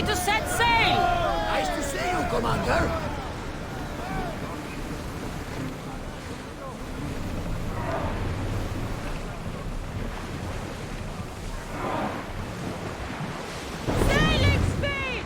Ready to set sail! Nice to see you, Commander. Sailing speed!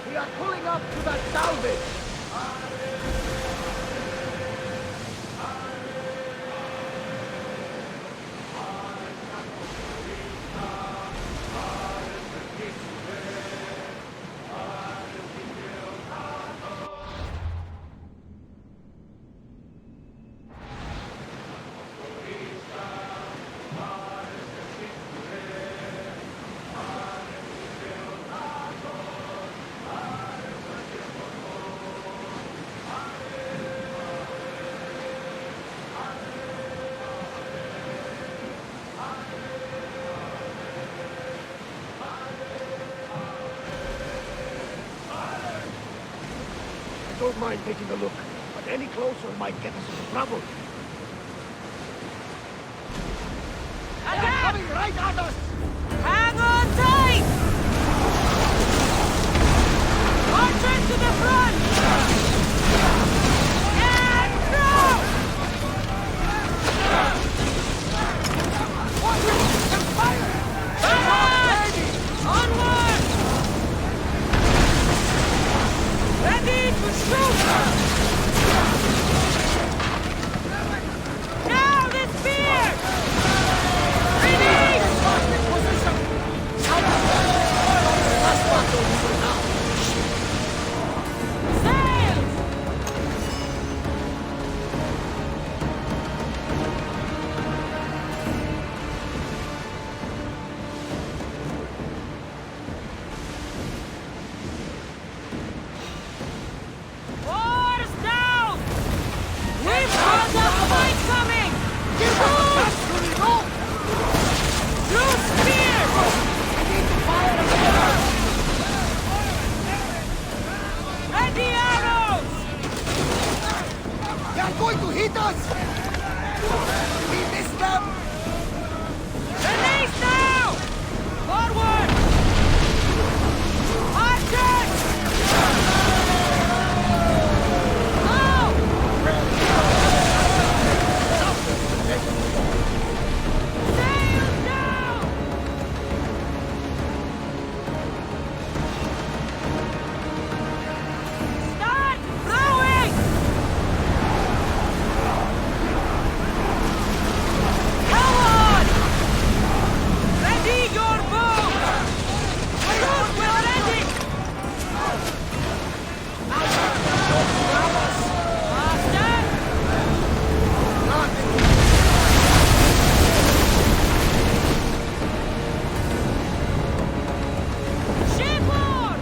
We are pulling up to that salvage. I don't mind taking a look, but any closer might get us into trouble. Again! Coming right at us! Hang on tight! Archers to the front! And throw! Fire! Onward! Ready to shoot! Now the spear! Release! Sails! Oars down! We've got a fight coming! Through spears! Ready arrows! They are going to hit us! We missed them! Release now! Forward! Archers! Go! Sail down! Start rowing! Come on! Ready your bow! Shoot when ready! Faster! Shipboard!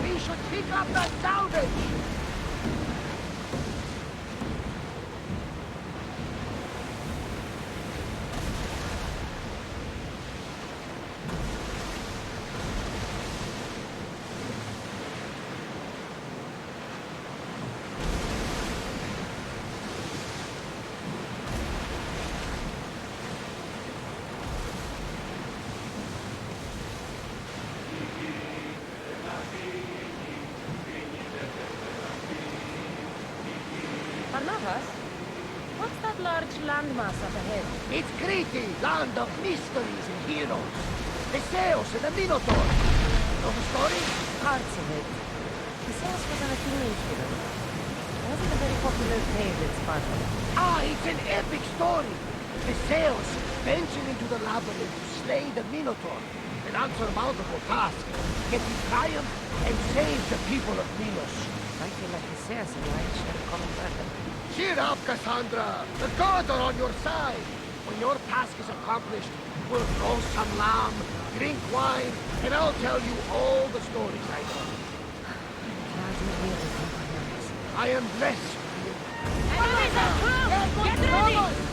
We should pick up that salvage! Barnabas, what's that large landmass up ahead? It's Crete, land of mysteries and heroes. The Zeus and the Minotaur. Know the story? Parts of it. The Zeus was an Athenian hero. Wasn't a very popular tale in Sparta. Ah, it's an epic story. The Zeus ventured into the labyrinth to slay the Minotaur and answer multiple tasks, yet he triumphed and saved the people of Minos. I feel like he says he likes to come back. Cheer up, Cassandra! The gods are on your side! When your task is accomplished, we'll roast some lamb, drink wine, and I'll tell you all the stories I know. Glad you really compromise. I am blessed. Enemies are through! Get ready!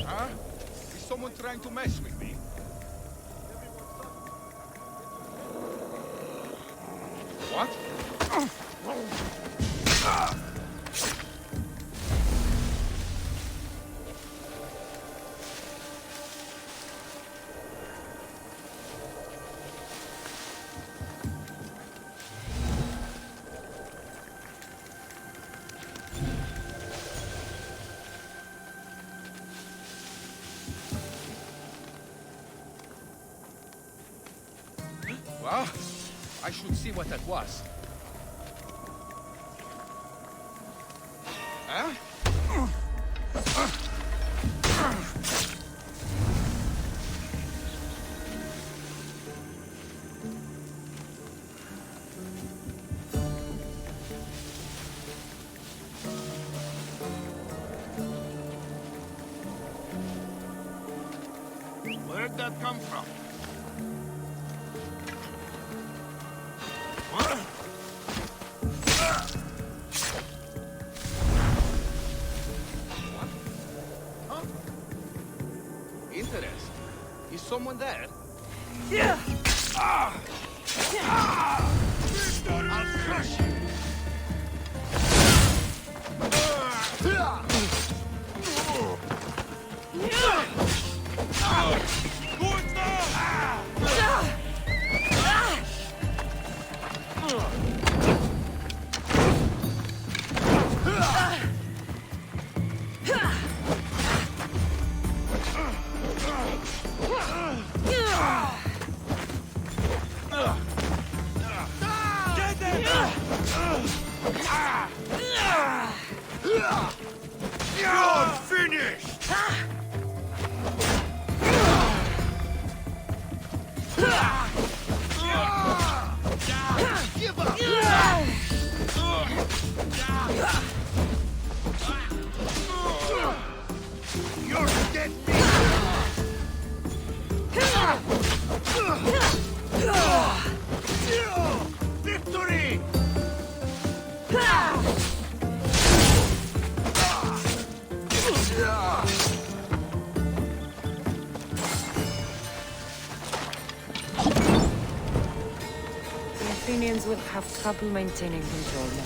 Huh? Is someone trying to mess with me? What? Well, I should see what that was. Huh? Where'd that come from? Interesting. Is someone there? Yeah! I'll crush you! You're finished! Give up! You're dead meat! Victory! The Athenians will have trouble maintaining control now.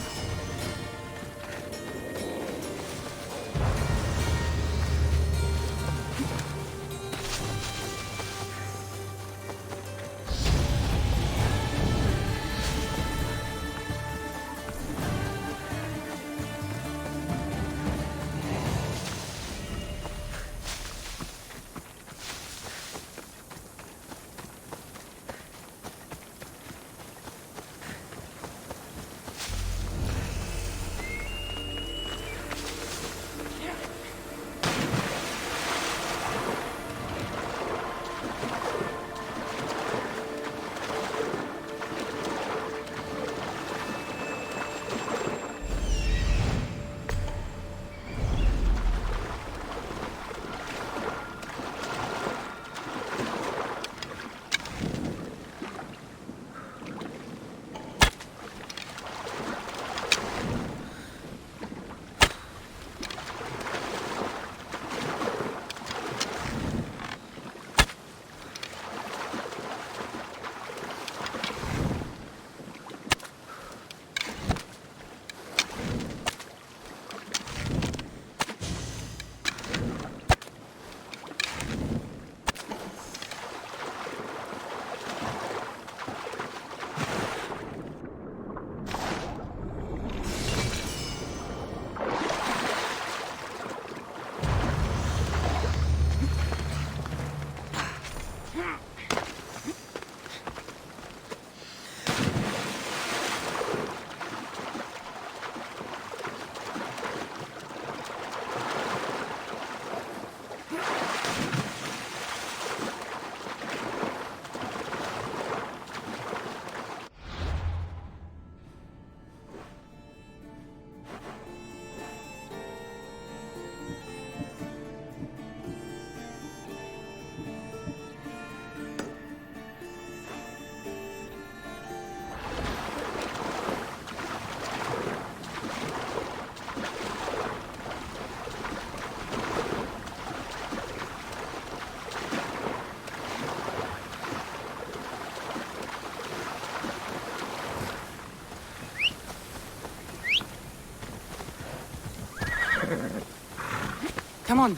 Come on.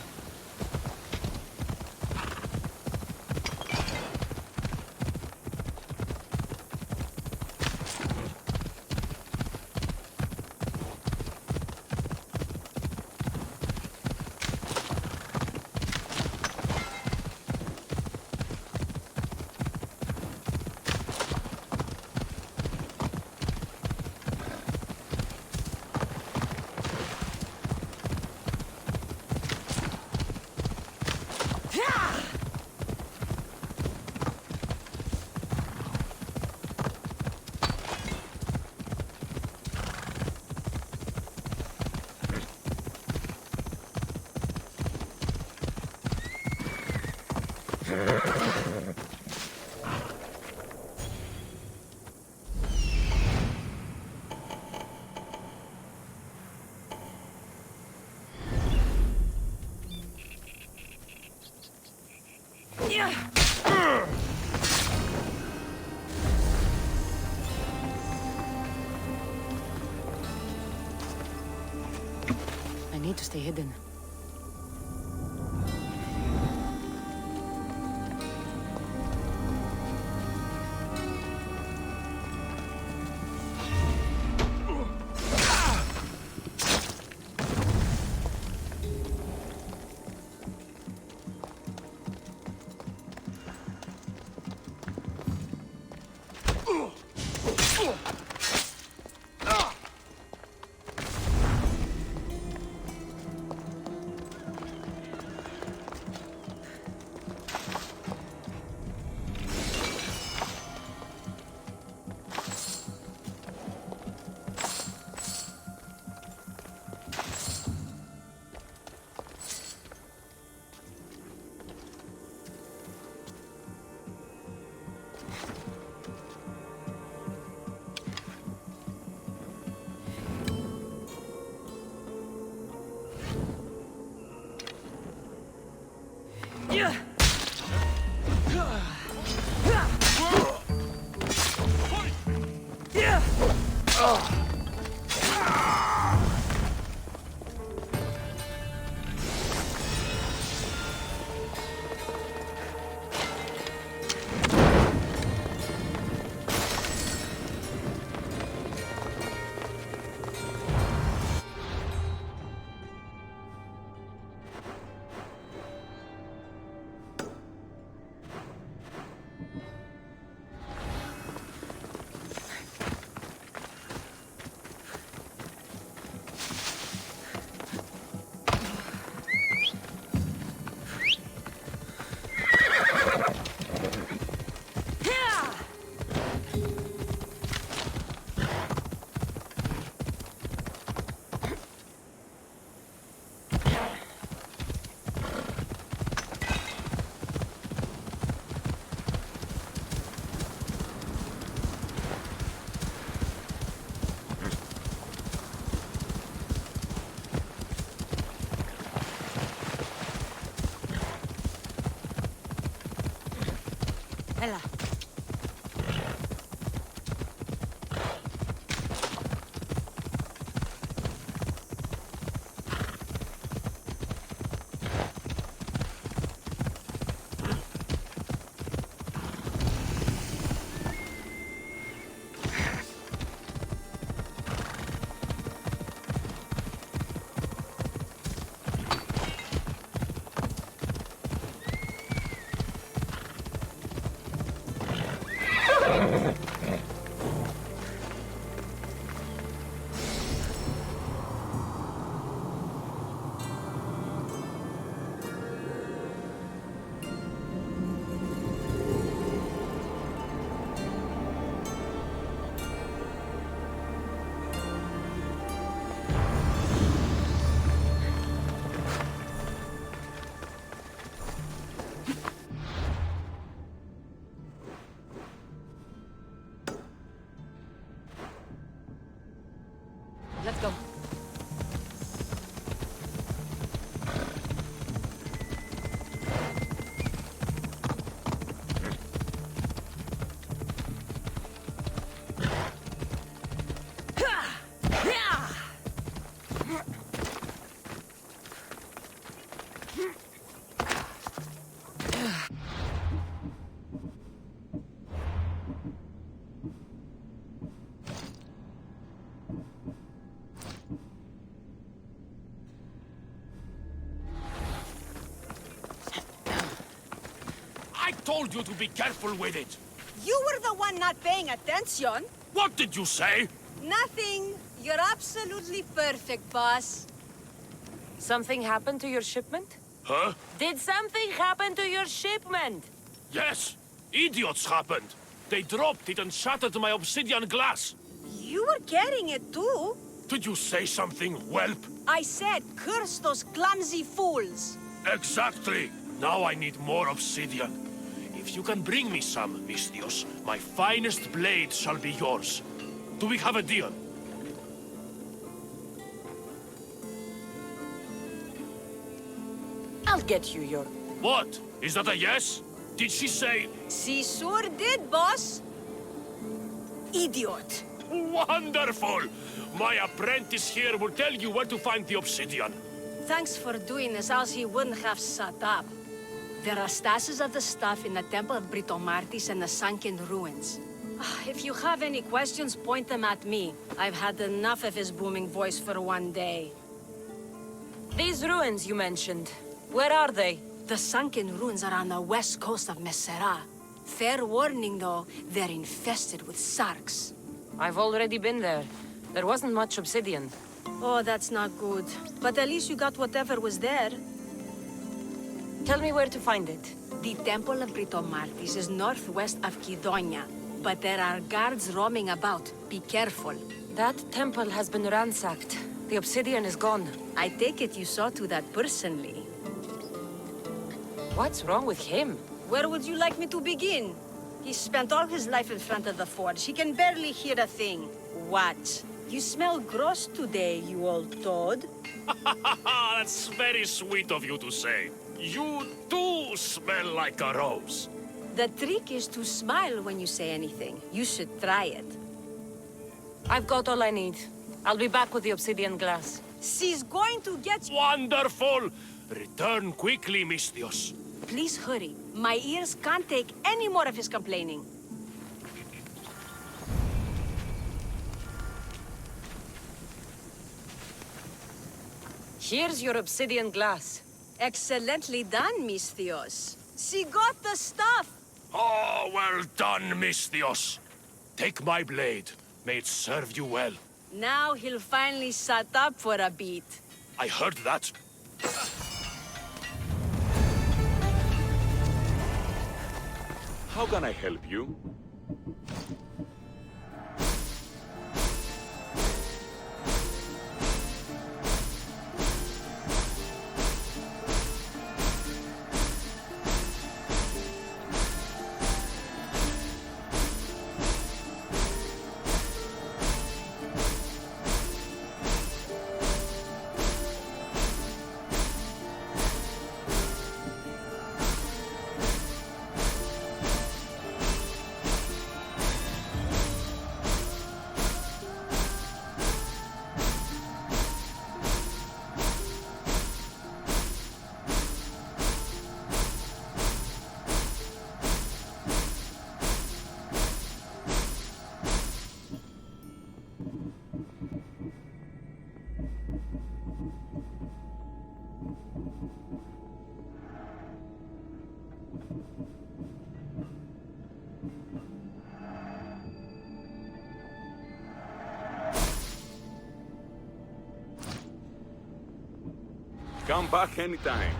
I need to stay hidden. Ella. told you to be careful with it. You were the one not paying attention. What did you say? Nothing. You're absolutely perfect, boss. Something happened to your shipment? Huh? Did something happen to your shipment? Yes. Idiots happened. They dropped it and shattered my obsidian glass. You were carrying it too. Did you say something, whelp? I said, curse those clumsy fools. Exactly. Now I need more obsidian. If you can bring me some, Mistios, my finest blade shall be yours. Do we have a deal? I'll get you your... What? Is that a yes? Did she say... She sure did, boss. Idiot. Wonderful! My apprentice here will tell you where to find the obsidian. Thanks for doing this, else he wouldn't have shut up. There are stashes of the stuff in the Temple of Britomartis and the sunken ruins. If you have any questions, point them at me. I've had enough of his booming voice for one day. These ruins you mentioned, where are they? The sunken ruins are on the west coast of Messara. Fair warning, though, they're infested with sarks. I've already been there. There wasn't much obsidian. Oh, that's not good. But at least you got whatever was there. Tell me where to find it. The Temple of Britomartis is northwest of Kidonia, but there are guards roaming about. Be careful. That temple has been ransacked. The obsidian is gone. I take it you saw to that personally. What's wrong with him? Where would you like me to begin? He spent all his life in front of the forge. He can barely hear a thing. What? You smell gross today, you old toad. That's very sweet of you to say. You do smell like a rose. The trick is to smile when you say anything. You should try it. I've got all I need. I'll be back with the obsidian glass. She's going to get you. Wonderful! Return quickly, Mistios. Please hurry. My ears can't take any more of his complaining. Here's your obsidian glass. Excellently done, Miss Theos. She got the stuff! Oh, well done, Mistios. Take my blade. May it serve you well. Now he'll finally shut up for a bit. I heard that. How can I help you? Come back anytime.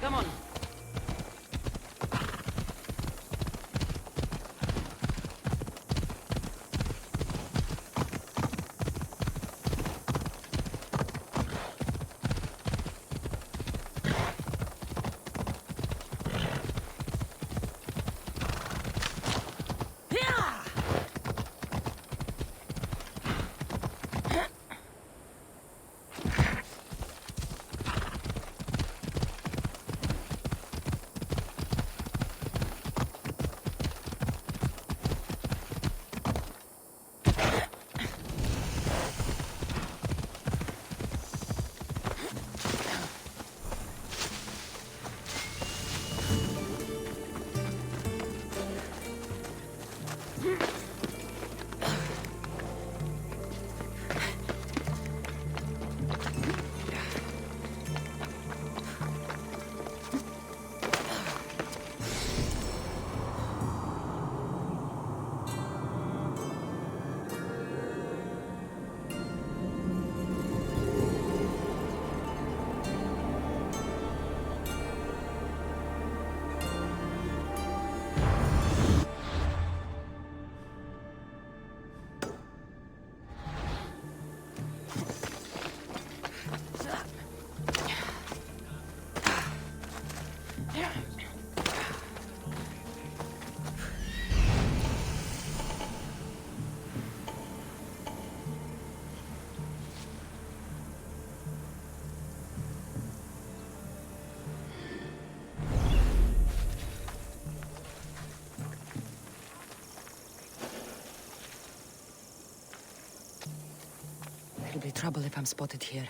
Come on. There'll be trouble if I'm spotted here.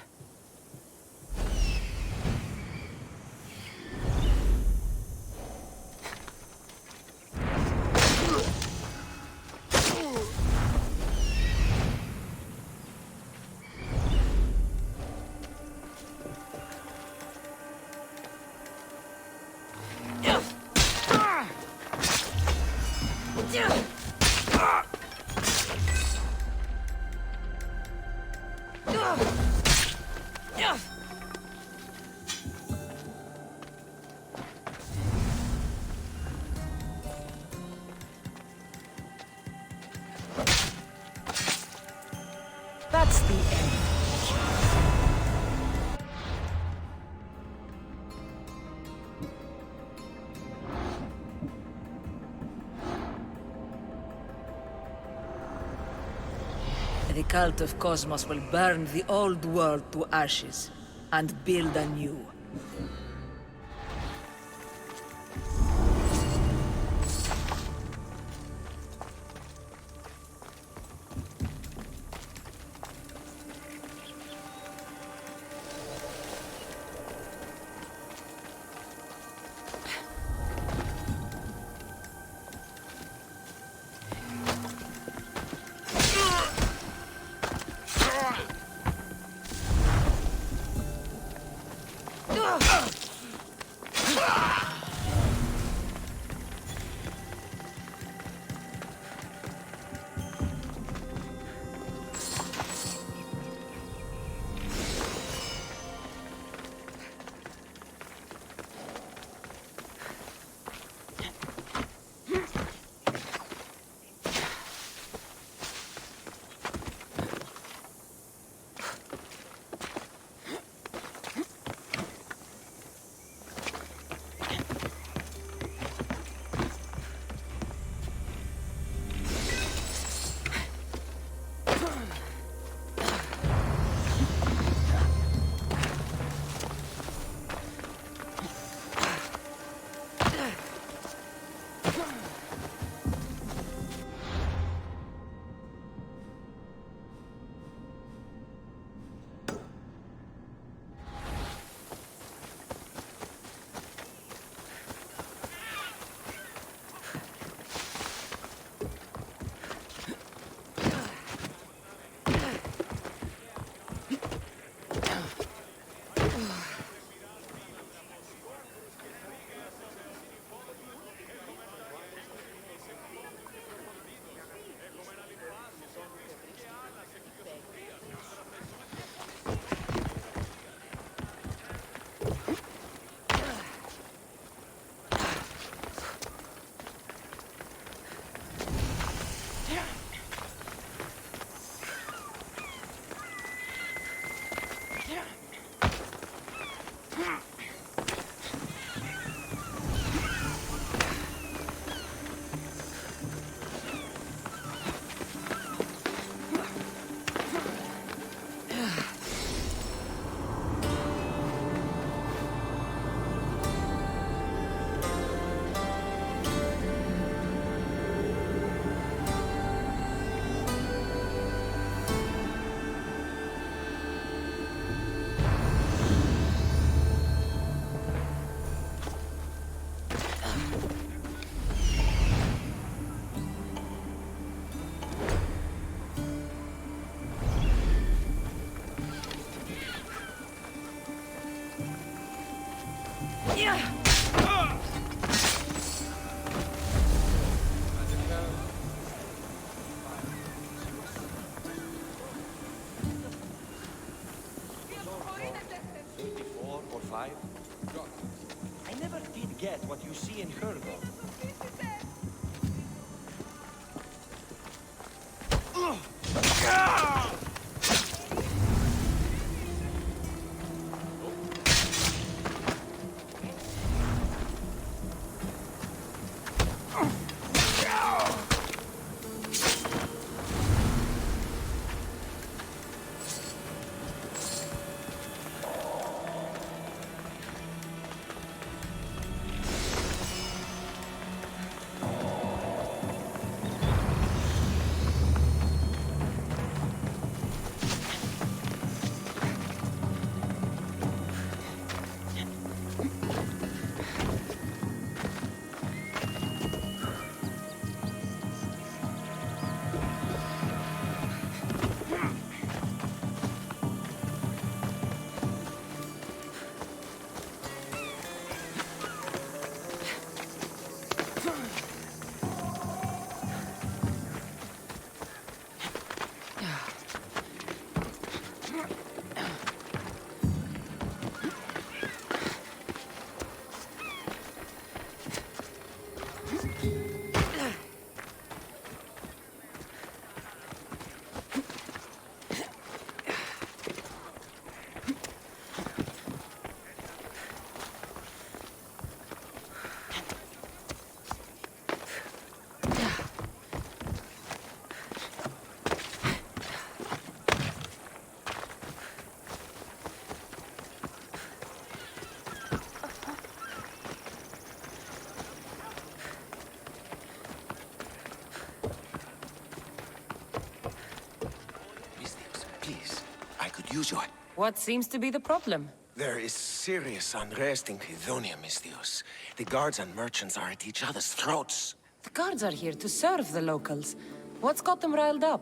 That's the end. The cult of Cosmos will burn the old world to ashes and build anew. Ugh! alive. I never did get what you see and heard of. Please, I could use your... What seems to be the problem? There is serious unrest in Kydonia, Mistios. The guards and merchants are at each other's throats. The guards are here to serve the locals. What's got them riled up?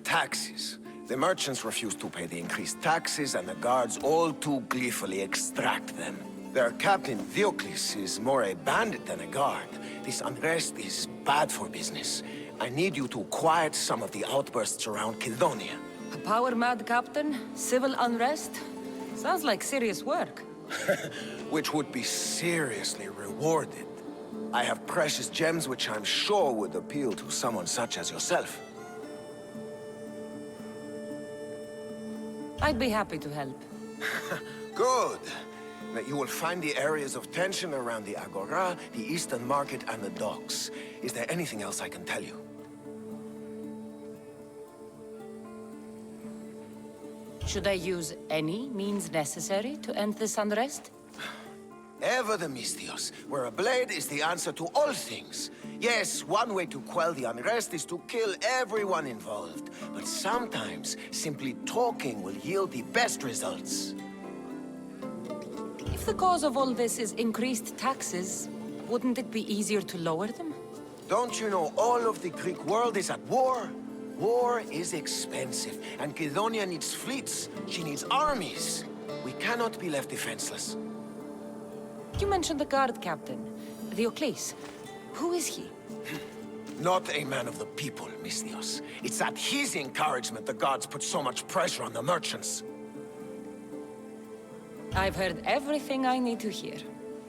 Taxes. The merchants refuse to pay the increased taxes, and the guards all too gleefully extract them. Their captain, Diocles, is more a bandit than a guard. This unrest is bad for business. I need you to quiet some of the outbursts around Kydonia. A power-mad captain? Civil unrest? Sounds like serious work. Which would be seriously rewarded. I have precious gems which I'm sure would appeal to someone such as yourself. I'd be happy to help. Good. Now, you will find the areas of tension around the Agora, the Eastern Market, and the docks. Is there anything else I can tell you? Should I use any means necessary to end this unrest? Ever the Mistios, where a blade is the answer to all things. Yes, one way to quell the unrest is to kill everyone involved. But sometimes, simply talking will yield the best results. If the cause of all this is increased taxes, wouldn't it be easier to lower them? Don't you know all of the Greek world is at war? War is expensive, and Kydonia needs fleets. She needs armies. We cannot be left defenseless. You mentioned the guard captain, Diocles. Who is he? Not a man of the people, Mistios. It's at his encouragement the guards put so much pressure on the merchants. I've heard everything I need to hear.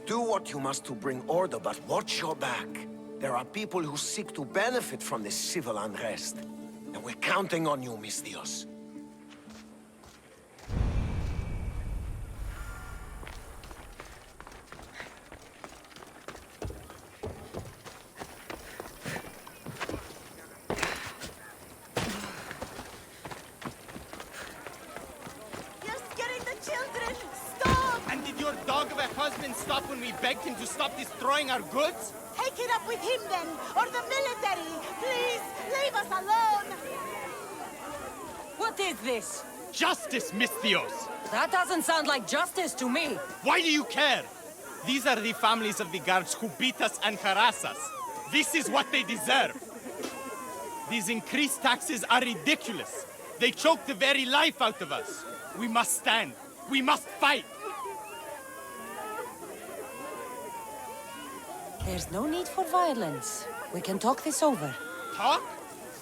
Do what you must to bring order, but watch your back. There are people who seek to benefit from this civil unrest. And we're counting on you, Mistios. And did your dog of a husband stop when we begged him to stop destroying our goods? Take it up with him then, or the military! Please, leave us alone! What is this? Justice, Mistios! That doesn't sound like justice to me. Why do you care? These are the families of the guards who beat us and harass us. This is what they deserve. These increased taxes are ridiculous. They choke the very life out of us. We must stand. We must fight. There's no need for violence. We can talk this over. Talk?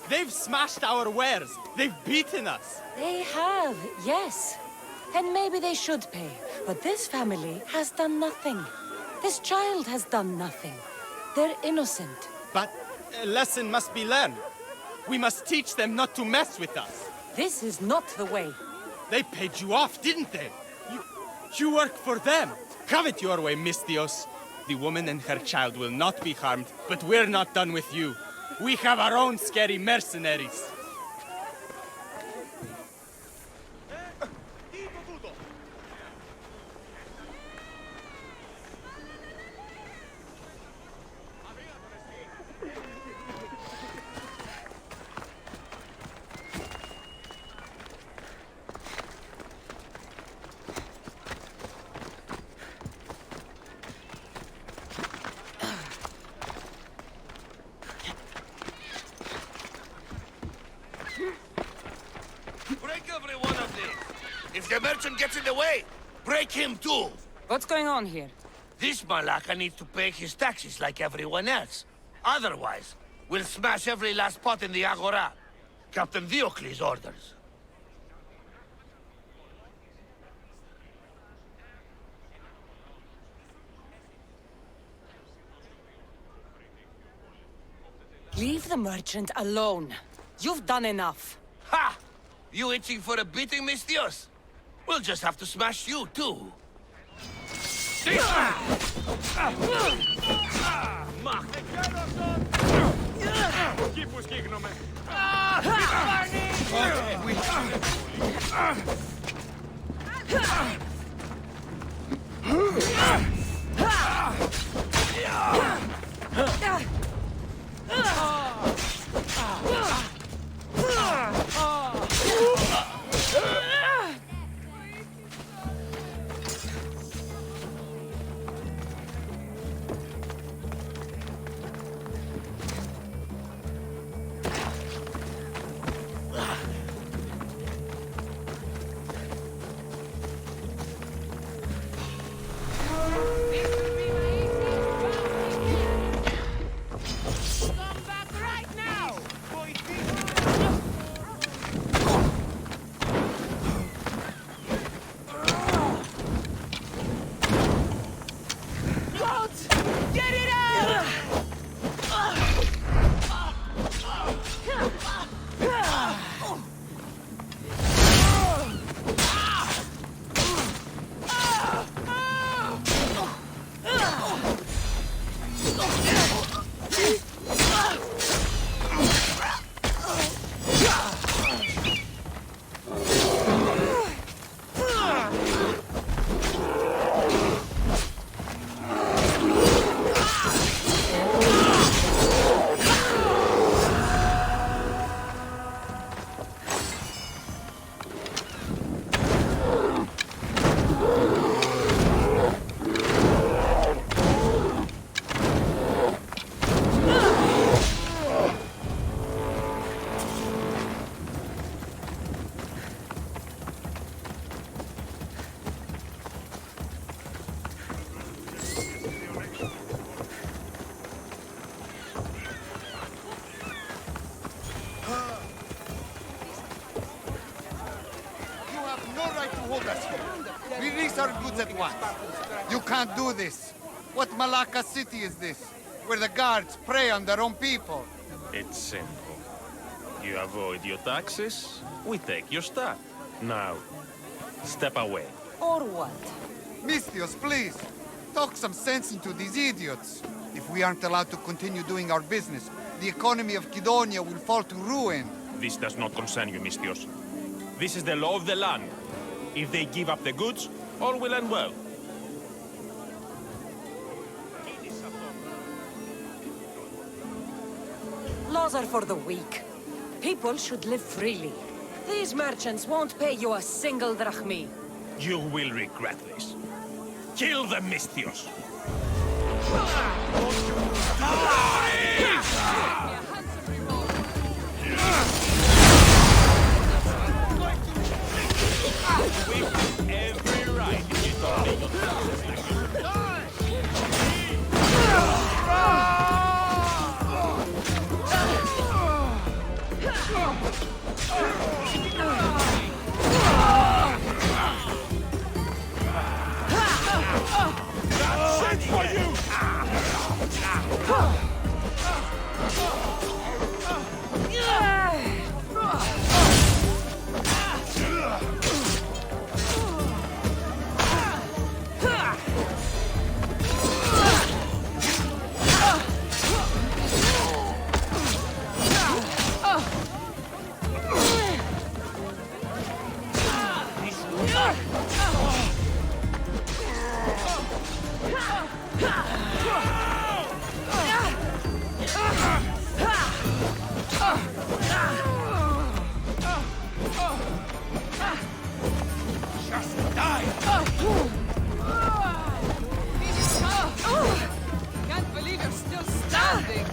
They've smashed our wares. They've beaten us. They have, yes. And maybe they should pay. But this family has done nothing. This child has done nothing. They're innocent. But a lesson must be learned. We must teach them not to mess with us. This is not the way. They paid you off, didn't they? You work for them. Have it your way, Mistios. The woman and her child will not be harmed, but we're not done with you. We have our own scary mercenaries. Break every one of these. If the merchant gets in the way, break him too. What's going on here? This Malaka needs to pay his taxes like everyone else. Otherwise, we'll smash every last pot in the Agora. Captain Diocles' orders. Leave the merchant alone. You've done enough. Ha! You itching for a beating, Mistios? We'll just have to smash you, too. Release our goods at once. You can't do this. What Malacca city is this? Where the guards prey on their own people. It's simple. You avoid your taxes, we take your stuff. Now, step away. Or what? Mistios, please. Talk some sense into these idiots. If we aren't allowed to continue doing our business, the economy of Kidonia will fall to ruin. This does not concern you, Mistios. This is the law of the land. If they give up the goods, all will end well. Laws are for the weak. People should live freely. These merchants won't pay you a single drachmi. You will regret this. Kill the Mistios! Every right if you don't make your Can't believe you're still standing!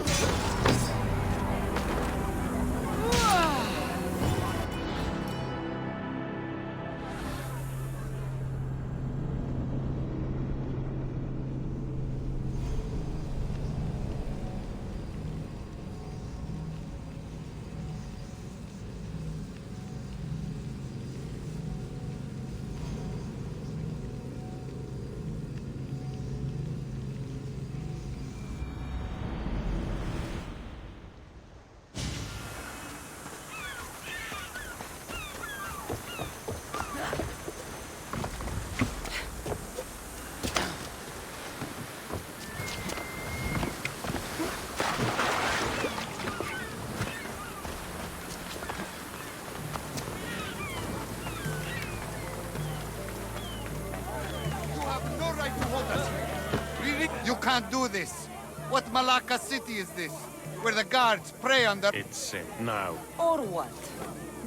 You can't do this. What Malacca city is this? Where the guards prey on the... It's now. Or what?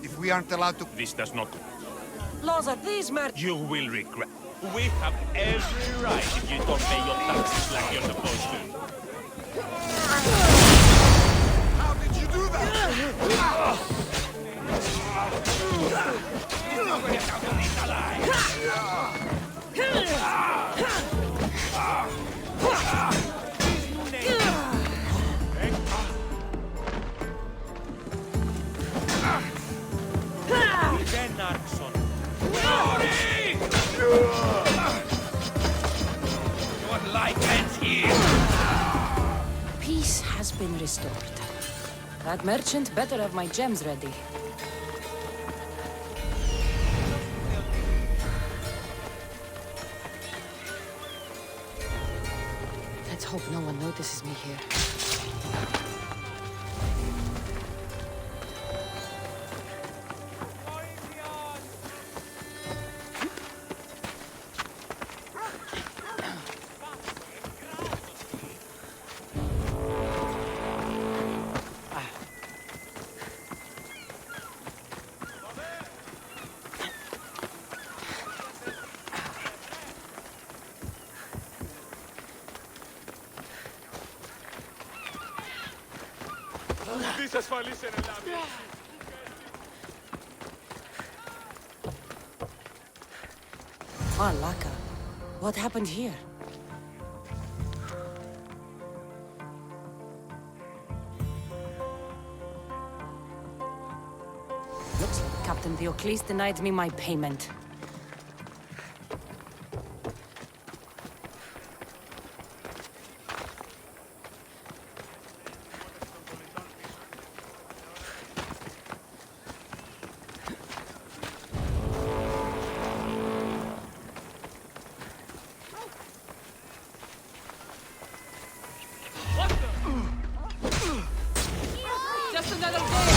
If we aren't allowed to... This does not... Laza, these You will regret. We have every right if you don't pay your taxes like you're supposed to. How did you do that? What light ends here? Peace has been restored. That merchant better have my gems ready. Let's hope no one notices me here. Malacca, what happened here? Looks like Captain Diocles denied me my payment. Just another day!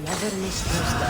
Never miss Thursday.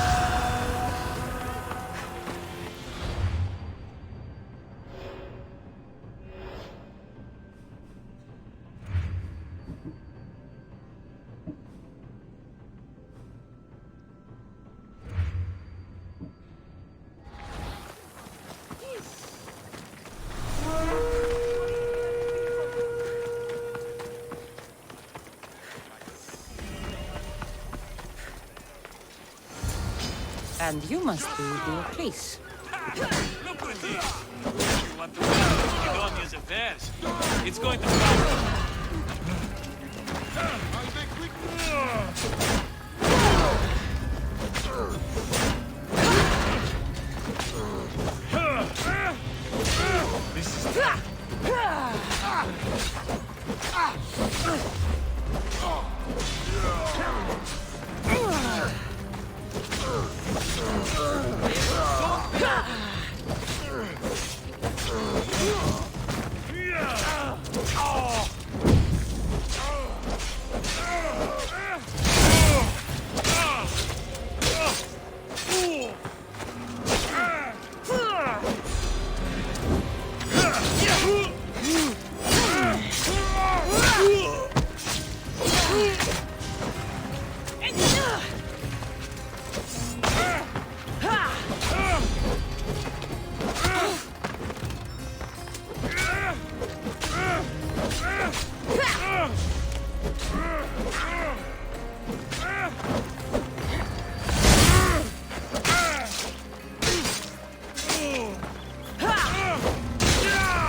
And you must be Diocles. Look at this! You want to know Macedonia's affairs? It's going to happen. This is...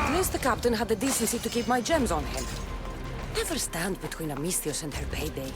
At least the captain had the decency to keep my gems on him. Never stand between Amisthios and her payday.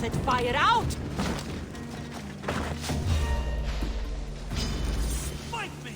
Set fire out! Fight me!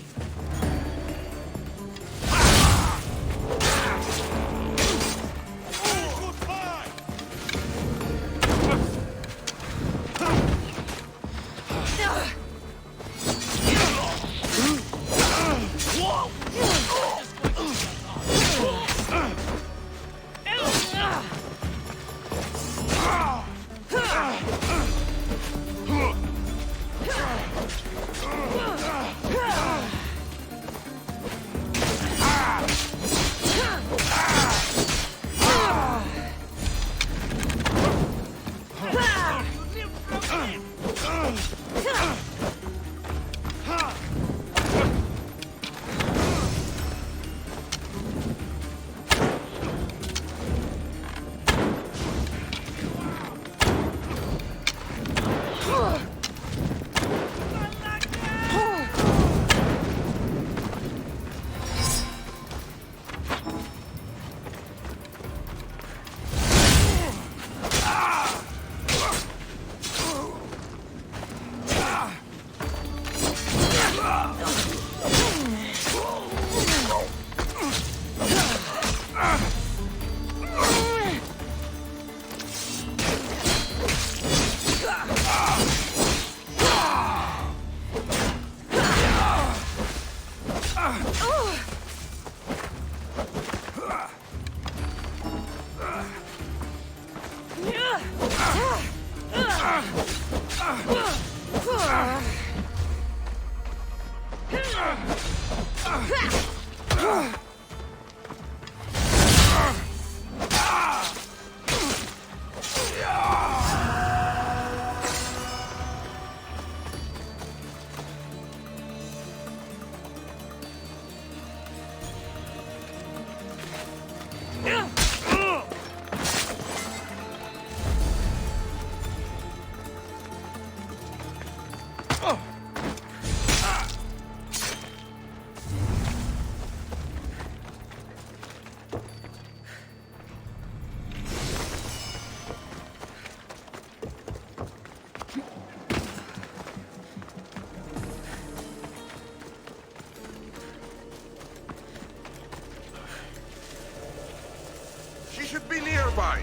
should be nearby.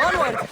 Onward!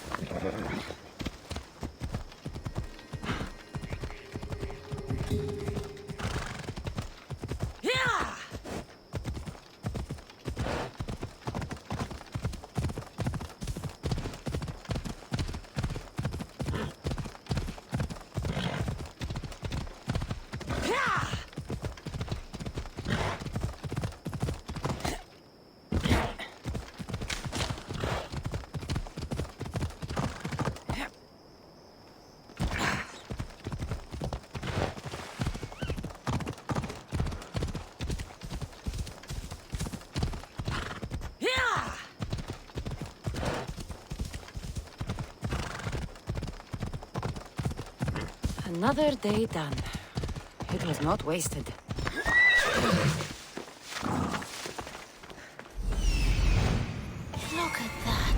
Another day done. It was not wasted. Look at that.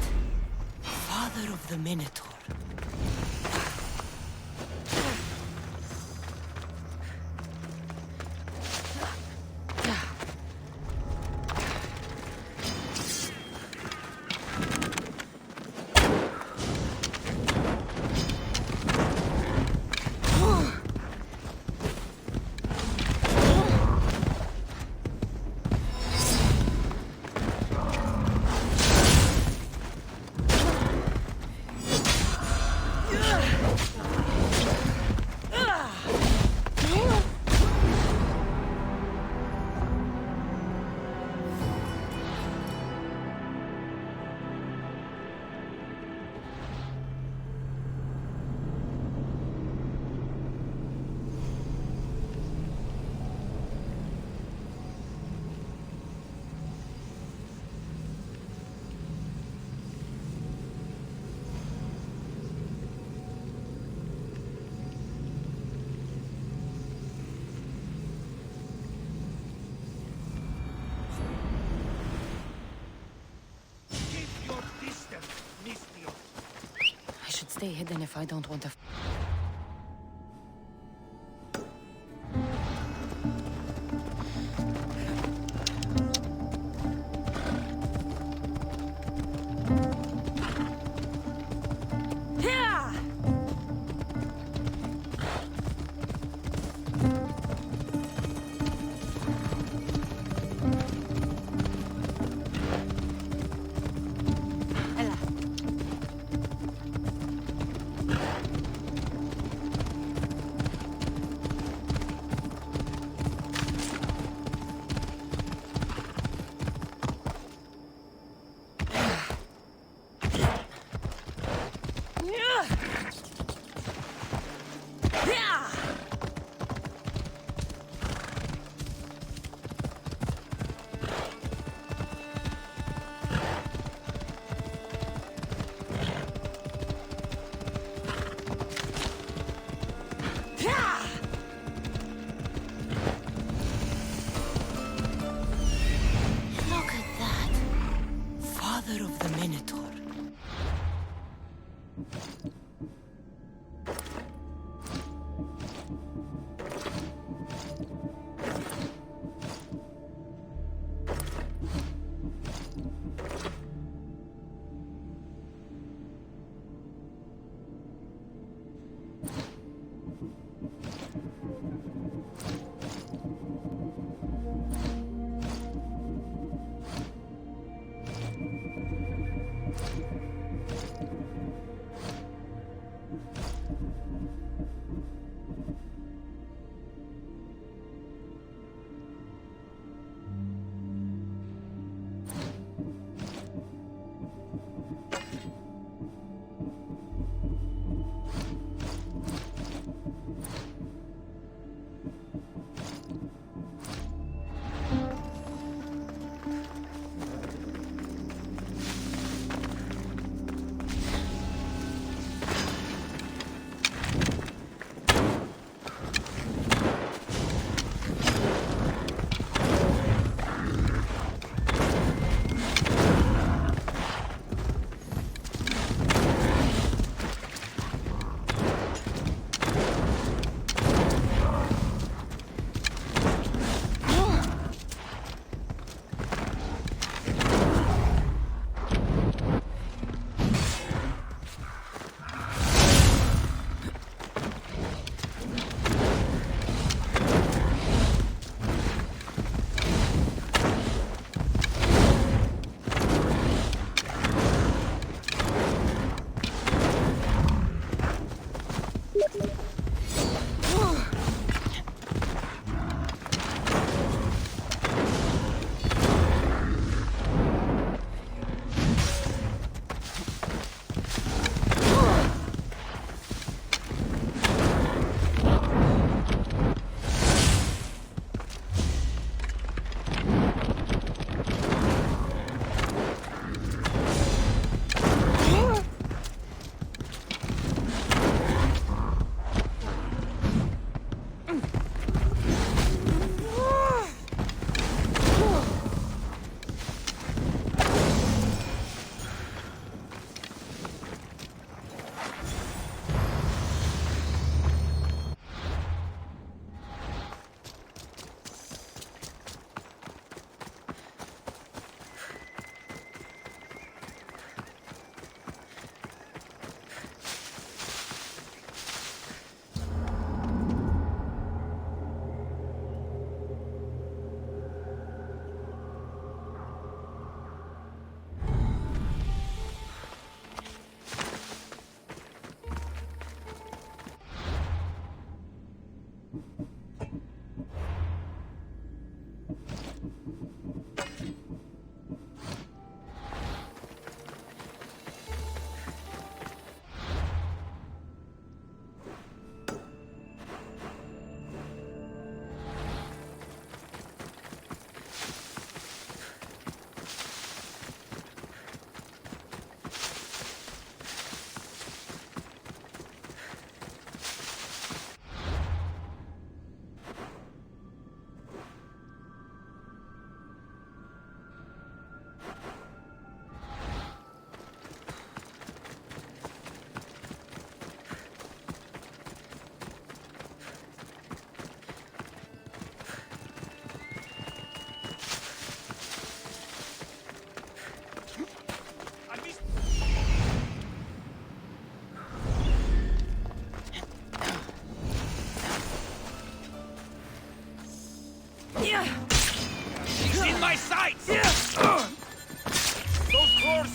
Father of the Minotaur. I should stay hidden if I don't want to...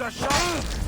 are shot!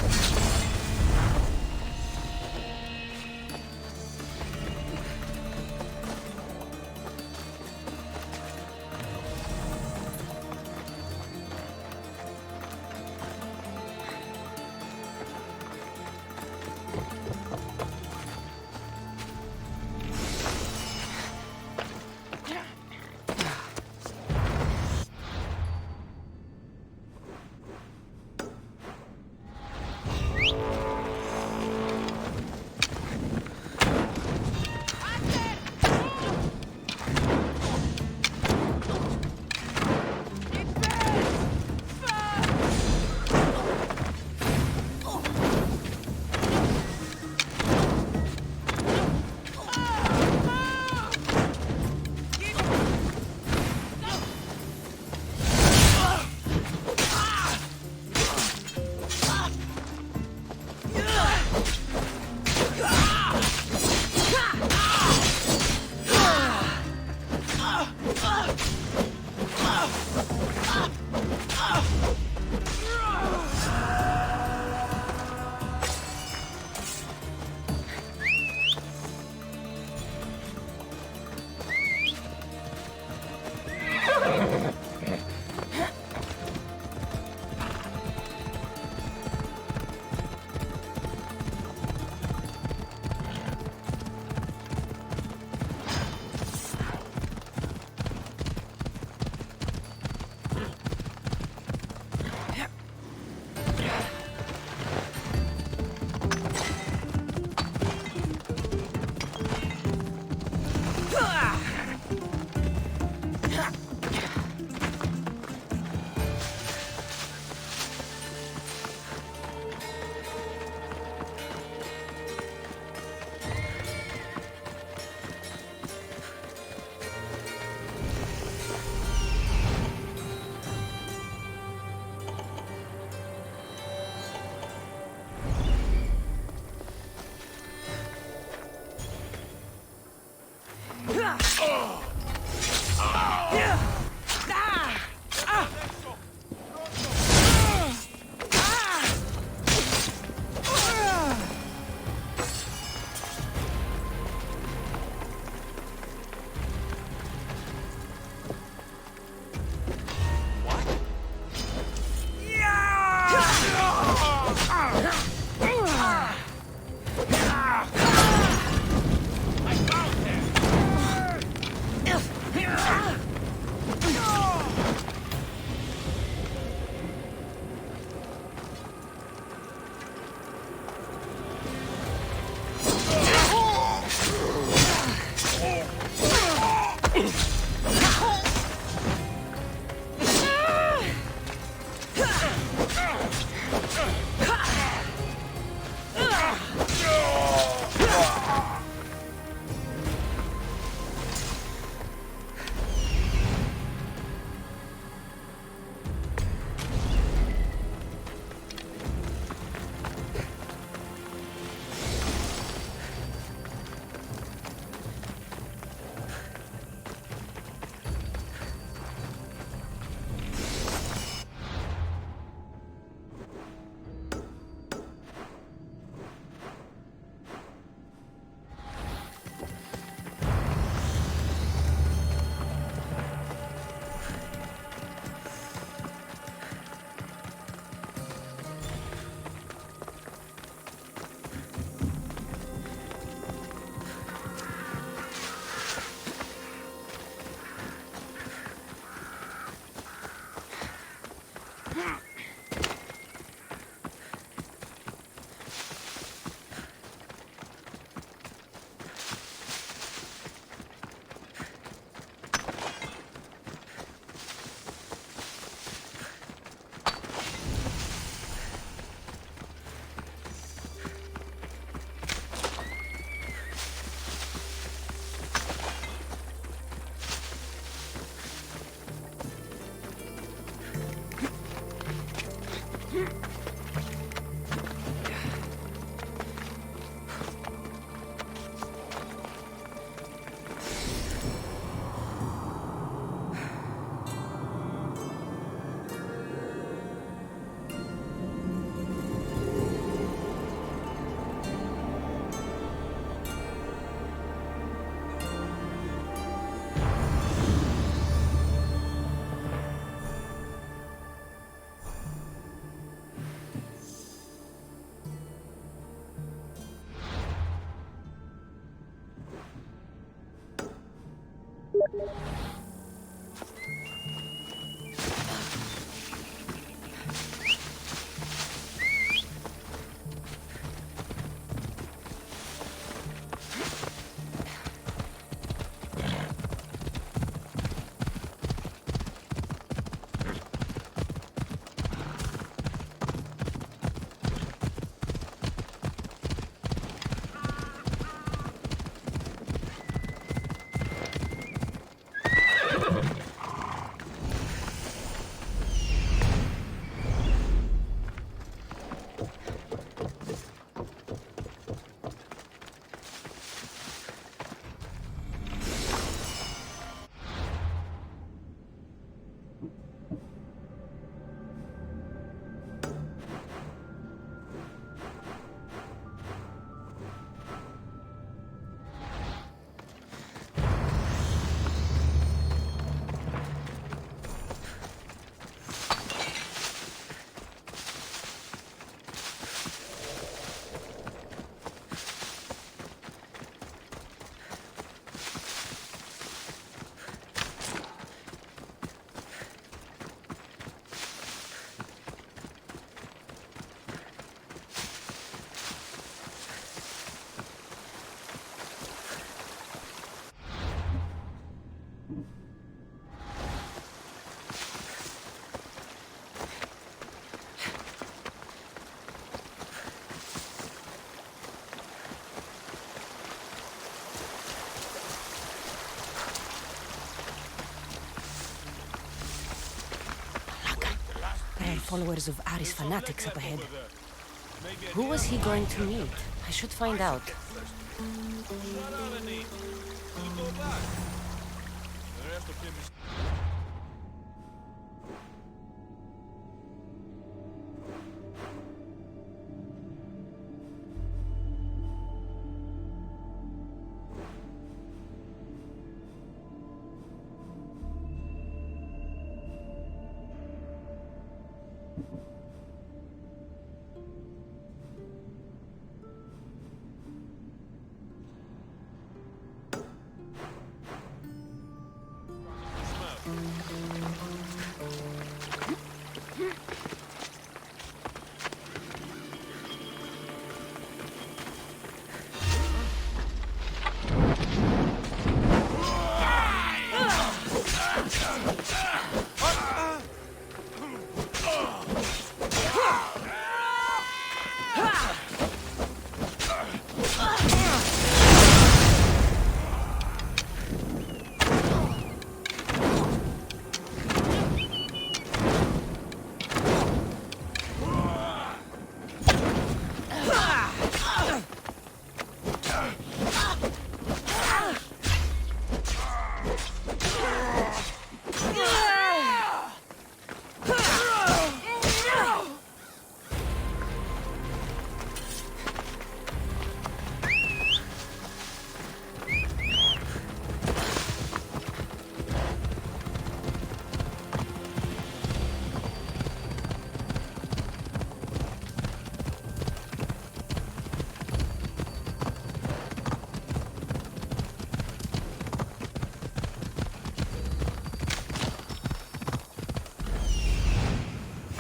Followers of Ares fanatics up ahead. Who was he going to meet? I should find out.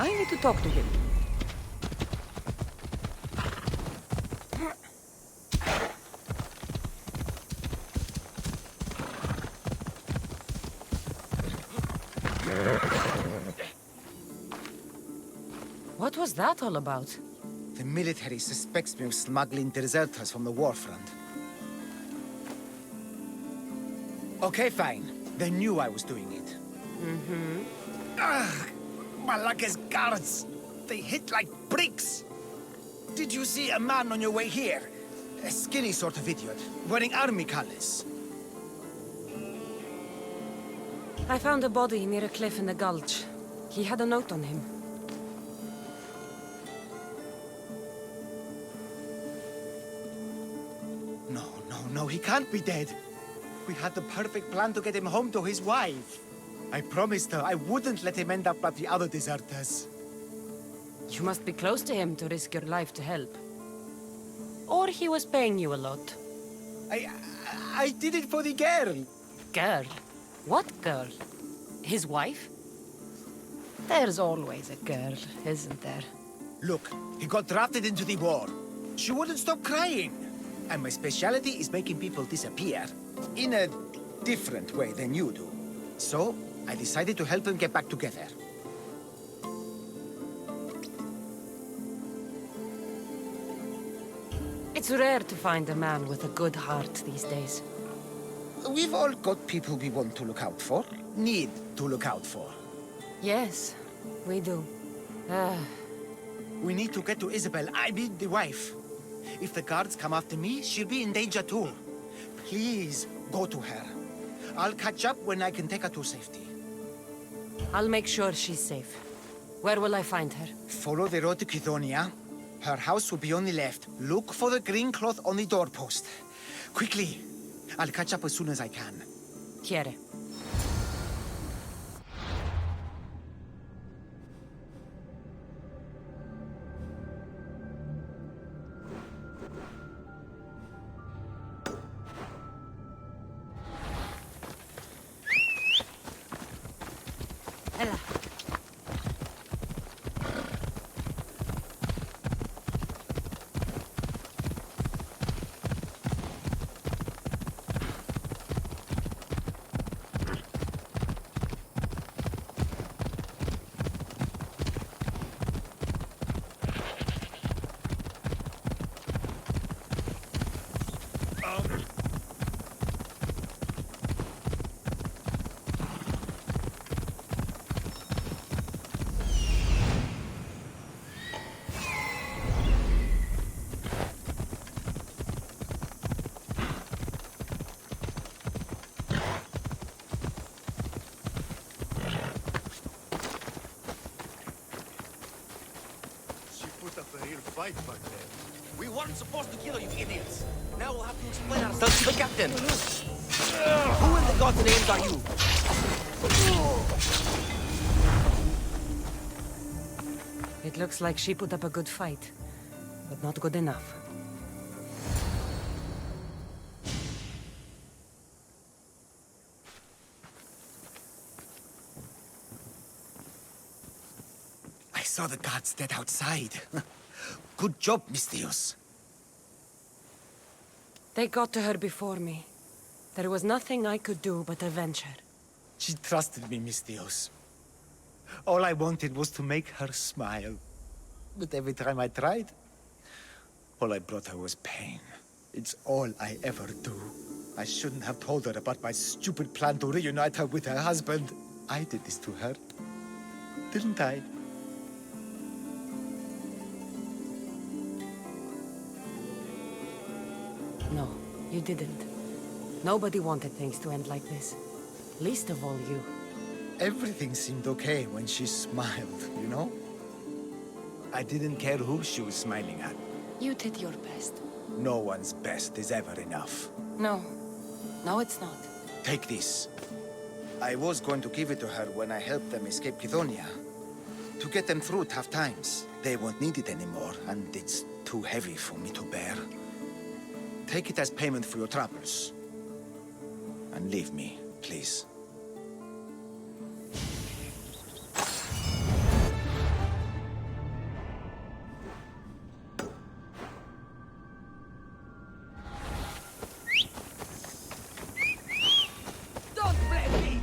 I need to talk to him. What was that all about? The military suspects me of smuggling deserters from the war front. Okay, fine. They knew I was doing it. Ugh! Malaka's guards! They hit like bricks! Did you see a man on your way here? A skinny sort of idiot, wearing army colors. I found a body near a cliff in the gulch. He had a note on him. No, he can't be dead. We had the perfect plan to get him home to his wife. I promised her I wouldn't let him end up like the other deserters. You must be close to him to risk your life to help. Or he was paying you a lot. I did it for the girl. Girl? What girl? His wife? There's always a girl, isn't there? Look, he got drafted into the war. She wouldn't stop crying. And my specialty is making people disappear. In a different way than you do. So, I decided to help them get back together. It's rare to find a man with a good heart these days. We've all got people we want to look out for. Need to look out for. Yes, we do. We need to get to Isabel, I mean the wife. If the guards come after me, she'll be in danger too. Please, go to her. I'll catch up when I can take her to safety. I'll make sure she's safe. Where will I find her? Follow the road to Kidonia. Her house will be on the left. Look for the green cloth on the doorpost. Quickly. I'll catch up as soon as I can. Quiere. Ella. Fight back there. We weren't supposed to kill you idiots. Now we'll have to explain ourselves to the captain. Who in the God's names are you? It looks like she put up a good fight, but not good enough. I saw the guards dead outside. Good job, Mistios. They got to her before me. There was nothing I could do but avenge her. She trusted me, Mistios. All I wanted was to make her smile. But every time I tried, all I brought her was pain. It's all I ever do. I shouldn't have told her about my stupid plan to reunite her with her husband. I did this to her, didn't I? No, you didn't. Nobody wanted things to end like this. Least of all you. Everything seemed okay when she smiled, you know? I didn't care who she was smiling at. You did your best. No one's best is ever enough. No. No, it's not. Take this. I was going to give it to her when I helped them escape Kidonia. To get them through tough times. They won't need it anymore, and it's too heavy for me to bear. Take it as payment for your troubles. And leave me, please. Don't blame me!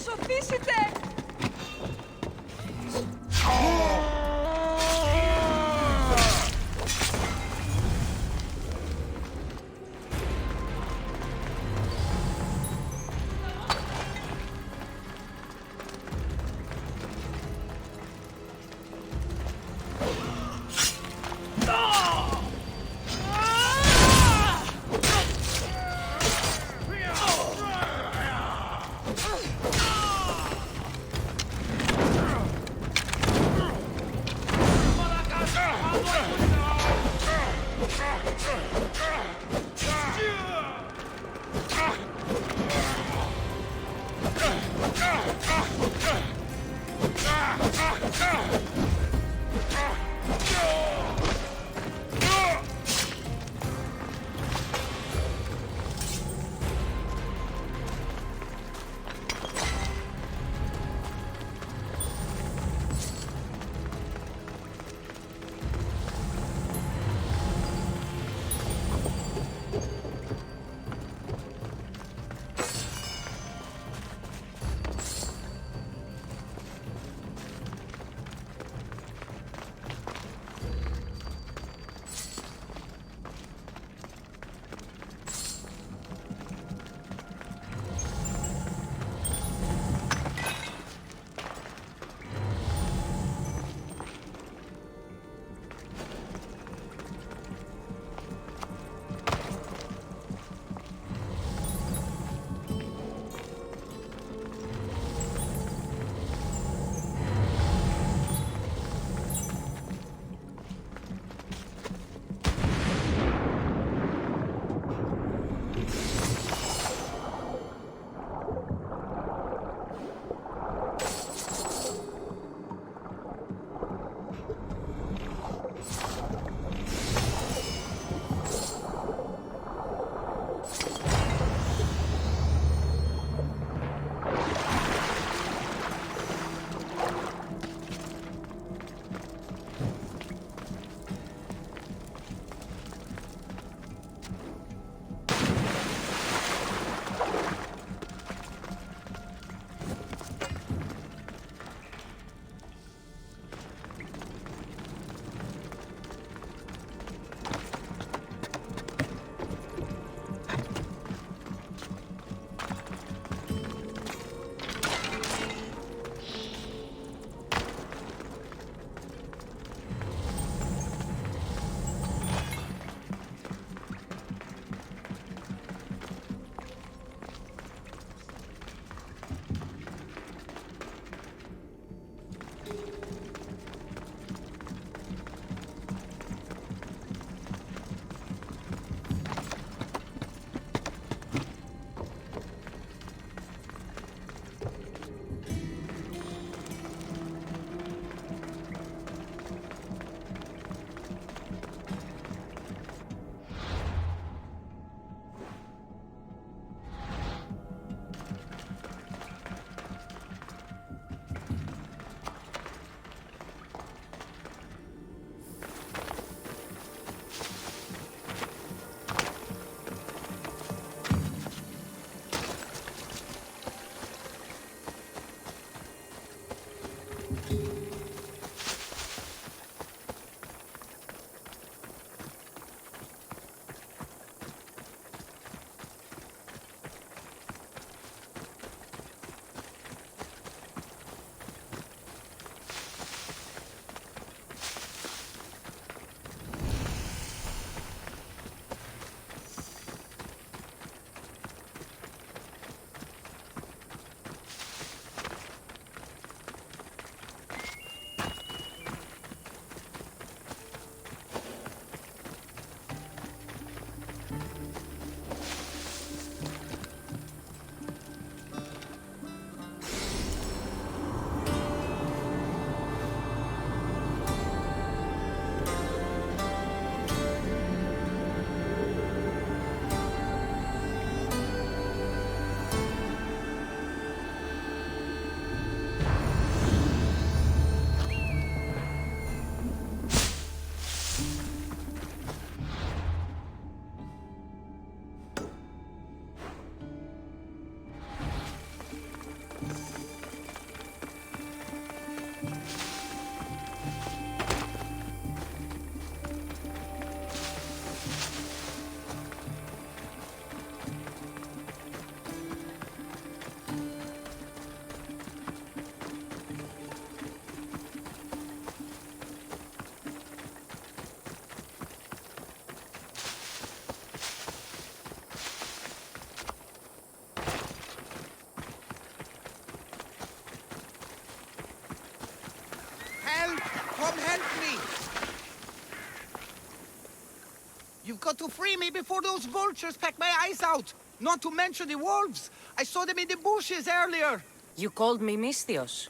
μας οθήσετε! got to free me before those vultures peck my eyes out. Not to mention the wolves. I saw them in the bushes earlier. You called me Misthios.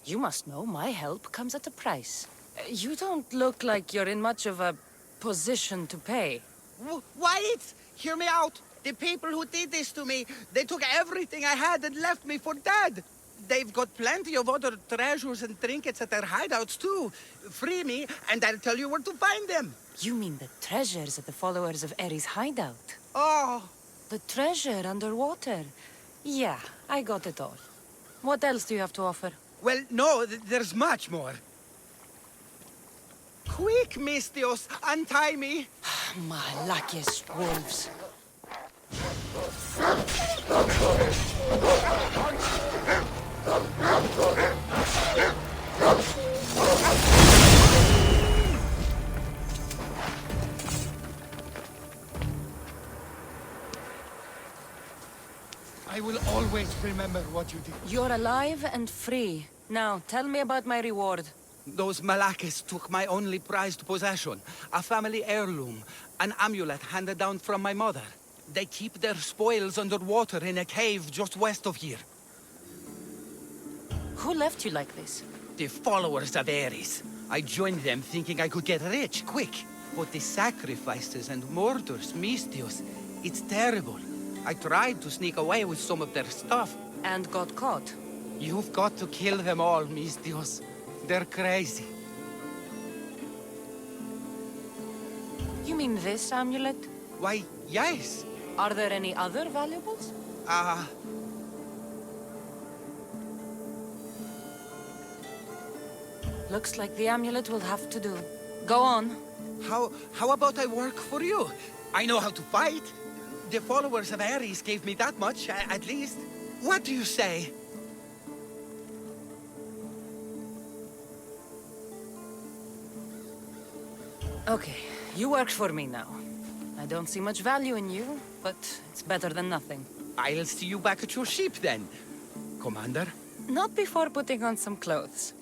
You must know my help comes at a price. You don't look like you're in much of a position to pay. Wait! Hear me out. The people who did this to me, they took everything I had and left me for dead. They've got plenty of other treasures and trinkets at their hideouts too. Free me, and I'll tell you where to find them. You mean the treasures at the followers of Eri's hideout? Oh. The treasure underwater? Yeah, I got it all. What else do you have to offer? Well, no, there's much more. Quick, Misthios, untie me. My luckiest wolves. I will always remember what you did. You're alive and free. Now, tell me about my reward. Those Malakis took my only prized possession, a family heirloom, an amulet handed down from my mother. They keep their spoils underwater in a cave just west of here. Who left you like this? The followers of Ares. I joined them thinking I could get rich quick. But the sacrifices and murders, Misthios, it's terrible. I tried to sneak away with some of their stuff. And got caught? You've got to kill them all, Misthios. They're crazy. You mean this amulet? Why, yes. Are there any other valuables? Looks like the amulet will have to do. Go on. How about I work for you? I know how to fight. The followers of Ares gave me that much, at least. What do you say? Okay, you work for me now. I don't see much value in you, but it's better than nothing. I'll see you back at your ship then, Commander. Not before putting on some clothes.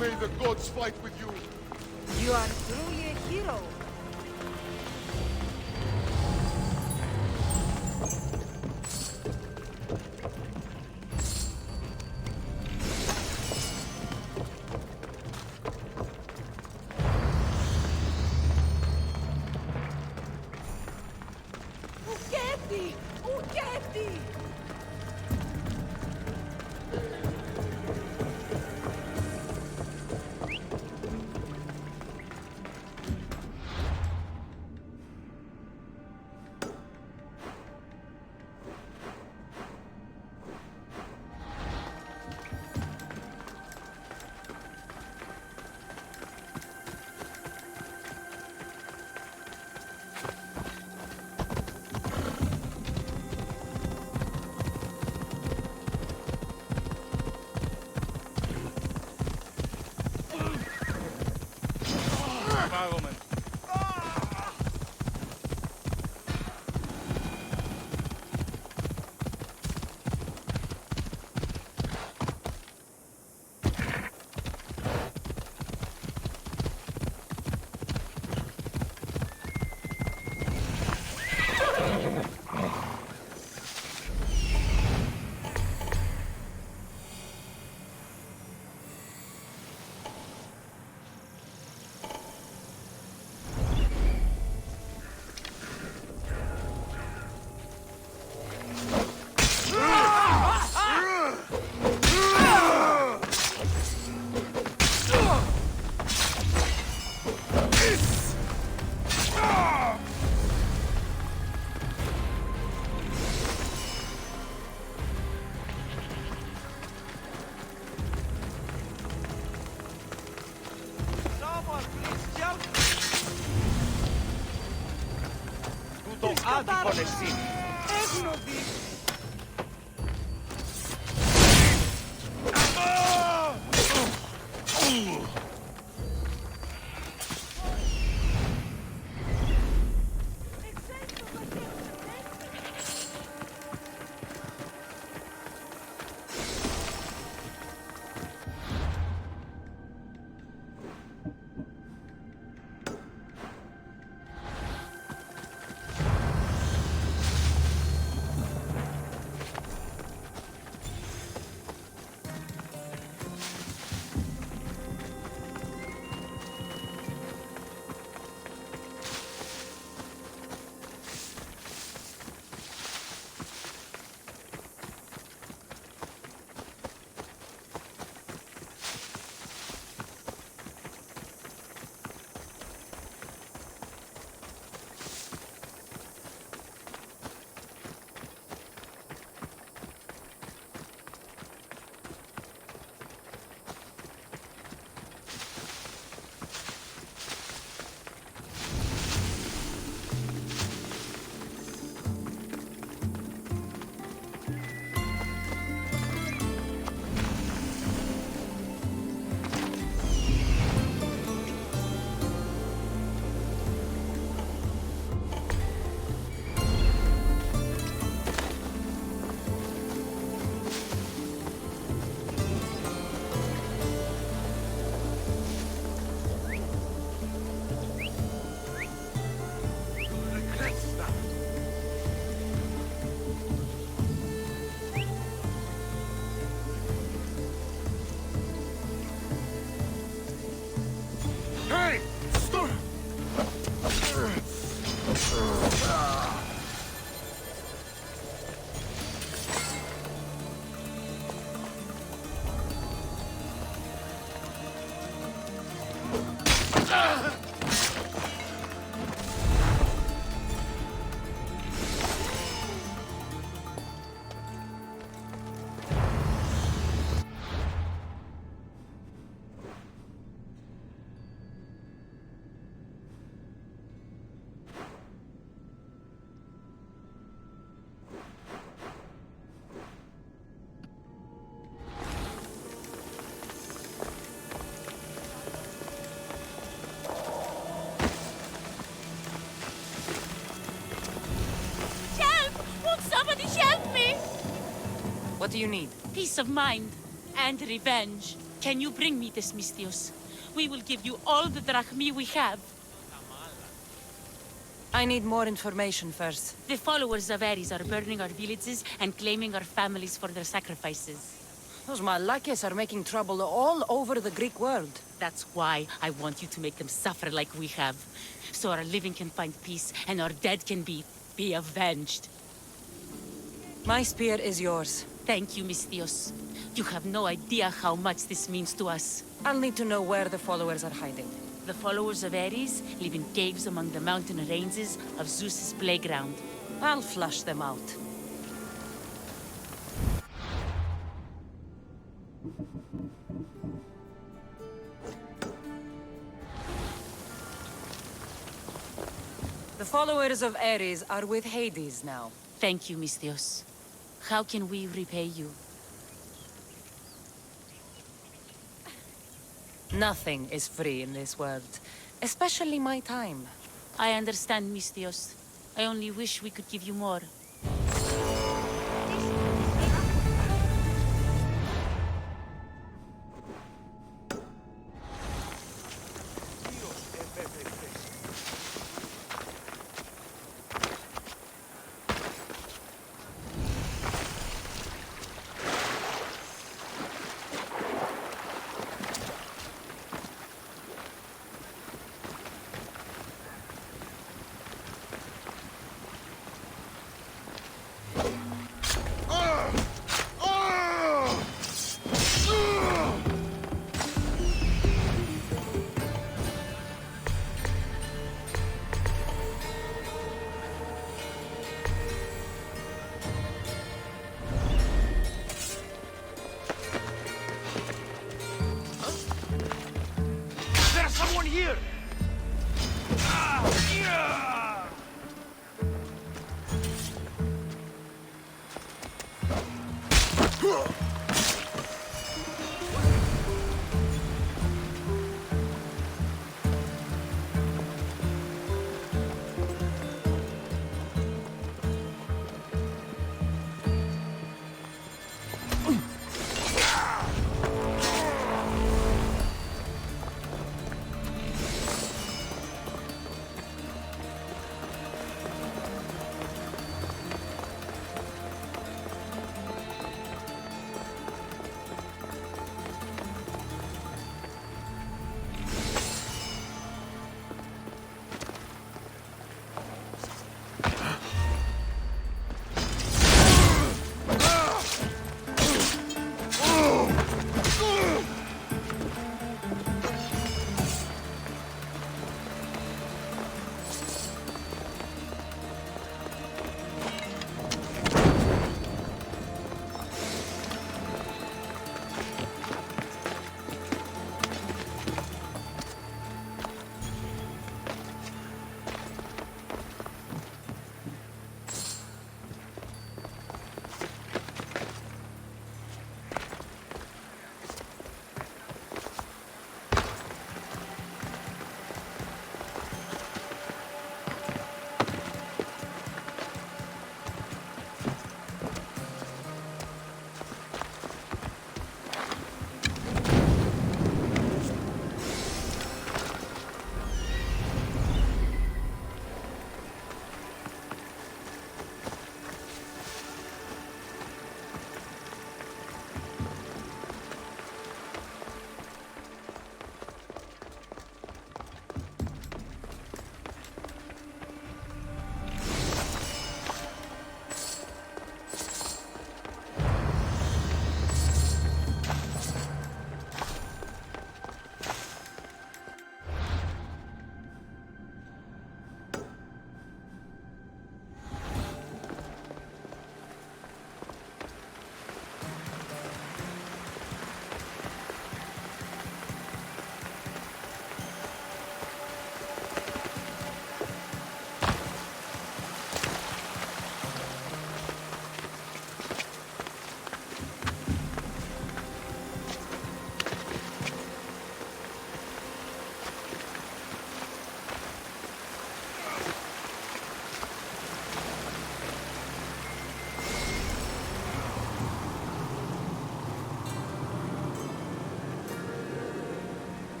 May the gods fight with you. You are truly a hero. environment. Άδικον εσύ. Έγνοδη. What do you need? Peace of mind and revenge. Can you bring me this, Misthios? We will give you all the drachmi we have. I need more information first. The followers of Ares are burning our villages and claiming our families for their sacrifices. Those Malakes are making trouble all over the Greek world. That's why I want you to make them suffer like we have. So our living can find peace and our dead can be avenged. My spear is yours. Thank you, Misthios. You have no idea how much this means to us. I'll need to know where the followers are hiding. The followers of Ares live in caves among the mountain ranges of Zeus's playground. I'll flush them out. The followers of Ares are with Hades now. Thank you, Misthios. How can we repay you? Nothing is free in this world. Especially my time. I understand, Mistios. I only wish we could give you more. There's someone here!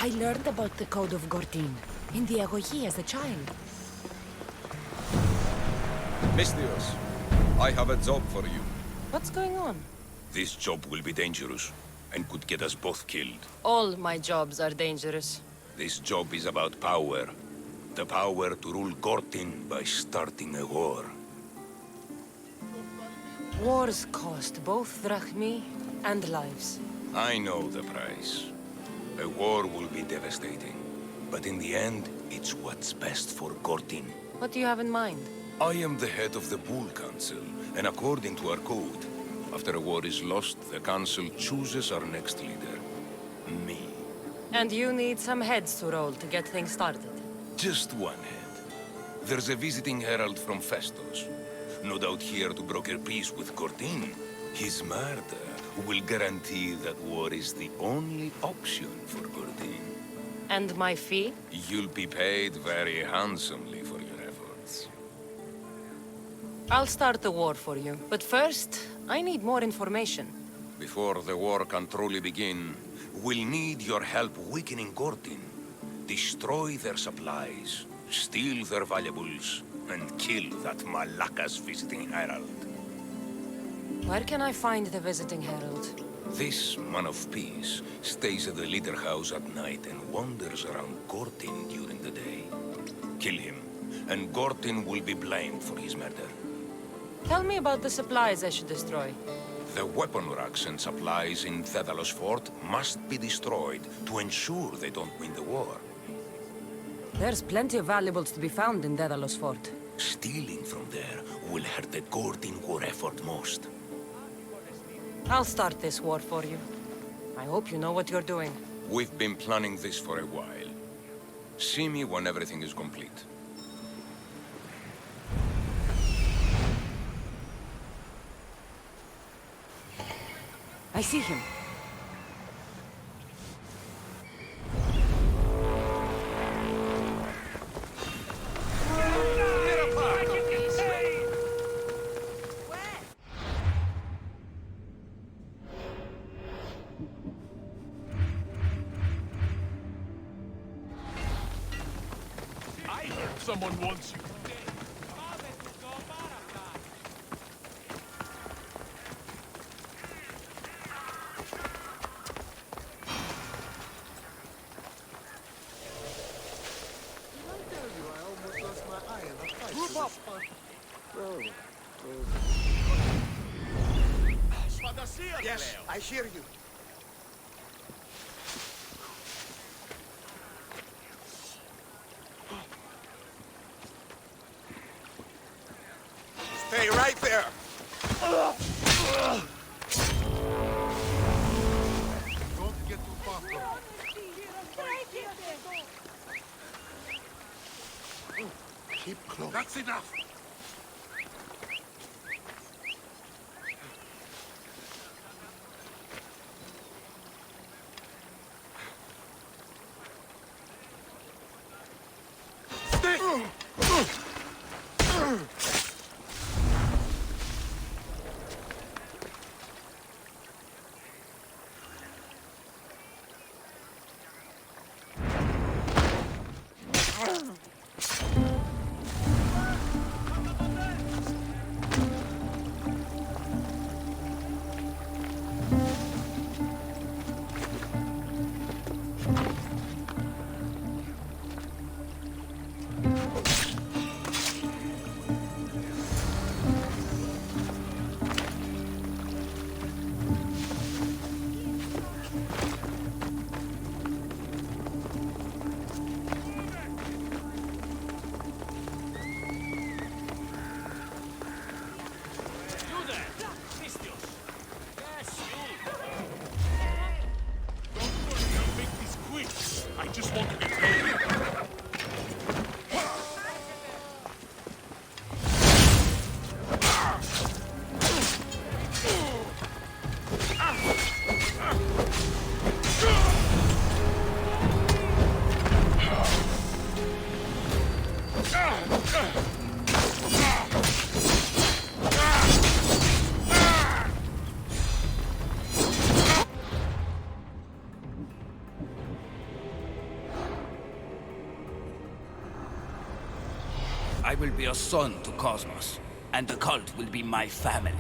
I learned about the Code of Gortin in the Agogi as a child. Mistios, I have a job for you. What's going on? This job will be dangerous and could get us both killed. All my jobs are dangerous. This job is about power. The power to rule Gortin by starting a war. Wars cost both drachmi and lives. I know the price. A war will be devastating. But in the end, it's what's best for Gortin. What do you have in mind? I am the head of the Bull Council, and according to our code, After a war is lost, the Council chooses our next leader. Me. And you need some heads to roll to get things started. Just one head. There's a visiting herald from Festos. No doubt here to broker peace with Gortin. His murder will guarantee that war is the only option for Gortin. And my fee? You'll be paid very handsomely for your efforts. I'll start the war for you. But first, I need more information. Before the war can truly begin, we'll need your help weakening Gortin. Destroy their supplies, steal their valuables, and kill that Malaka's visiting herald. Where can I find the visiting herald? This man of peace stays at the leader house at night and wanders around Gortin during the day. Kill him, and Gortin will be blamed for his murder. Tell me about the supplies I should destroy. The weapon racks and supplies in Daedalus Fort must be destroyed to ensure they don't win the war. There's plenty of valuables to be found in Daedalus Fort. Stealing from there will hurt the Gortin war effort most. I'll start this war for you. I hope you know what you're doing. We've been planning this for a while. See me when everything is complete. I see him. I heard someone wants you. Yes, I hear you. Stay right there. Don't get too far from him. Keep close. That's enough. I will be a son to Cosmos, and the cult will be my family.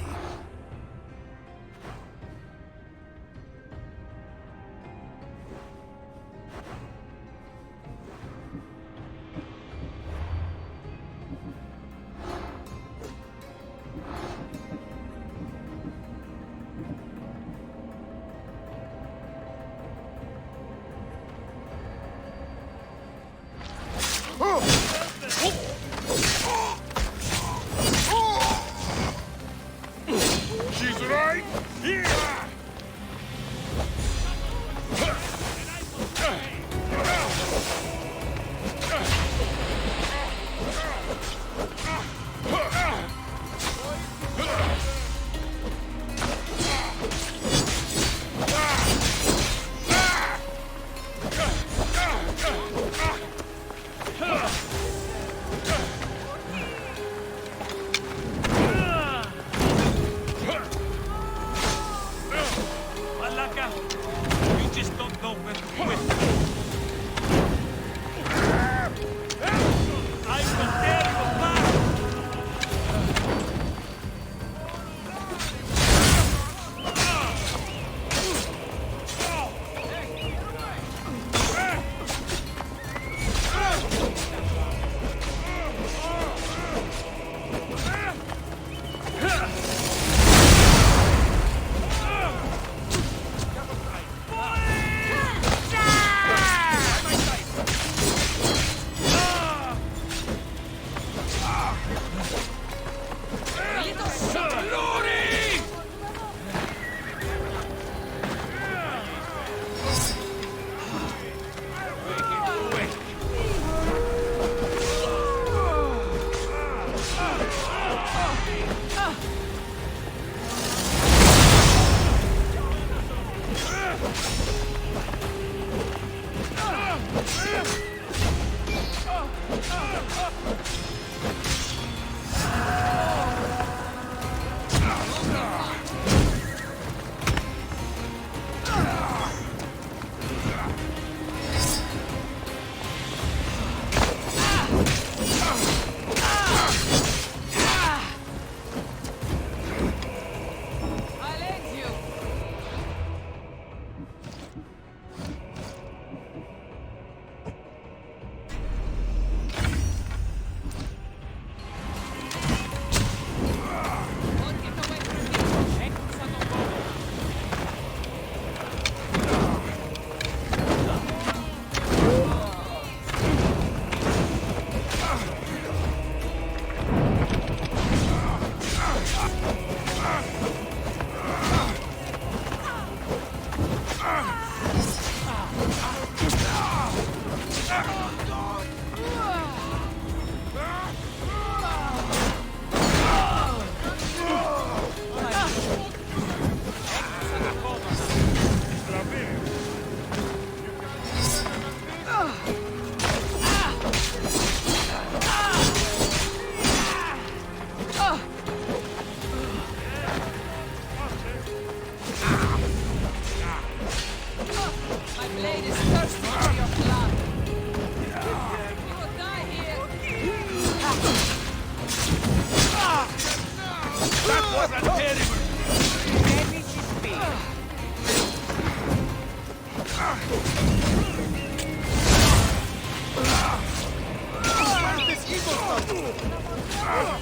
That was a terrible... Maybe she'd be. Where's this evil stuff?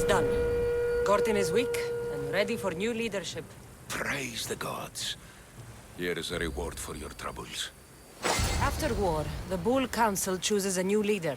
Done. Gortin is weak and ready for new leadership. Praise the gods. Here is a reward for your troubles. After war, the Bull Council chooses a new leader.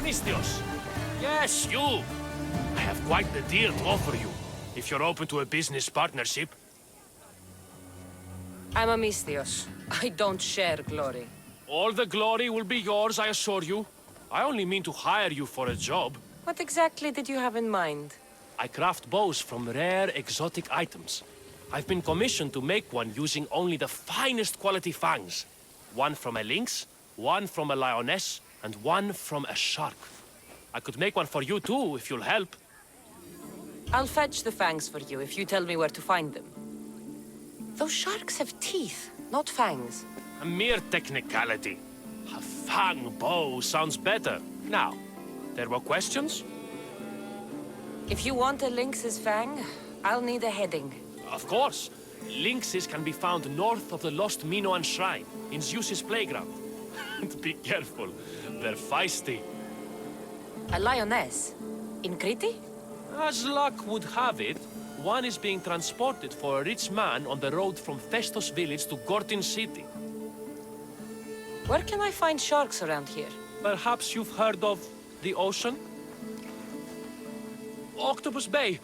Misthios! Yes, you! I have quite the deal to offer you, if you're open to a business partnership. I'm a Misthios. I don't share glory. All the glory will be yours, I assure you. I only mean to hire you for a job. What exactly did you have in mind? I craft bows from rare, exotic items. I've been commissioned to make one using only the finest quality fangs. One from a lynx, one from a lioness, and one from a shark. I could make one for you too, if you'll help. I'll fetch the fangs for you if you tell me where to find them. Those sharks have teeth, not fangs. A mere technicality. A fang bow sounds better. Now, there were questions? If you want a lynx's fang, I'll need a heading. Of course. Lynxes can be found north of the lost Minoan shrine, in Zeus's playground. And be careful, they're feisty. A lioness? In Crete? As luck would have it, one is being transported for a rich man on the road from Festos village to Gortin city. Where can I find sharks around here? Perhaps you've heard of the ocean? Octopus Bay.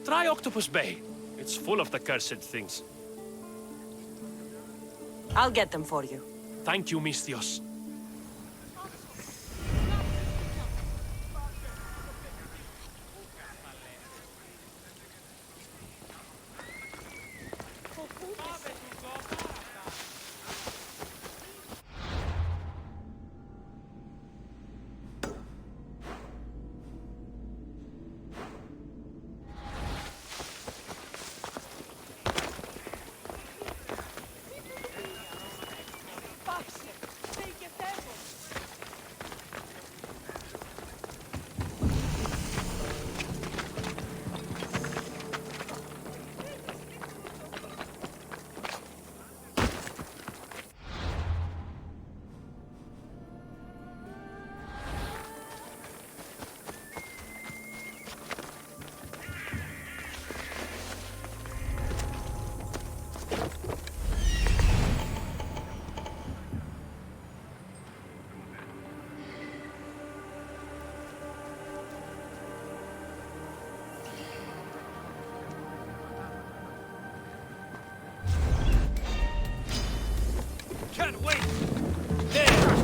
Try Octopus Bay. It's full of the cursed things. I'll get them for you. Thank you, Misthios. Can't wait! There!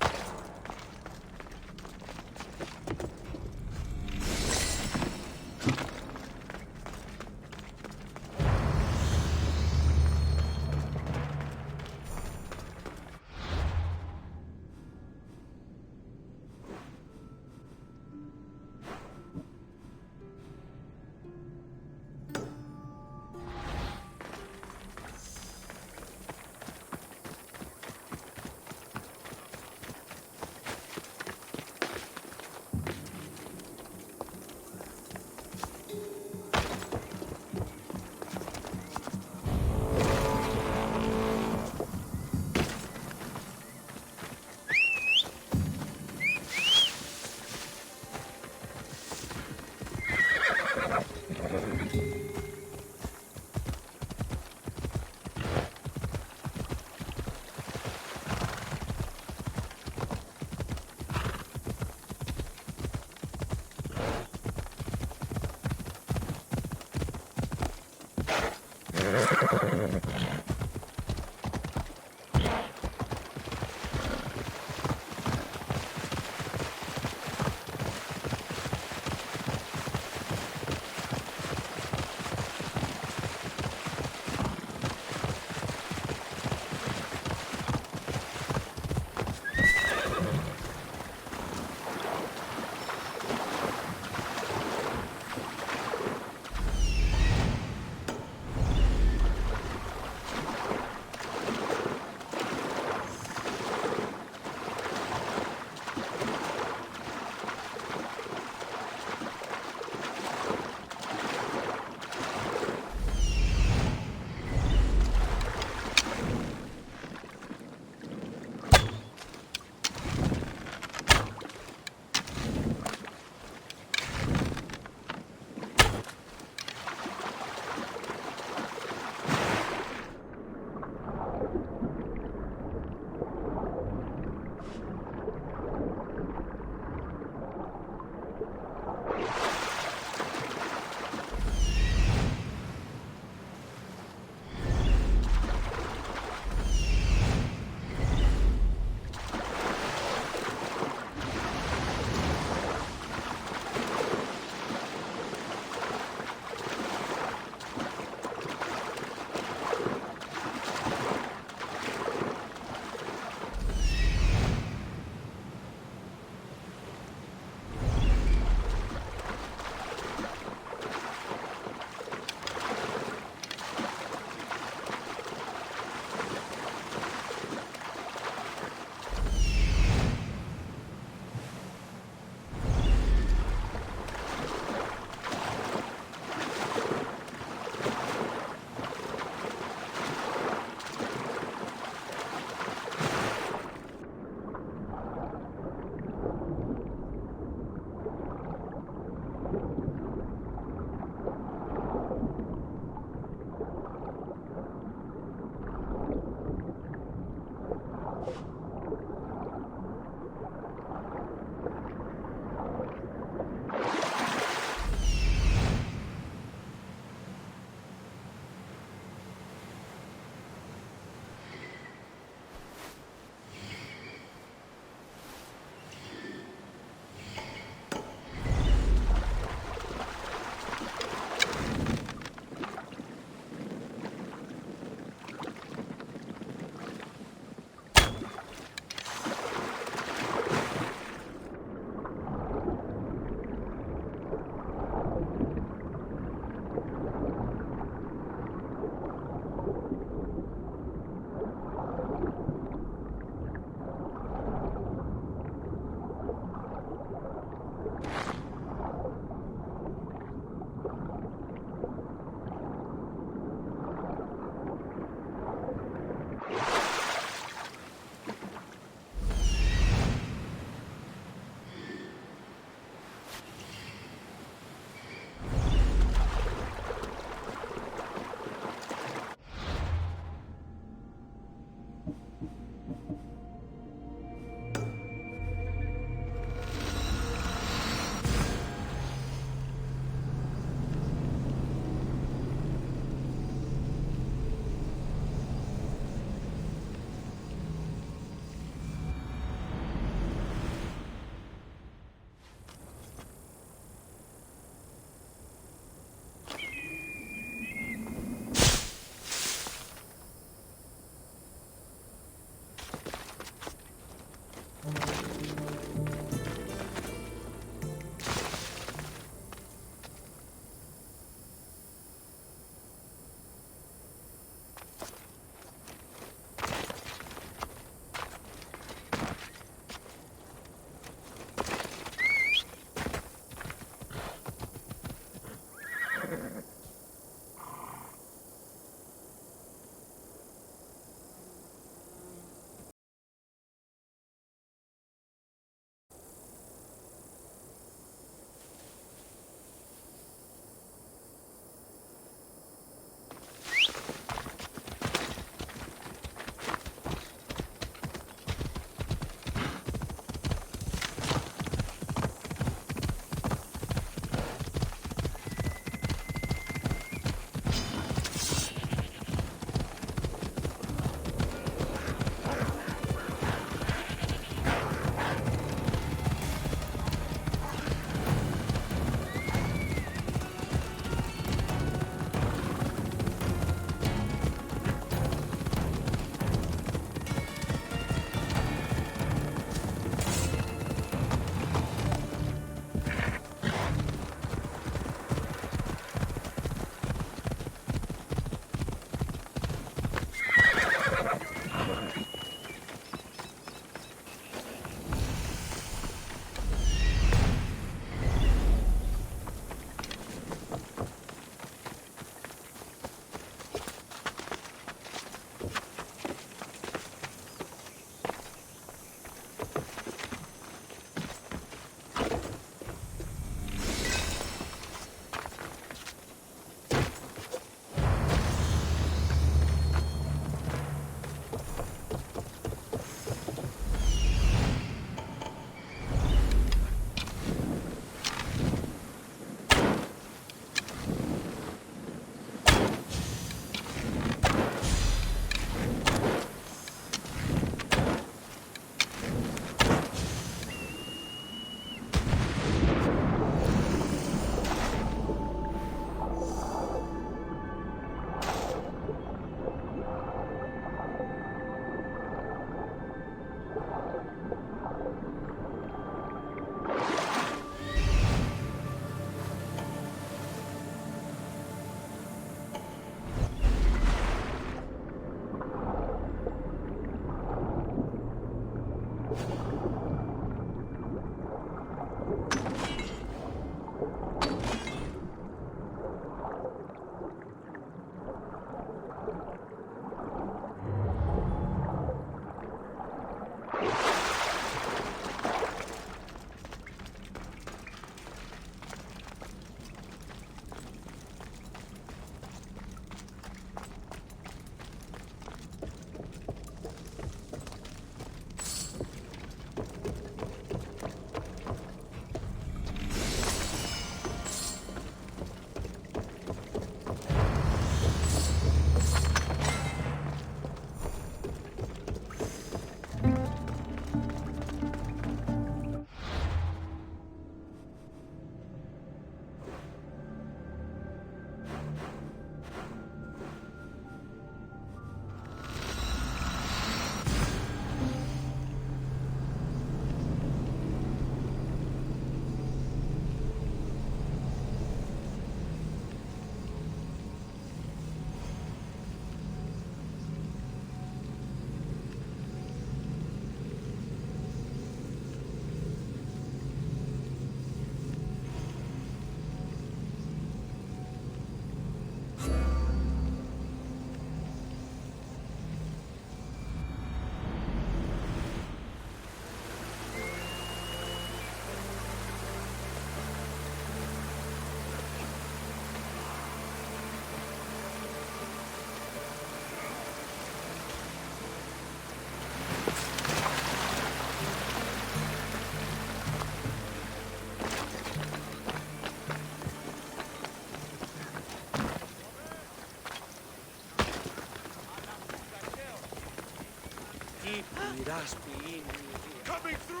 Coming through!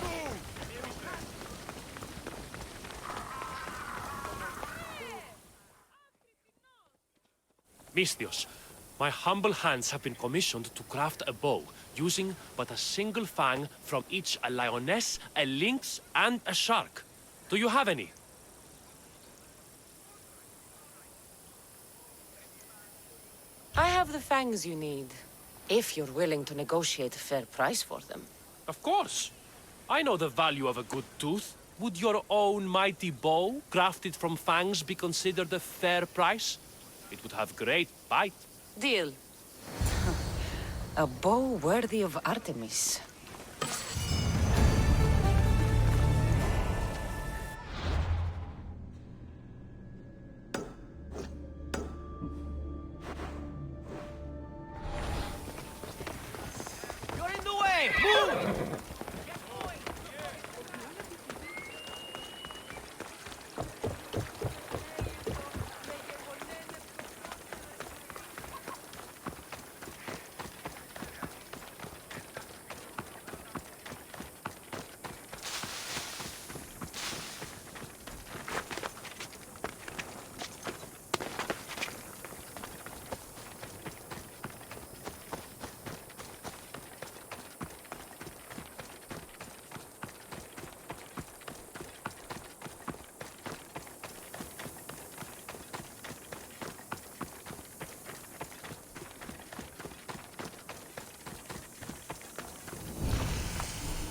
Move! Misthios, my humble hands have been commissioned to craft a bow, using but a single fang from each a lioness, a lynx, and a shark. Do you have any? I have the fangs you need, if you're willing to negotiate a fair price for them. Of course. I know the value of a good tooth. Would your own mighty bow, crafted from fangs, be considered a fair price? It would have great bite. Deal. A bow worthy of Artemis. You're in the way! Move!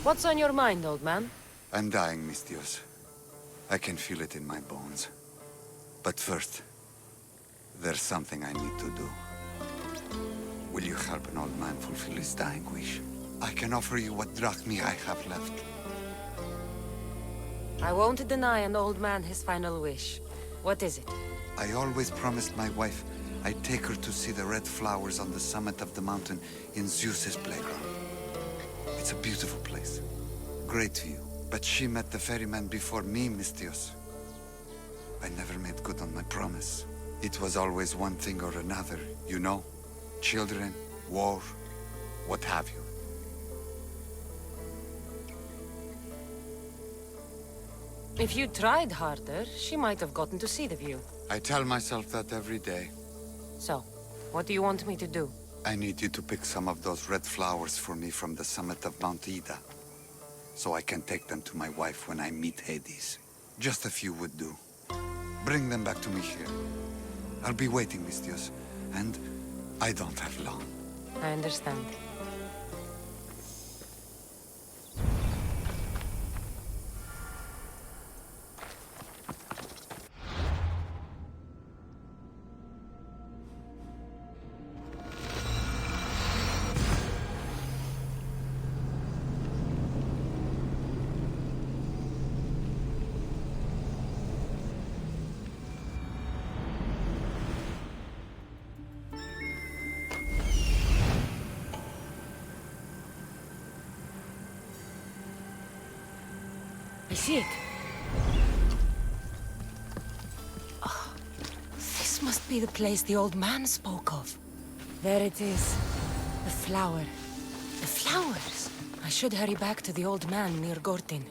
What's on your mind, old man? I'm dying, Misthios. I can feel it in my bones. But first, there's something I need to do. Will you help an old man fulfill his dying wish? I can offer you what drachmi I have left. I won't deny an old man his final wish. What is it? I always promised my wife I'd take her to see the red flowers on the summit of the mountain in Zeus's playground. It's a beautiful place. Great view. But she met the ferryman before me, Misthios. I never made good on my promise. It was always one thing or another, you know? Children, war, what have you. If you tried harder, she might have gotten to see the view. I tell myself that every day. So, what do you want me to do? I need you to pick some of those red flowers for me from the summit of Mount Ida, so I can take them to my wife when I meet Hades. Just a few would do. Bring them back to me here. I'll be waiting, Misthios, and I don't have long. I understand. I see it. Oh, this must be the place the old man spoke of. There it is. The flower. The flowers. I should hurry back to the old man near Gortin.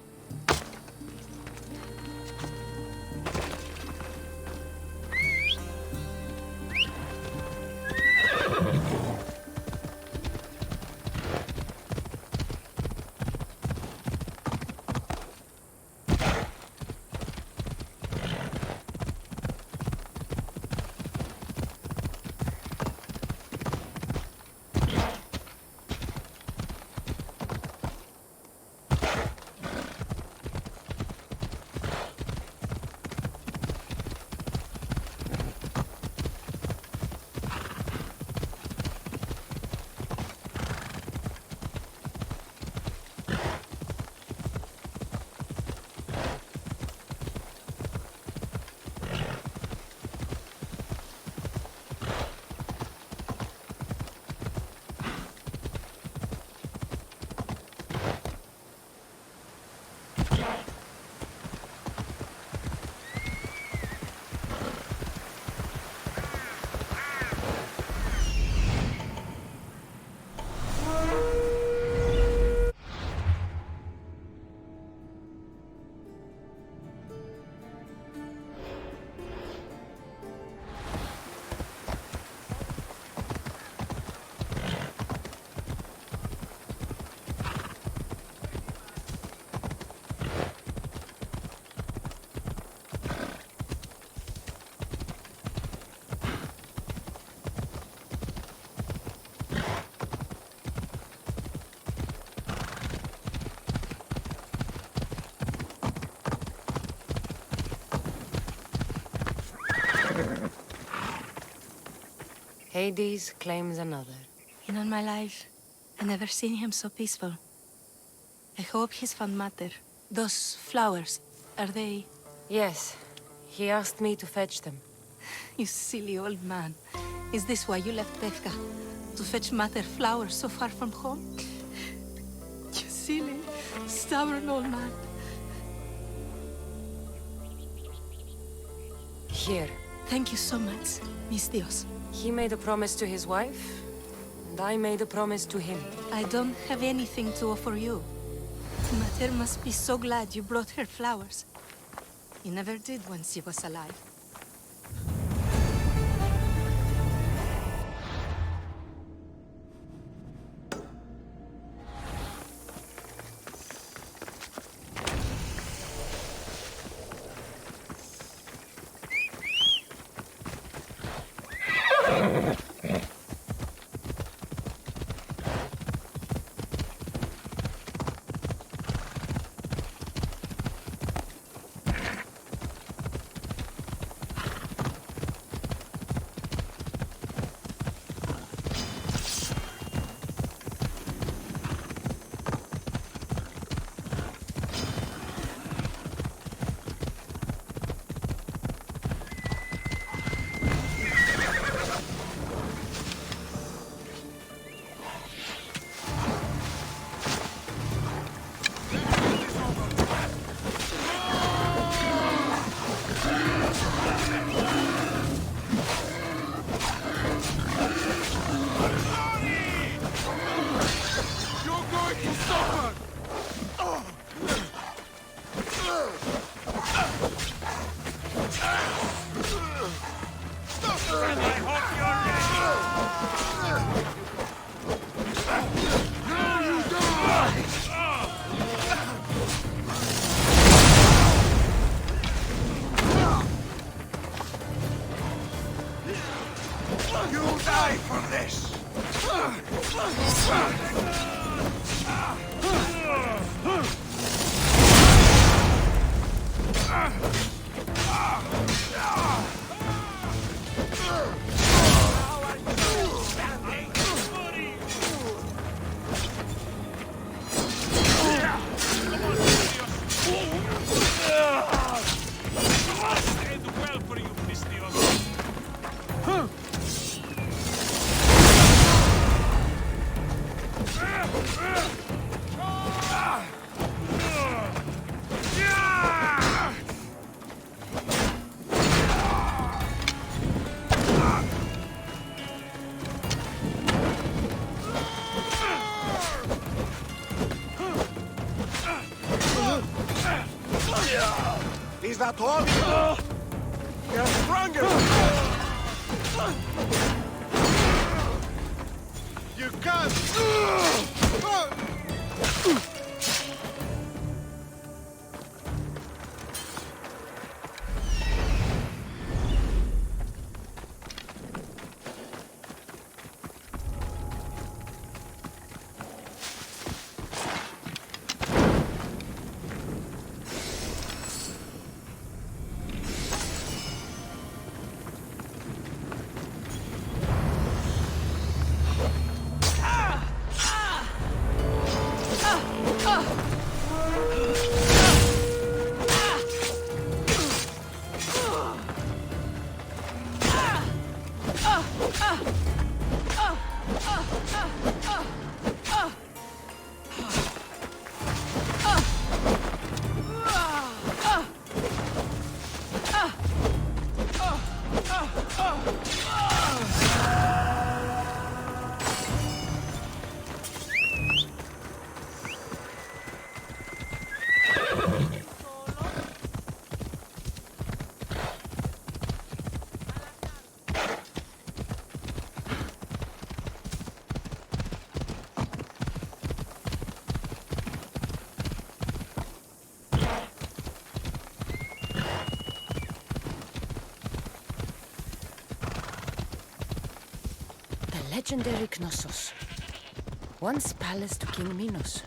Hades claims another. In all my life, I never seen him so peaceful. I hope he's found matter. Those flowers, are they... Yes. He asked me to fetch them. You silly old man. Is this why you left Tefka? To fetch matter flowers so far from home? You silly, stubborn old man. Here. Thank you so much, Mis Dios. He made a promise to his wife, and I made a promise to him. I don't have anything to offer you. Mater must be so glad you brought her flowers. You never did when she was alive. Is that all? You're stronger! You can't! Legendary Knossos. Once palace to King Minos.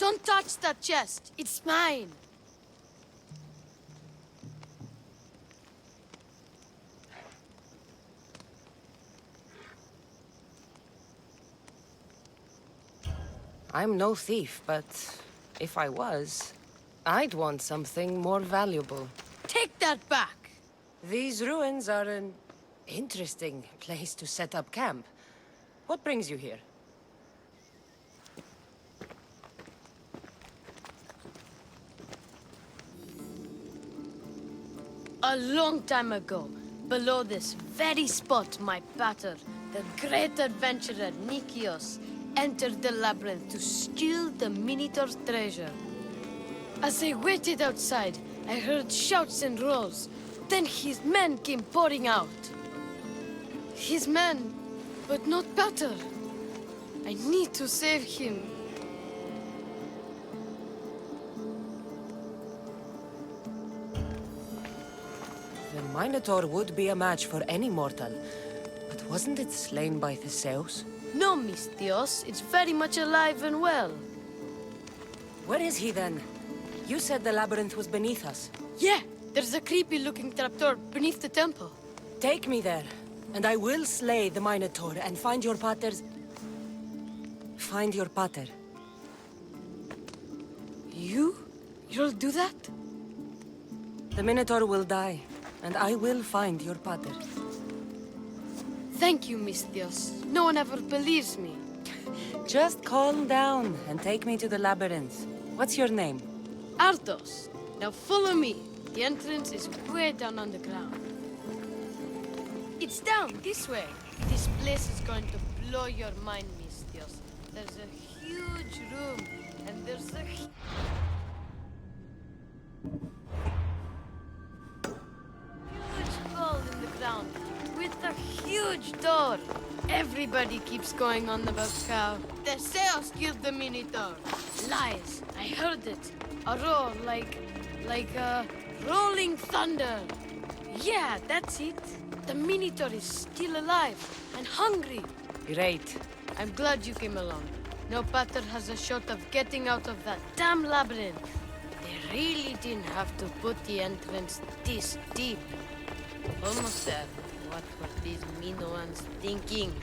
Don't touch that chest. It's mine. I'm no thief, but if I was, I'd want something more valuable. Take that back! These ruins are an interesting place to set up camp. What brings you here? A long time ago, below this very spot, my pater, the great adventurer Nikios, entered the labyrinth to steal the Minotaur's treasure. As I waited outside, I heard shouts and roars. Then his men came pouring out. His men, but not pater. I need to save him. The Minotaur would be a match for any mortal. But wasn't it slain by Theseus? No, Misthios. It's very much alive and well. Where is he then? You said the labyrinth was beneath us. Yeah, there's a creepy-looking trapdoor beneath the temple. Take me there, and I will slay the Minotaur and find your pater's... Find your pater. You'll do that? The Minotaur will die, and I will find your pater. Thank you, Misthios. No one ever believes me. Just calm down and take me to the labyrinth. What's your name? Ardos. Now follow me. The entrance is way down underground. It's down this way. This place is going to blow your mind, Misthios. There's a huge room, and there's a... huge hole in the ground with a huge door. Everybody keeps going on about how Theseus killed the Minotaur. Lies. I heard it. A roar like rolling thunder. Yeah, that's it. The Minotaur is still alive and hungry. Great. I'm glad you came along. No pater has a shot of getting out of that damn labyrinth. They really didn't have to put the entrance this deep. Almost there. What were these Minoans thinking?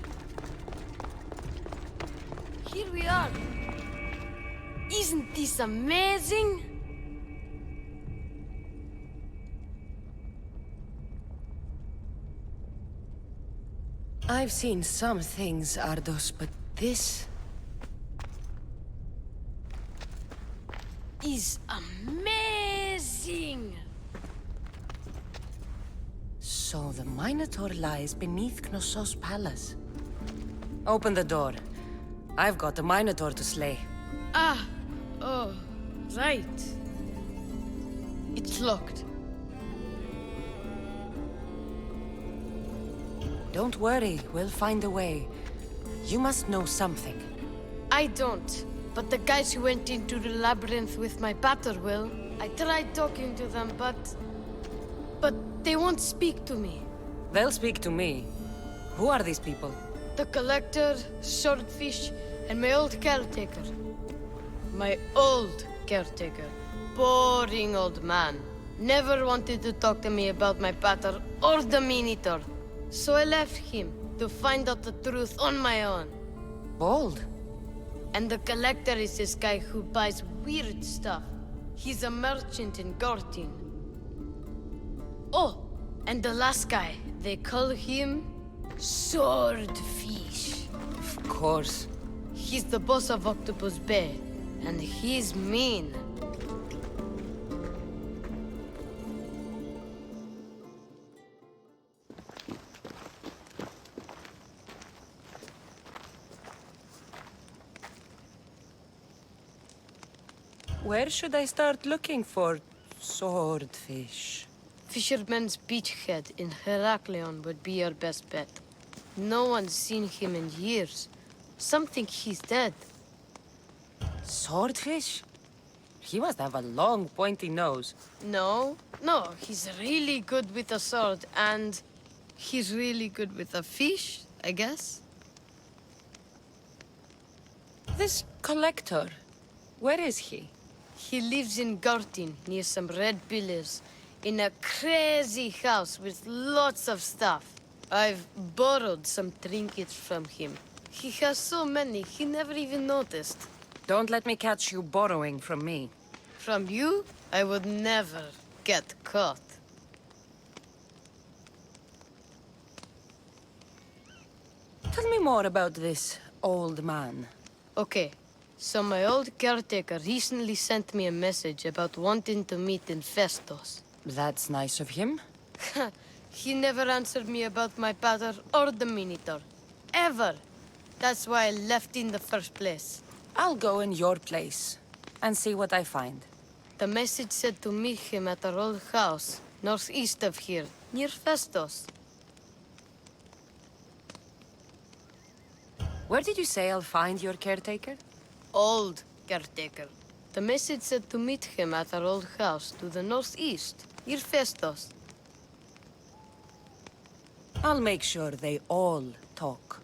Here we are. Isn't this amazing? I've seen some things, Ardos, but this... is amazing! So the Minotaur lies beneath Knossos' palace. Open the door. I've got a Minotaur to slay. Oh, right. It's locked. Don't worry, we'll find a way. You must know something. I don't, but the guys who went into the labyrinth with my pater will. I tried talking to them, but they won't speak to me. They'll speak to me. Who are these people? The Collector, Swordfish, and my old caretaker. My old caretaker. Boring old man. Never wanted to talk to me about my pater or the Minotaur. So I left him to find out the truth on my own. Bold. And the Collector is this guy who buys weird stuff. He's a merchant in Gortin. Oh, and the last guy, they call him Swordfish. Of course. He's the boss of Octopus Bay, and he's mean. Where should I start looking for swordfish? Fisherman's Beachhead in Heraklion would be your best bet. No one's seen him in years. Some think he's dead. Swordfish? He must have a long, pointy nose. No, he's really good with a sword, and he's really good with a fish, I guess. This collector, Where is he? He lives in Gartin, near some red pillars, in a crazy house with lots of stuff. I've borrowed some trinkets from him. He has so many, he never even noticed. Don't let me catch you borrowing from me. From you, I would never get caught. Tell me more about this old man. Okay, so my old caretaker recently sent me a message about wanting to meet in Festos. That's nice of him. He never answered me about my pater or the Minotaur. Ever. That's why I left in the first place. I'll go in your place and see what I find. The message said to meet him at our old house, northeast of here, near Festos. Where did you say I'll find your caretaker? Old caretaker. The message said to meet him at our old house to the northeast, near Festos. I'll make sure they all talk.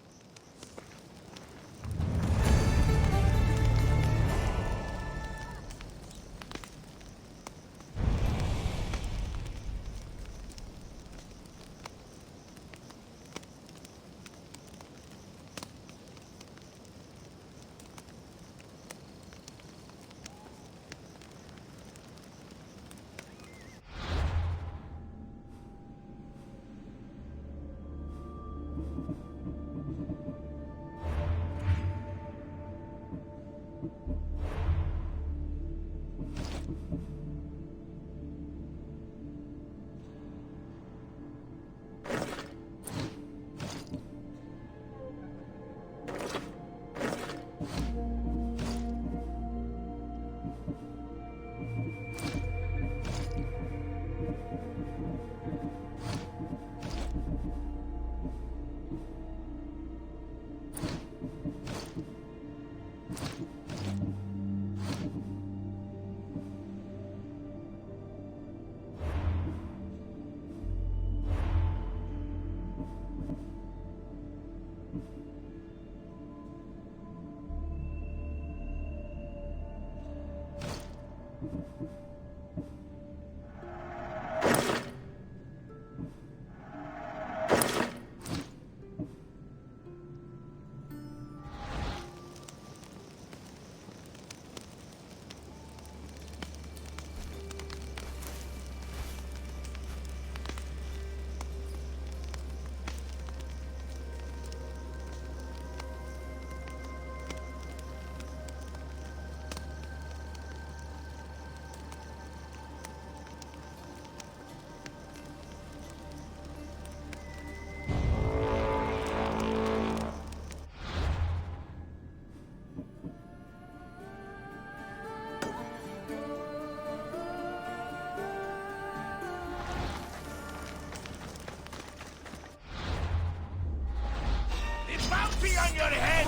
Bounty on your head!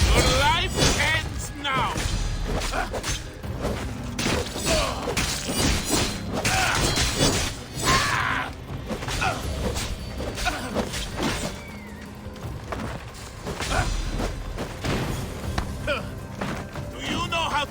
Your life ends now! Do you know how to...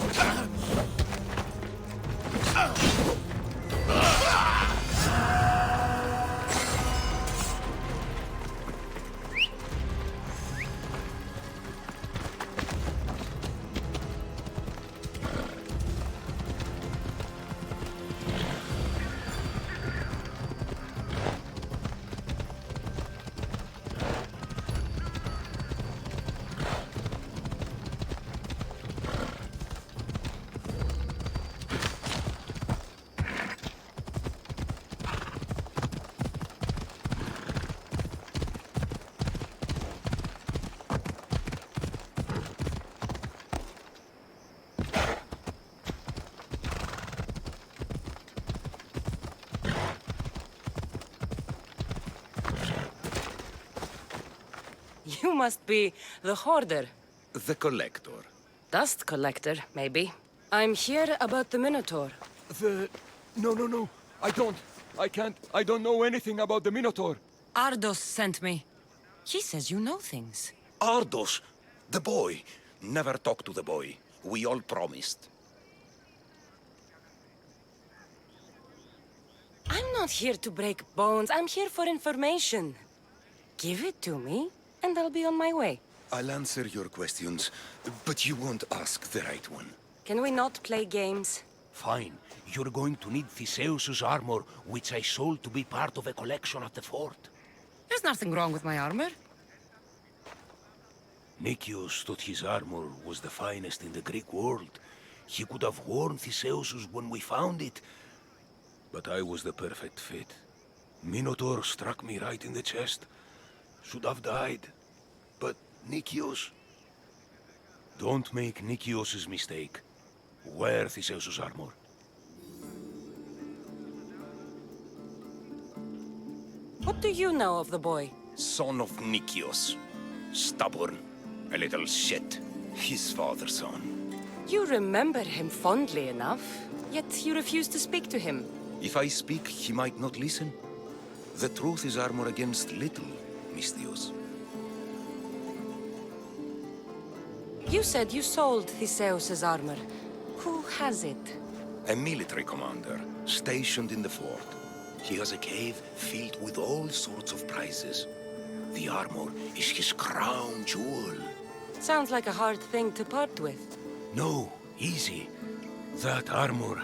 You must be the hoarder. The collector. Dust collector, maybe. I'm here about the Minotaur. No, I don't. I don't know anything about the Minotaur. Ardos sent me. He says you know things. Ardos, the boy. Never talk to the boy. We all promised. I'm not here to break bones. I'm here for information. Give it to me, and I'll be on my way. I'll answer your questions, but you won't ask the right one. Can we not play games? Fine. You're going to need Theseus's armor, which I sold to be part of a collection at the fort. There's nothing wrong with my armor. Nicias thought his armor was the finest in the Greek world. He could have worn Theseus's when we found it. But I was the perfect fit. Minotaur struck me right in the chest. Should have died. But Nicias... Don't make Nicias's mistake. Wear Theseus's armor. What do you know of the boy? Son of Nicias. Stubborn. A little shit. His father's son. You remember him fondly enough, yet you refuse to speak to him. If I speak, he might not listen. The truth is armor against little, Misthios. You said you sold Theseus's armor. Who has it? A military commander, stationed in the fort. He has a cave filled with all sorts of prizes. The armor is his crown jewel. Sounds like a hard thing to part with. No, easy. That armor,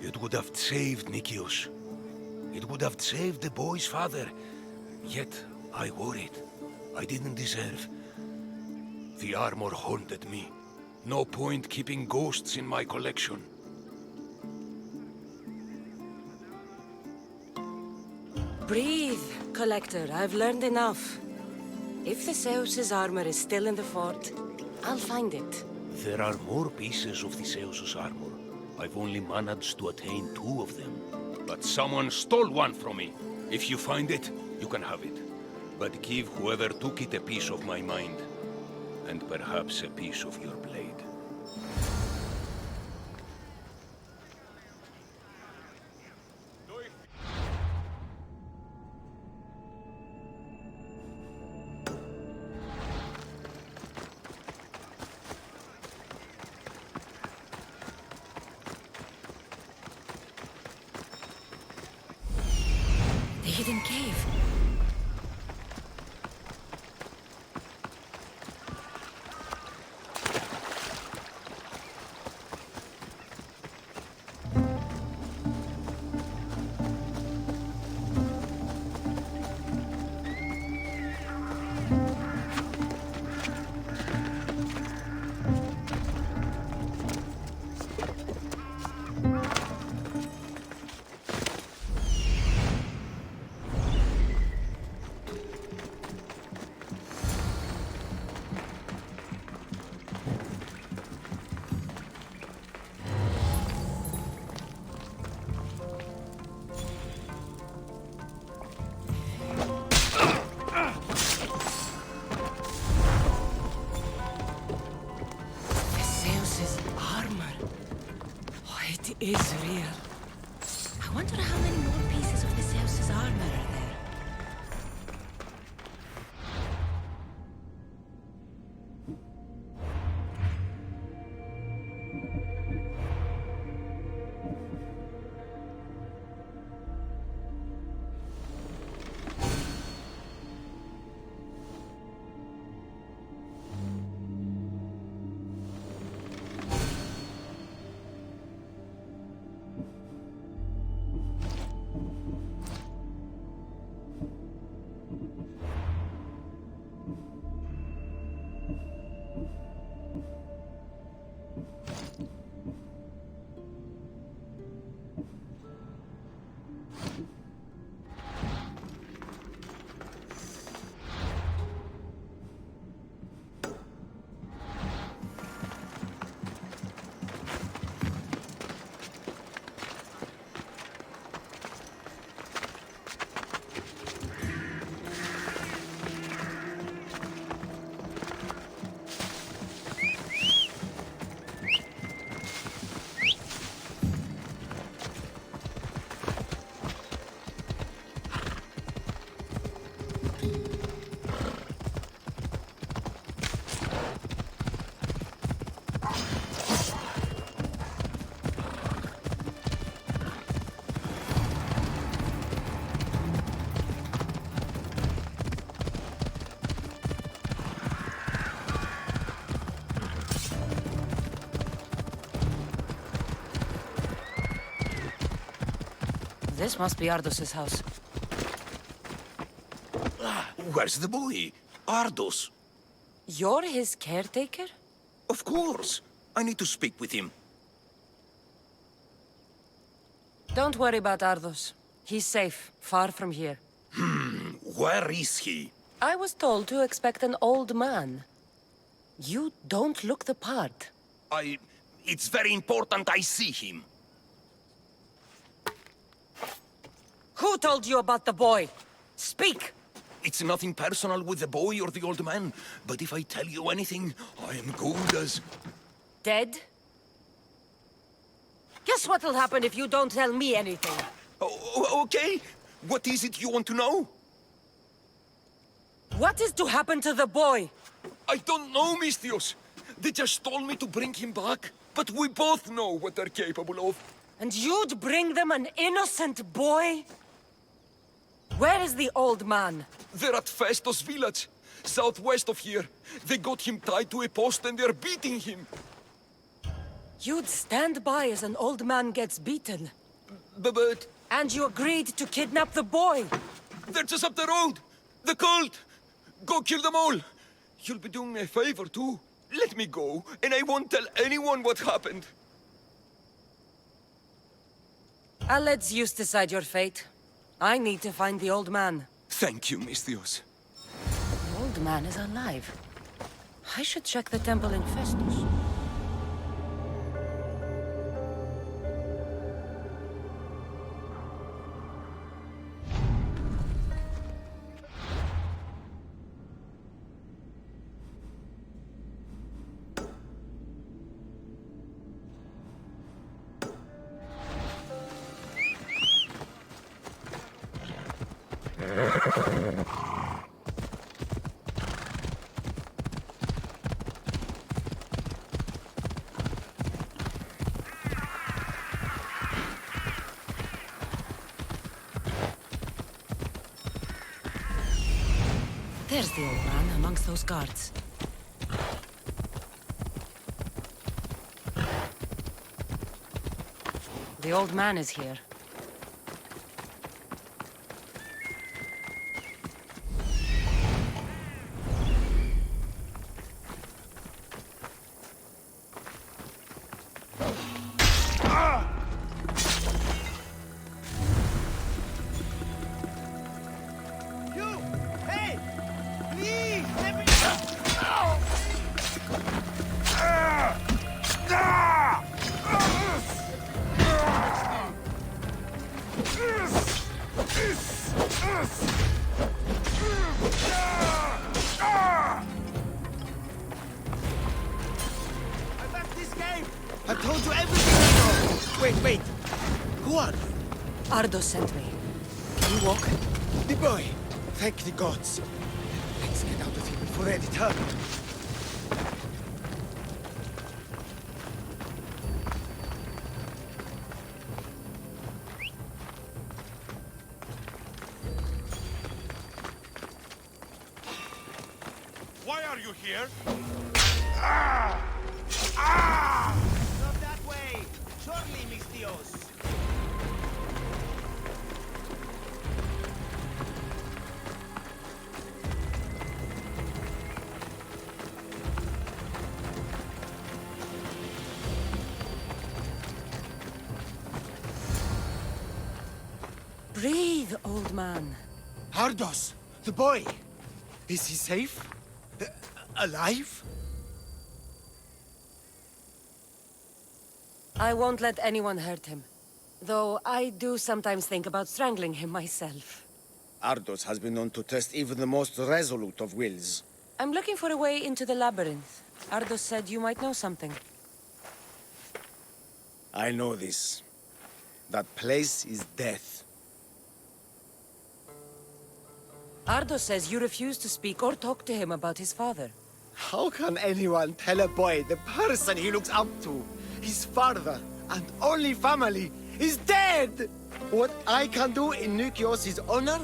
it would have saved Nicias. It would have saved the boy's father. Yet, I wore it. I didn't deserve. The armor haunted me. No point keeping ghosts in my collection. Breathe, Collector. I've learned enough. If Theseus's armor is still in the fort, I'll find it. There are more pieces of Theseus's armor. I've only managed to attain 2 of them. But someone stole one from me. If you find it, you can have it. But give whoever took it a piece of my mind. And perhaps a piece of your blade. The hidden cave. Is real. I wonder how many more pieces of Theseus's armor are there. This must be Ardos's house. Where's the boy? Ardos. You're his caretaker? Of course. I need to speak with him. Don't worry about Ardos. He's safe, far from here. Where is he? I was told to expect an old man. You don't look the part. It's very important I see him. Who told you about the boy? Speak! It's nothing personal with the boy or the old man, but if I tell you anything, I am good as... Dead? Guess what'll happen if you don't tell me anything? Okay. What is it you want to know? What is to happen to the boy? I don't know, Mistios. They just told me to bring him back, but we both know what they're capable of. And you'd bring them an innocent boy? Where is the old man? They're at Festos village, southwest of here. They got him tied to a post and they're beating him. You'd stand by as an old man gets beaten. But... And you agreed to kidnap the boy. They're just up the road. The cult. Go kill them all. You'll be doing me a favor, too. Let me go, and I won't tell anyone what happened. I'll let Zeus decide your fate. I need to find the old man. Thank you, Mistios. The old man is alive. I should check the temple in Festus. There's the old man amongst those guards. The old man is here. I told you everything I know! Wait. Who are you? Ardo sent me. Can you walk? The boy! Thank the gods! Let's get out of here before they return. Why are you here? Not that way! Surely, Mistios! Breathe, old man. Ardos! The boy! Is he safe? Alive? I won't let anyone hurt him. Though I do sometimes think about strangling him myself. Ardos has been known to test even the most resolute of wills. I'm looking for a way into the labyrinth. Ardos said you might know something. I know this. That place is death. Ardos says you refuse to speak or talk to him about his father. How can anyone tell a boy the person he looks up to, his father and only family, is dead? What I can do in Nikios' honor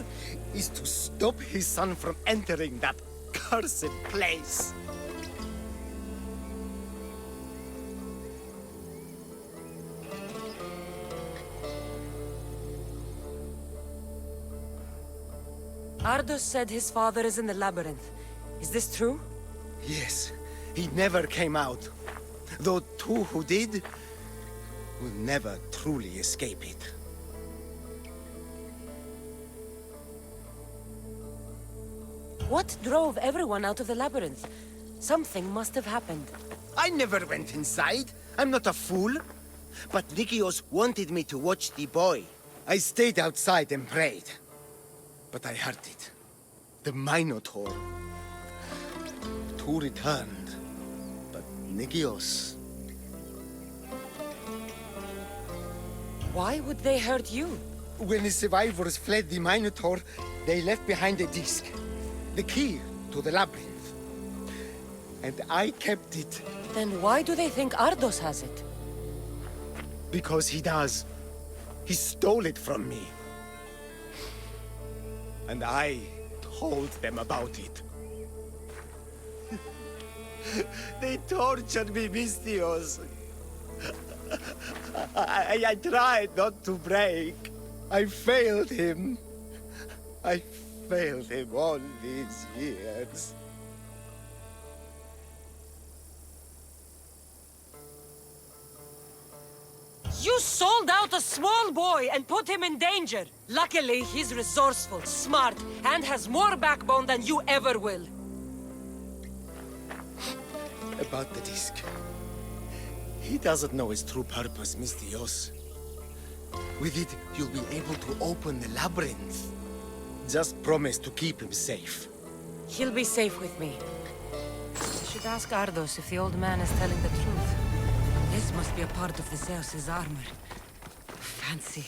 is to stop his son from entering that cursed place. Ardos said his father is in the labyrinth. Is this true? Yes, he never came out. Though two who did will never truly escape it. What drove everyone out of the labyrinth? Something must have happened. I never went inside. I'm not a fool. But Nikios wanted me to watch the boy. I stayed outside and prayed. But I heard it. The Minotaur. Two returned. But Nikios... Why would they hurt you? When the survivors fled the Minotaur, they left behind a disc. The key to the labyrinth. And I kept it. Then why do they think Ardos has it? Because he does. He stole it from me. And I told them about it. They tortured me, Mystios. I tried not to break. I failed him. I failed him all these years. You sold out a small boy and put him in danger. Luckily, he's resourceful, smart, and has more backbone than you ever will. About the disc. He doesn't know his true purpose, Mystios. With it, you'll be able to open the labyrinth. Just promise to keep him safe. He'll be safe with me. I should ask Ardos if the old man is telling the truth. This must be a part of the Zeus's armor. Fancy.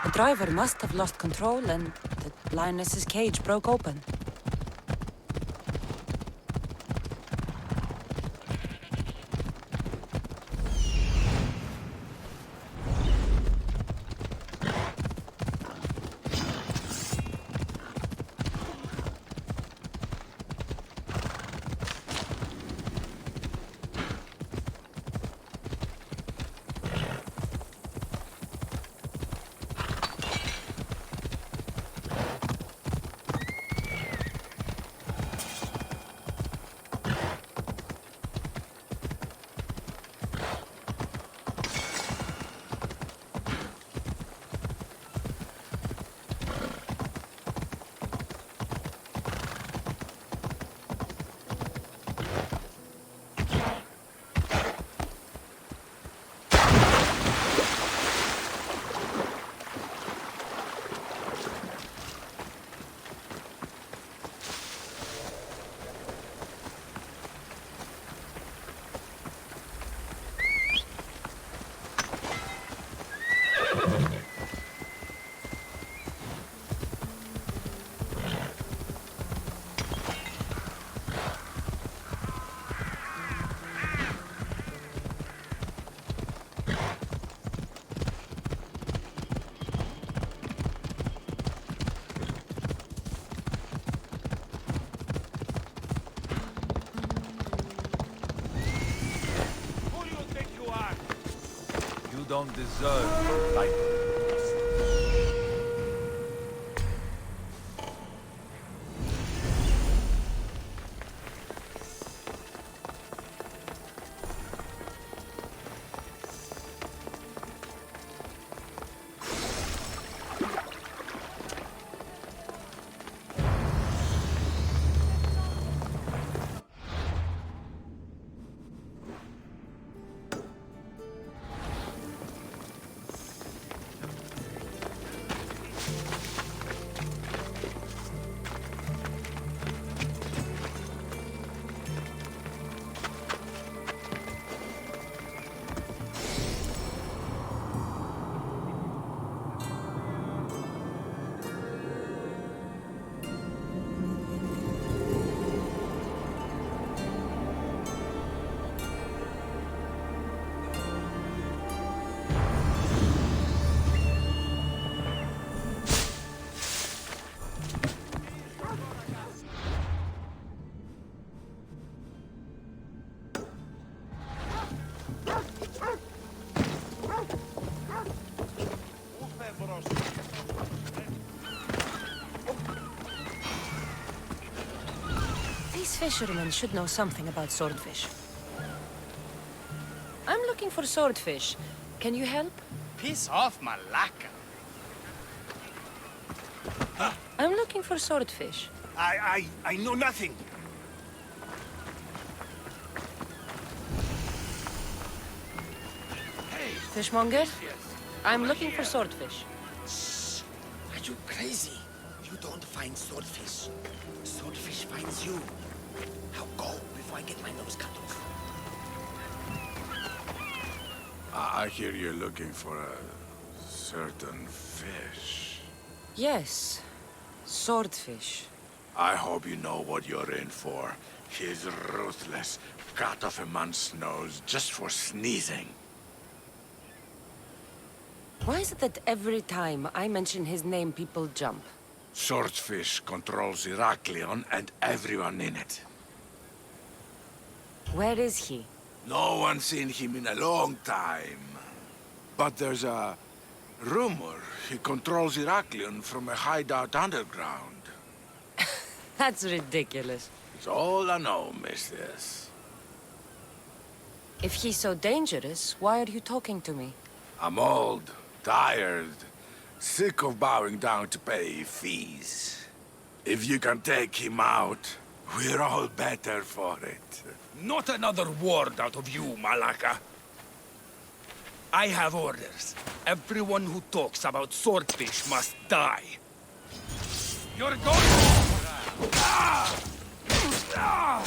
The driver must have lost control and the lioness's cage broke open. Don't deserve life. fishermen should know something about swordfish. I'm looking for swordfish. Can you help? Piss off, Malaka. I'm looking for swordfish. I know nothing. Fishmonger? I'm looking for swordfish. Are you crazy? You don't find swordfish. Swordfish finds you. Now go before I get my nose cut off. I hear you're looking for a certain fish. Yes. Swordfish. I hope you know what you're in for. He's ruthless. Cut off a man's nose just for sneezing. Why is it that every time I mention his name, people jump? Swordfish controls Heraklion and everyone in it. Where is he? No one's seen him in a long time. But there's a rumor he controls Heraklion from a hideout underground. That's ridiculous. It's all I know, mistress. If he's so dangerous, why are you talking to me? I'm old, tired, sick of bowing down to pay fees. If you can take him out, we're all better for it. Not another word out of you, Malaka. I have orders. Everyone who talks about swordfish must die. You're going... Ah! Ah!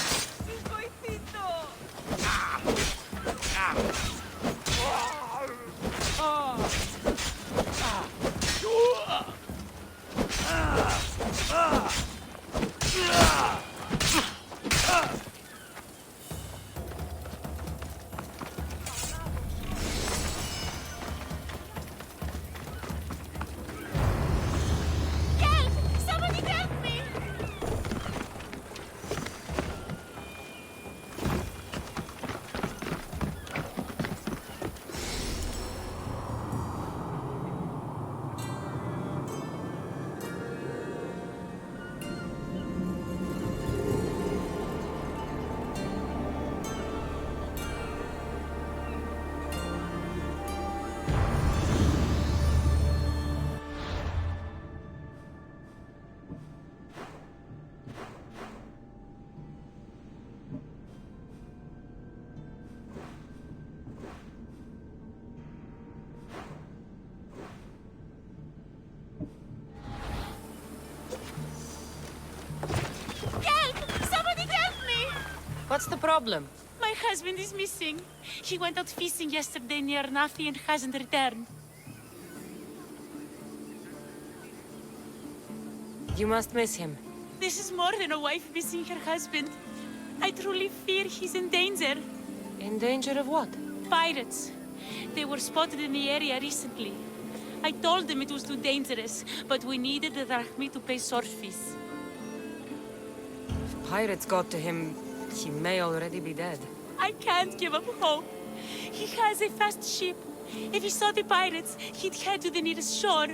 What's the problem? My husband is missing. He went out fishing yesterday near Nafi and hasn't returned. You must miss him. This is more than a wife missing her husband. I truly fear he's in danger. In danger of what? Pirates. They were spotted in the area recently. I told them it was too dangerous, but we needed the drachmi to pay sword fees. If pirates got to him, he may already be dead. I can't give up hope. He has a fast ship. If he saw the pirates, he'd head to the nearest shore.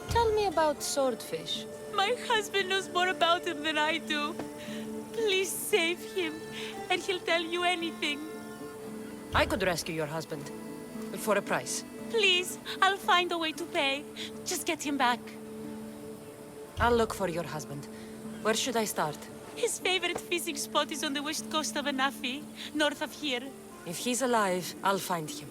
Tell me about swordfish. My husband knows more about him than I do. Please save him, and he'll tell you anything. I could rescue your husband. For a price. Please, I'll find a way to pay. Just get him back. I'll look for your husband. Where should I start? His favorite fishing spot is on the west coast of Anafi, north of here. If he's alive, I'll find him.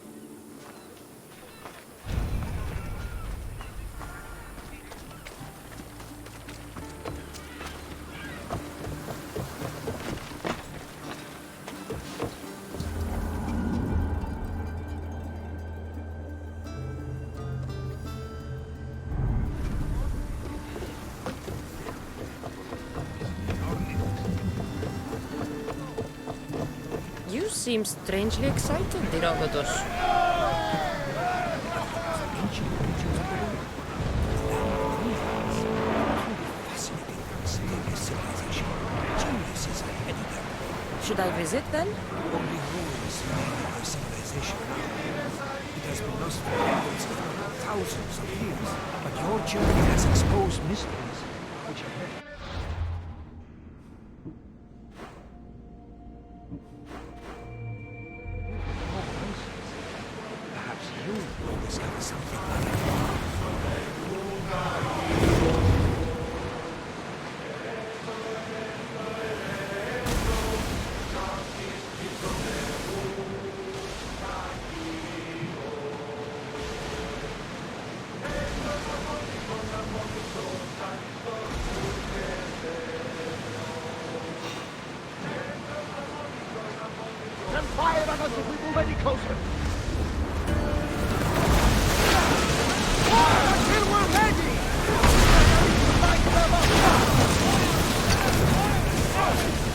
You seem strangely excited, Diragodos. Should I visit then? Only ruins remain of our civilization. It has been lost for hundreds, if not thousands of years. But your journey has exposed mysteries which have Perhaps you will discover something. Then fire on us if we move any closer. Fire until we're ready!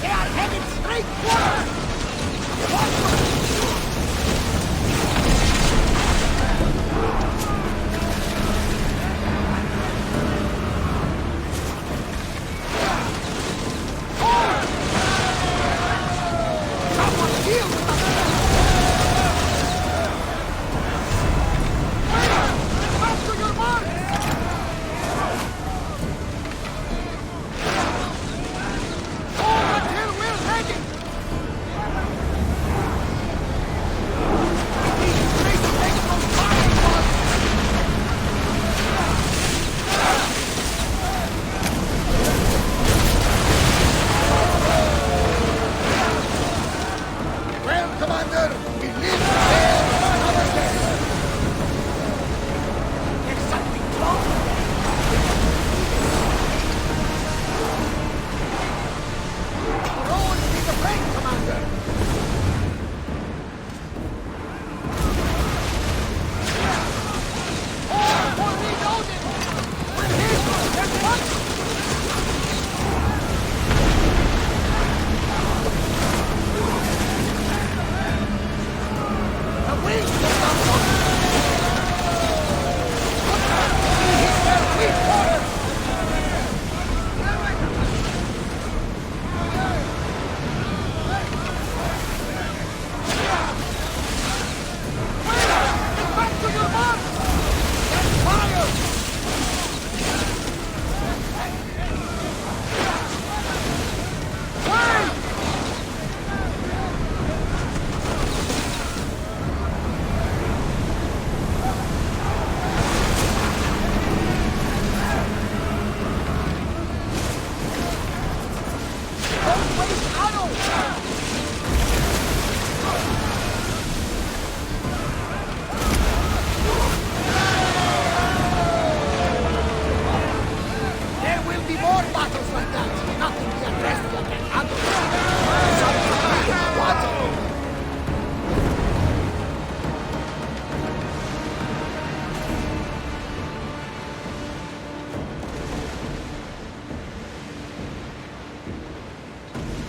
They are headed straight for us!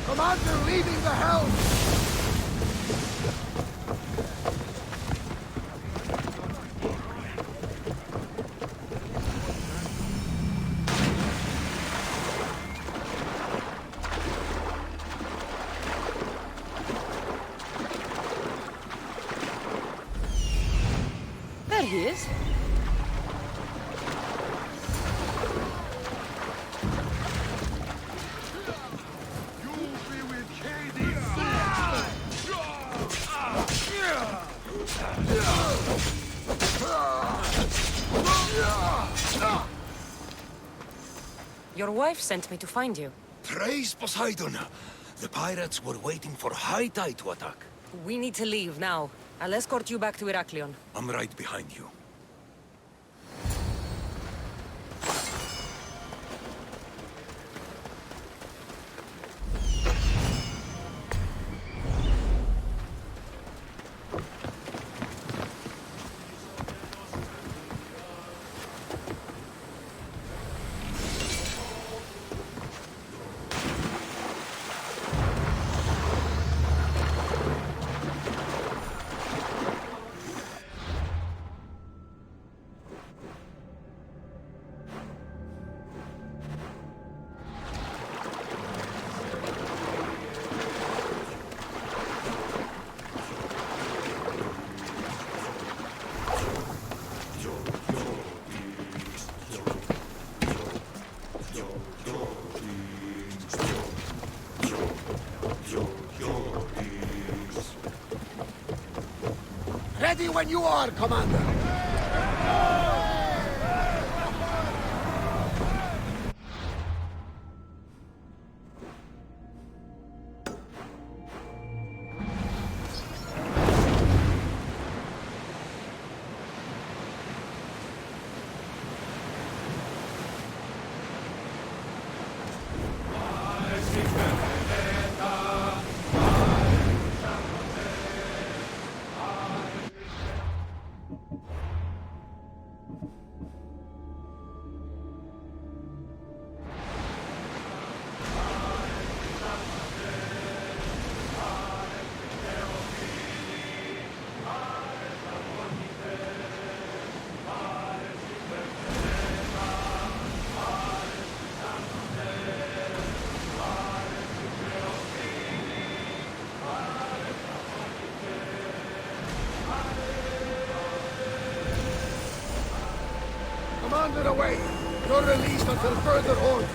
Commander leaving the helm! There he is. Your wife sent me to find you. Praise Poseidon! The pirates were waiting for high tide to attack. We need to leave now. I'll escort you back to Heraklion. I'm right behind you. Ready when you are, Commander. Commander away! You're released until further orders.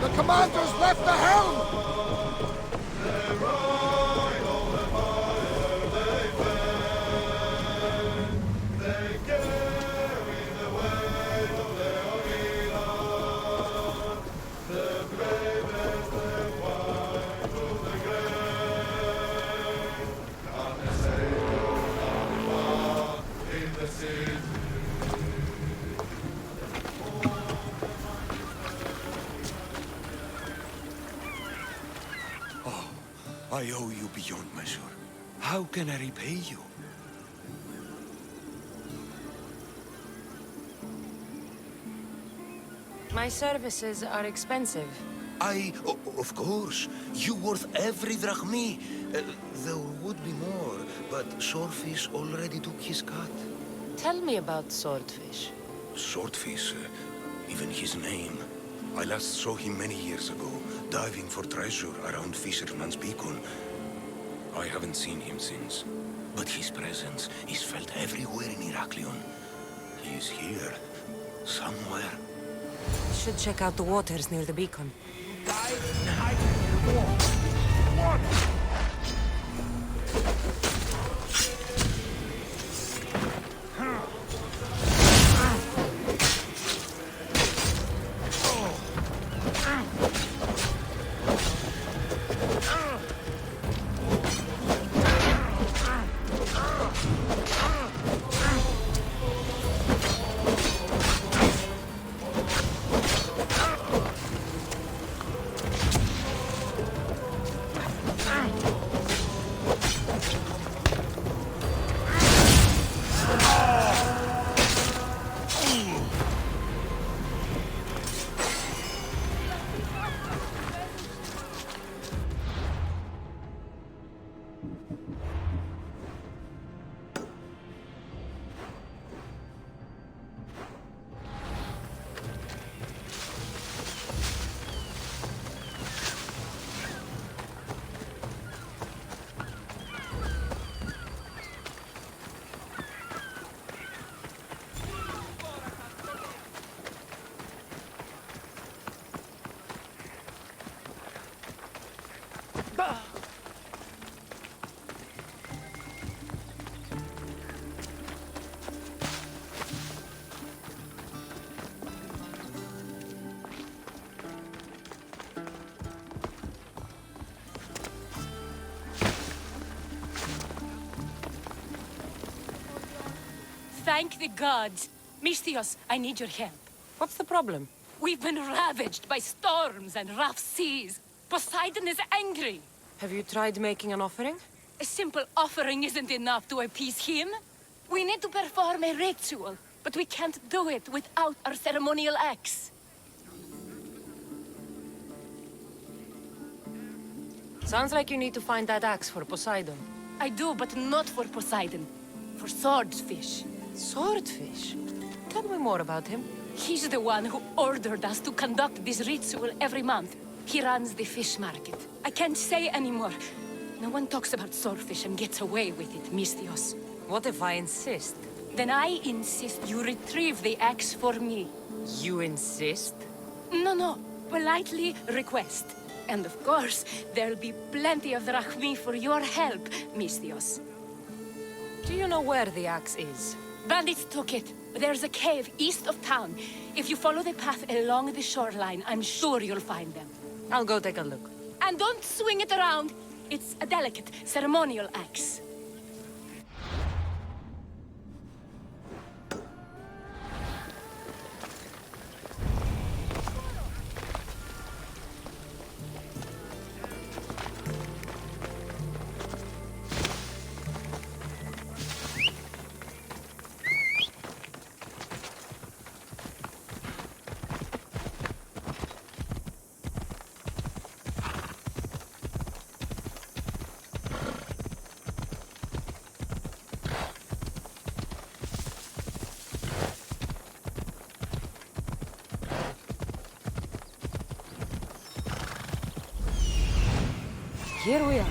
The commander's left the helm! I owe you beyond measure. How can I repay you? My services are expensive. Of course. You worth every drachmi. There would be more, but Swordfish already took his cut. Tell me about Swordfish. Swordfish, even his name. I last saw him many years ago, diving for treasure around Fisherman's Beacon. I haven't seen him since, but his presence is felt everywhere in Heraklion. He is here, somewhere. Should check out the waters near the beacon. Thank the gods. Misthios, I need your help. What's the problem? We've been ravaged by storms and rough seas. Poseidon is angry. Have you tried making an offering? A simple offering isn't enough to appease him. We need to perform a ritual, but we can't do it without our ceremonial axe. Sounds like you need to find that axe for Poseidon. I do, but not for Poseidon. For swordfish. Swordfish? Tell me more about him. He's the one who ordered us to conduct this ritual every month. He runs the fish market. I can't say anymore. No one talks about swordfish and gets away with it, Misthios. What if I insist? Then I insist you retrieve the axe for me. You insist? No. Politely request. And of course, there'll be plenty of drachmi for your help, Misthios. Do you know where the axe is? Bandits took it. There's a cave east of town. If you follow the path along the shoreline, I'm sure you'll find them. I'll go take a look. And don't swing it around. It's a delicate, ceremonial axe. Here we are.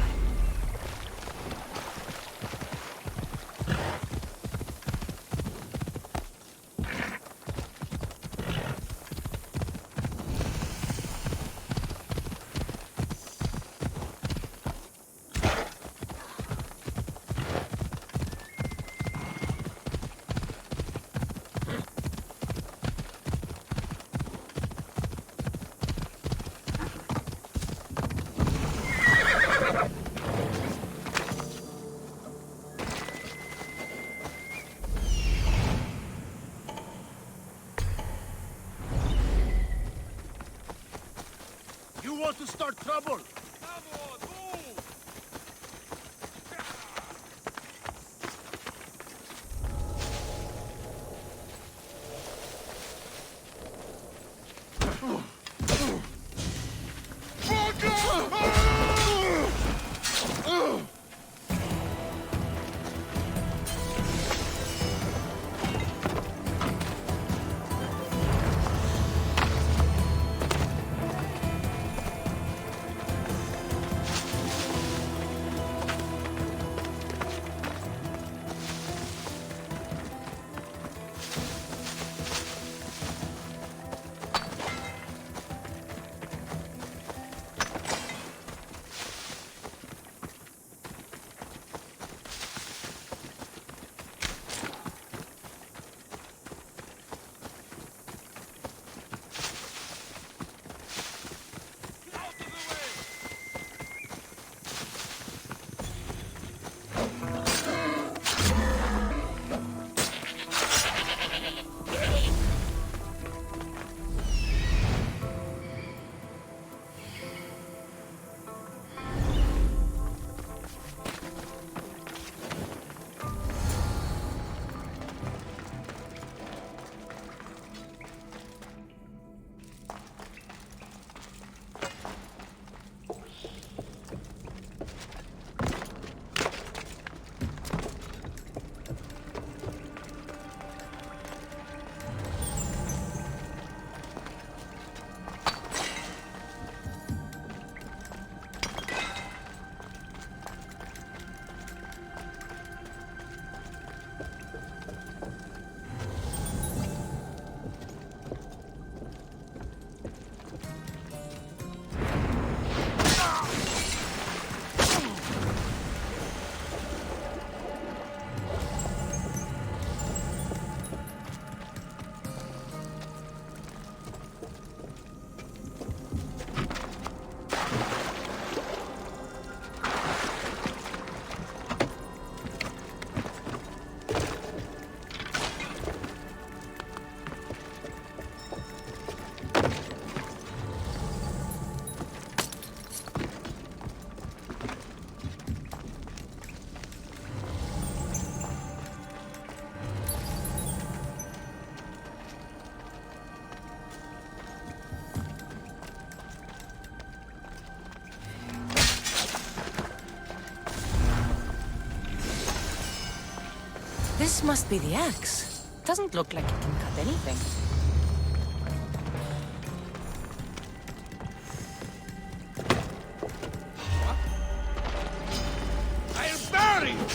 You want to start trouble? This must be the axe. Doesn't look like it can cut anything. I'll bury you!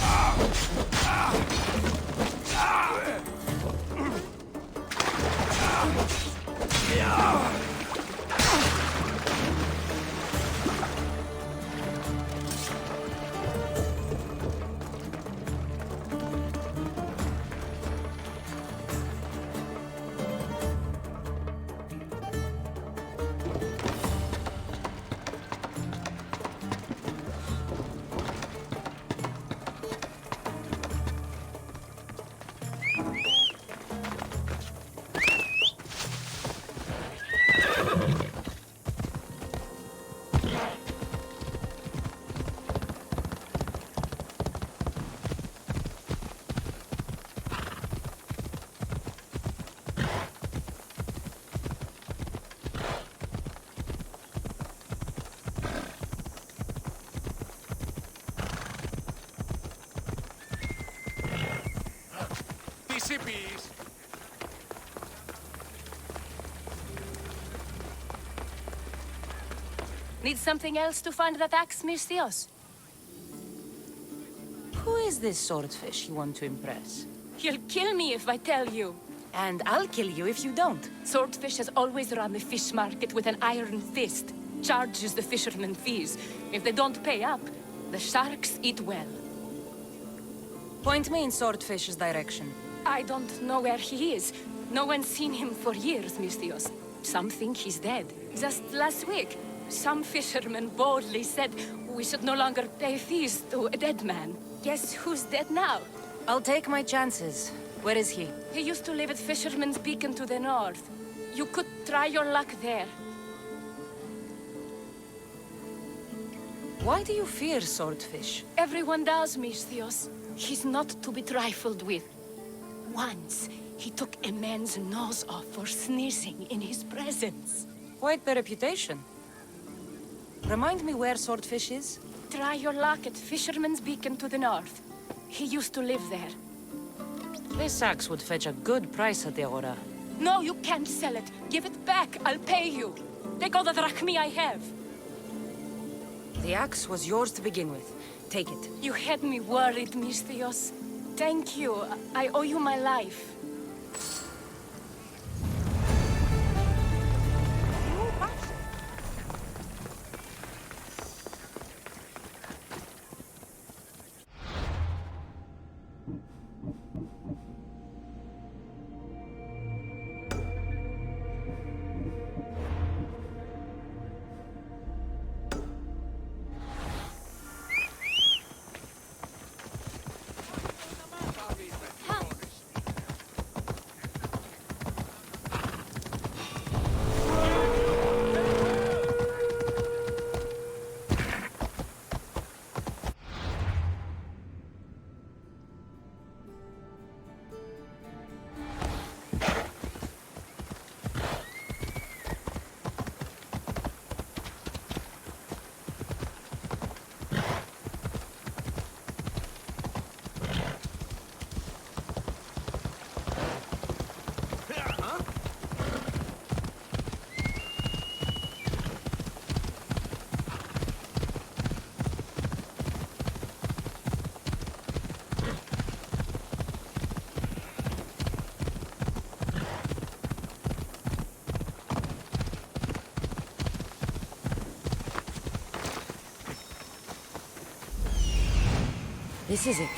Recipes. Need something else to find that axe, Misthios? Who is this swordfish you want to impress? He'll kill me if I tell you. And I'll kill you if you don't. Swordfish has always run the fish market with an iron fist. Charges the fishermen fees. If they don't pay up, the sharks eat well. Point me in Swordfish's direction. I don't know where he is. No one's seen him for years, Misthios. Some think he's dead. Just last week, some fishermen boldly said we should no longer pay fees to a dead man. Guess who's dead now? I'll take my chances. Where is he? He used to live at Fisherman's Beacon to the north. You could try your luck there. Why do you fear Swordfish? Everyone does, Misthios. He's not to be trifled with. Once, he took a man's nose off for sneezing in his presence. Quite the reputation. Remind me where Swordfish is? Try your luck at Fisherman's Beacon to the north. He used to live there. This axe would fetch a good price at the Aura. No, you can't sell it. Give it back. I'll pay you. Take all the drachmi I have. The axe was yours to begin with. Take it. You had me worried, Misthios. Thank you. I owe you my life. This is it.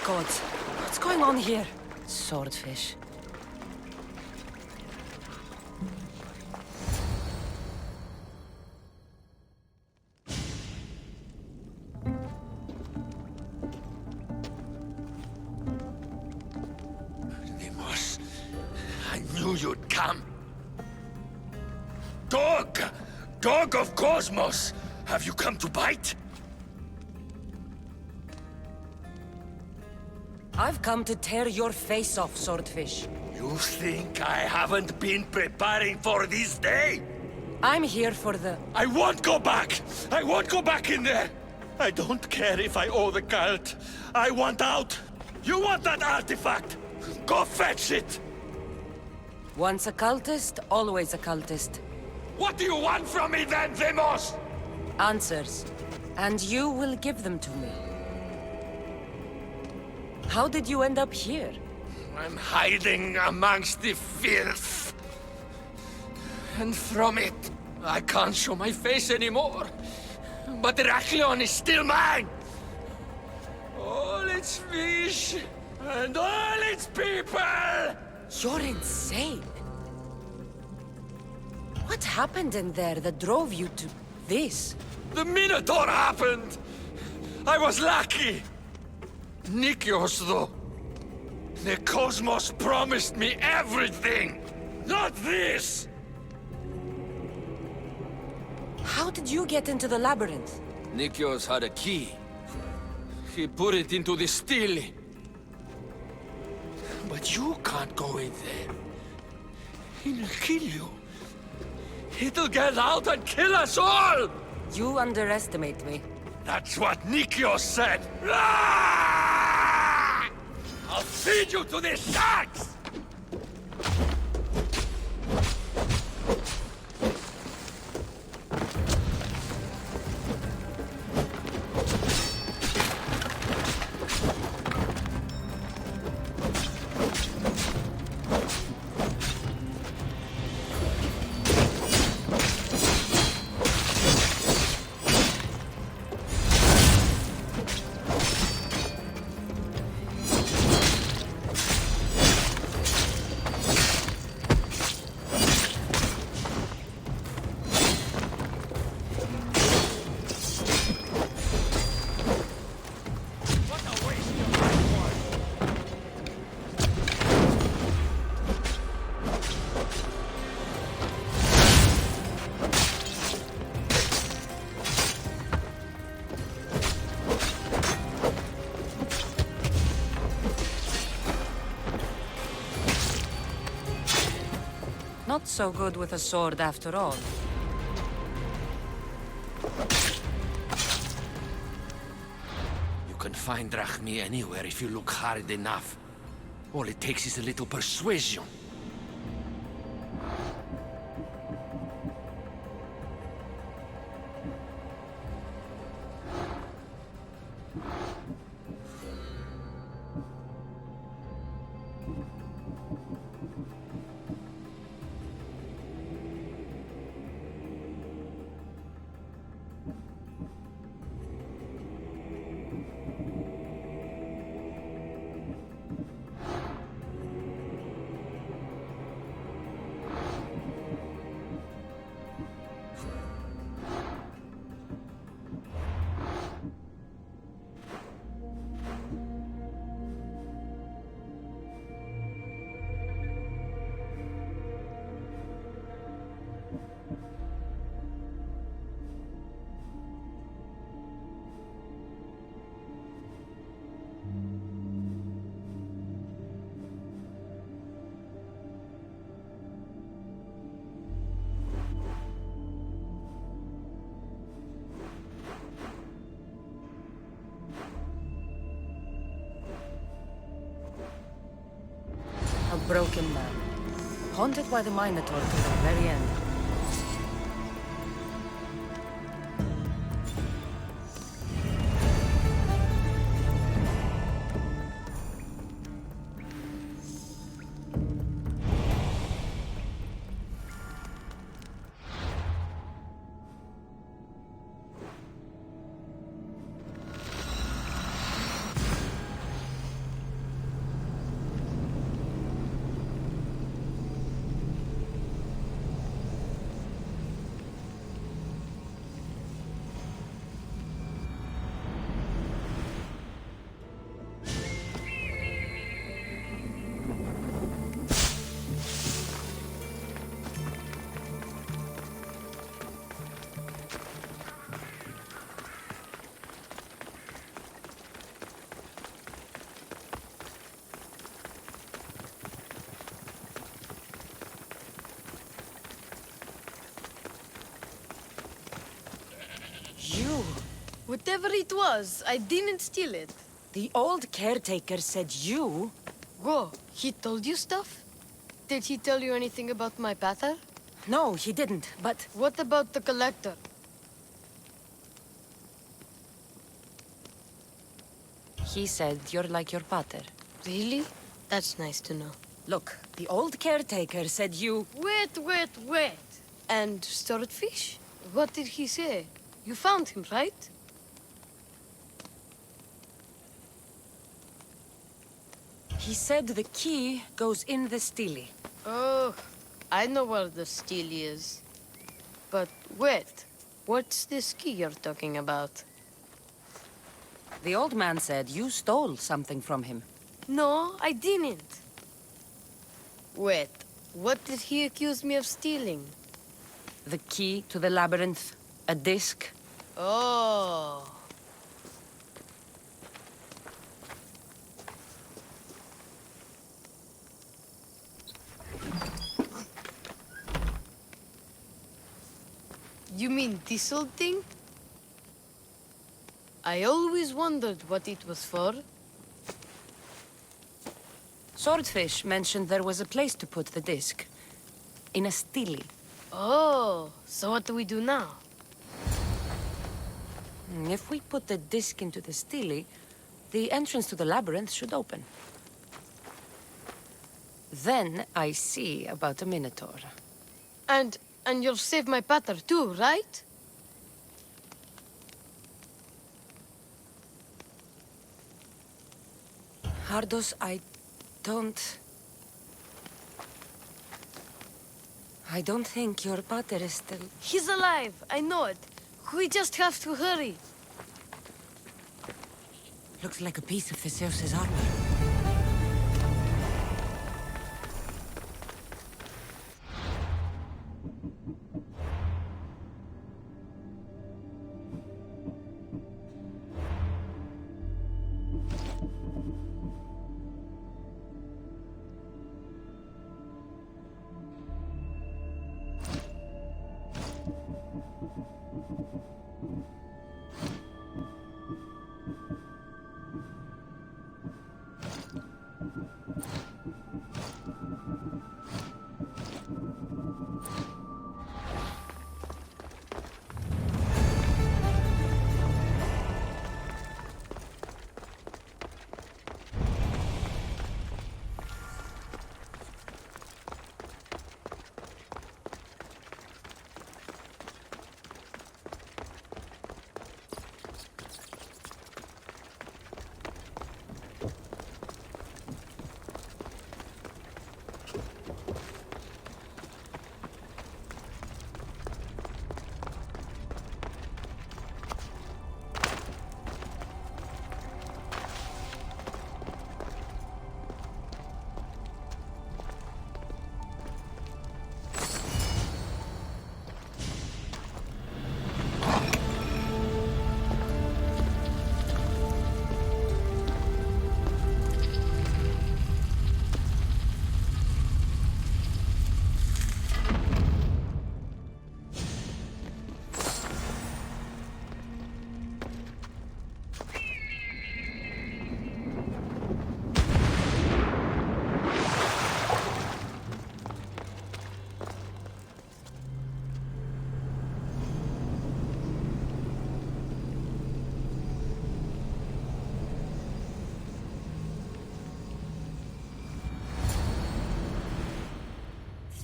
gods. What's going on here? Swordfish. Deimos, I knew you'd come. Dog! Dog of Cosmos! Have you come to bite? I've come to tear your face off, Swordfish. You think I haven't been preparing for this day? I'm here for the... I won't go back! I won't go back in there! I don't care if I owe the cult. I want out! You want that artifact? Go fetch it! Once a cultist, always a cultist. What do you want from me then, Demos? Answers. And you will give them to me. How did you end up here? I'm hiding amongst the filth. And from it, I can't show my face anymore. But Heraklion is still mine! All its fish, and all its people! You're insane. What happened in there that drove you to this? The Minotaur happened! I was lucky! Nikios, though. The Cosmos promised me everything! Not this! How did you get into the labyrinth? Nikios had a key. He put it into the stele. But you can't go in there. He'll kill you. It'll get out and kill us all! You underestimate me. That's what Nikios said! Ah! I'll feed you to the sharks! Not so good with a sword after all. You can find Drachmi anywhere if you look hard enough. All it takes is a little persuasion. A broken man. Haunted by the Minotaur to the very end. Whatever it was, I didn't steal it. The old caretaker said you... Whoa, he told you stuff? Did he tell you anything about my pater? No, he didn't, but... What about the collector? He said you're like your pater. Really? That's nice to know. Look, the old caretaker said you... Wait. And swordfish? What did he say? You found him, right? He said the key goes in the stele. Oh, I know where the stele is. But wait, what's this key you're talking about? The old man said you stole something from him. No, I didn't. Wait, what did he accuse me of stealing? The key to the labyrinth, a disc. Oh. You mean this old thing? I always wondered what it was for. Swordfish mentioned there was a place to put the disc. In a stele. Oh, so what do we do now? If we put the disc into the stele, the entrance to the labyrinth should open. Then I see about a minotaur. And you'll save my pater too, right? Hardos, I don't think your pater is still... He's alive, I know it. We just have to hurry. Looks like a piece of Theseus's armor.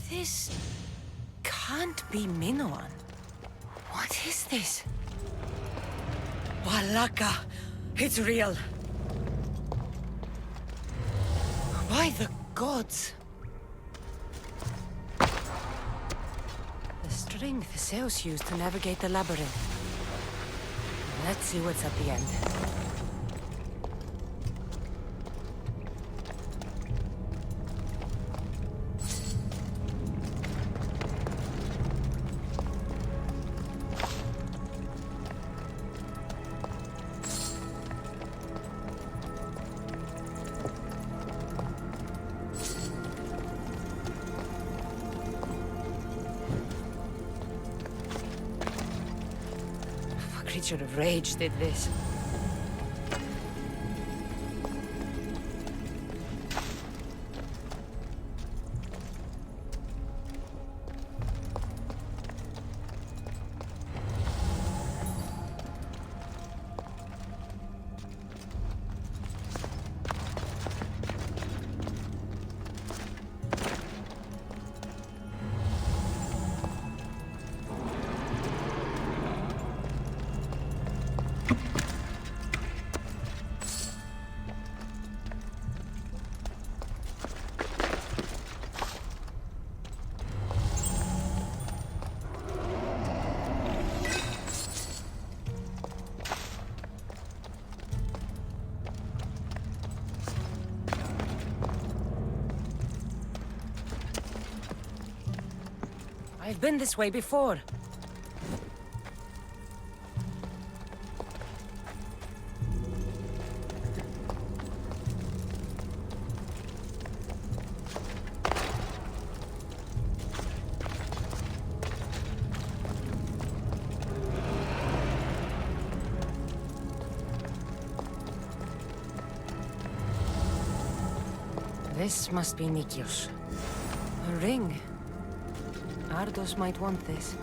This can't be Minoan. What is this? Walaka! It's real! By the gods! The string Theseus used to navigate the labyrinth. Let's see what's at the end. creature of rage did this. I've been this way before. This must be Nikios. A ring. Ardos might want this.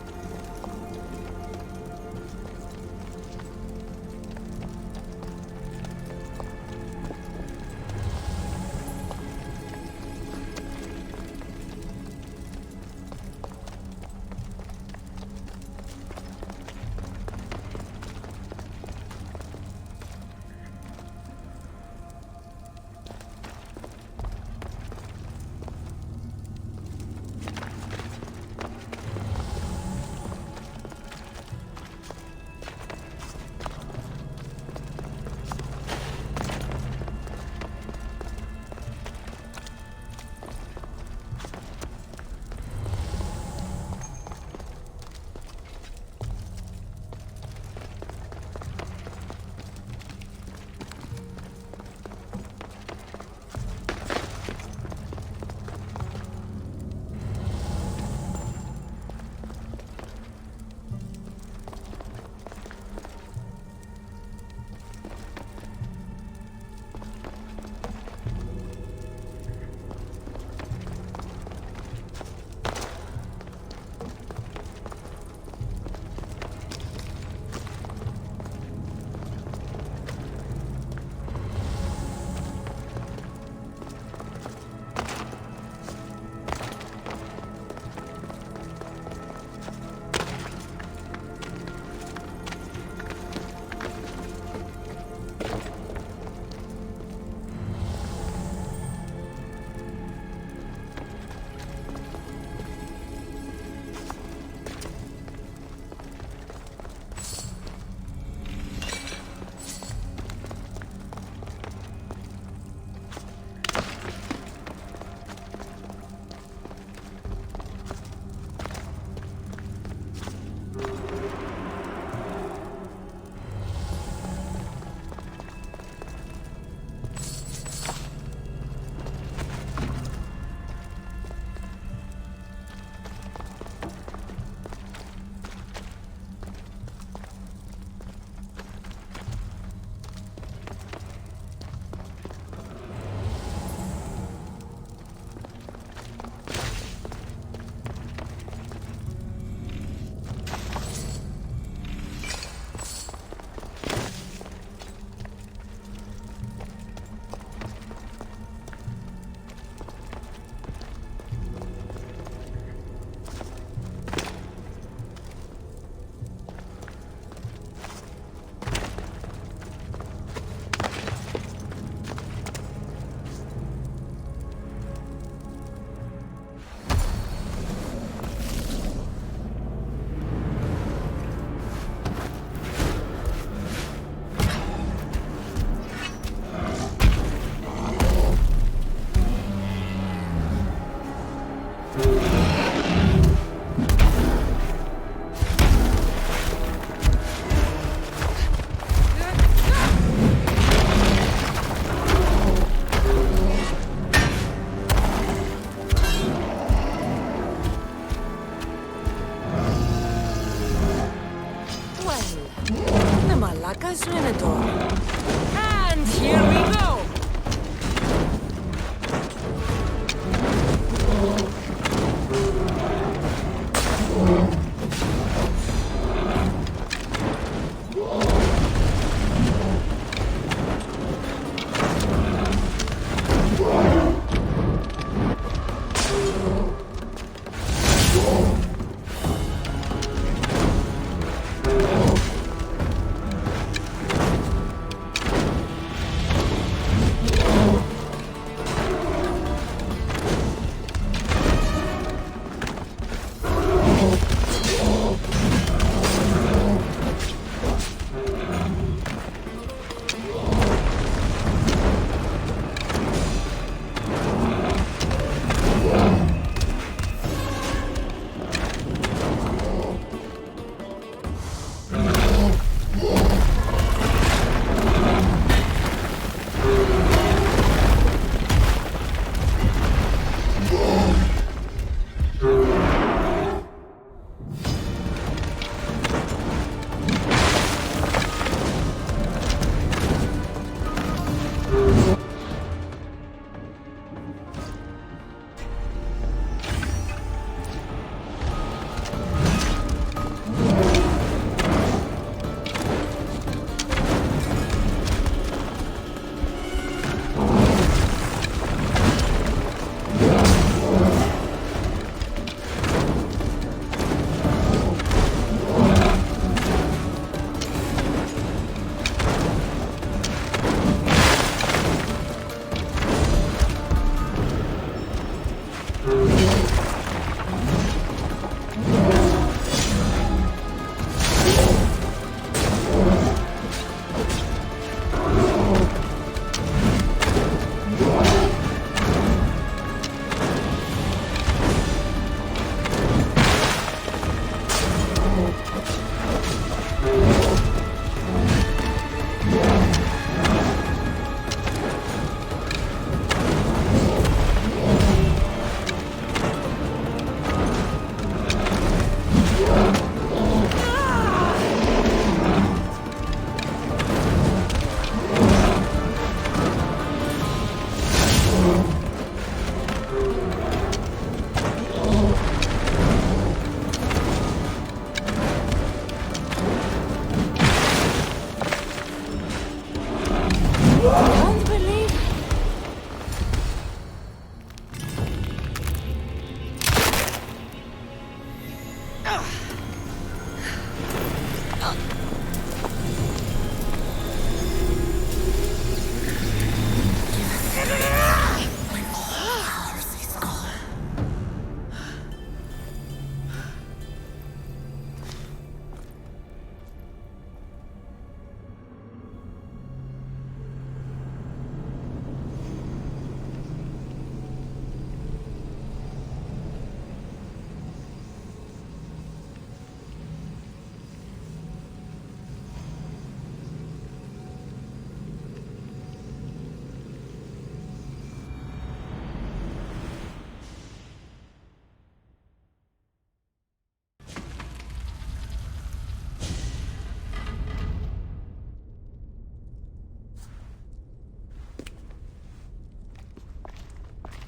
Don't believe.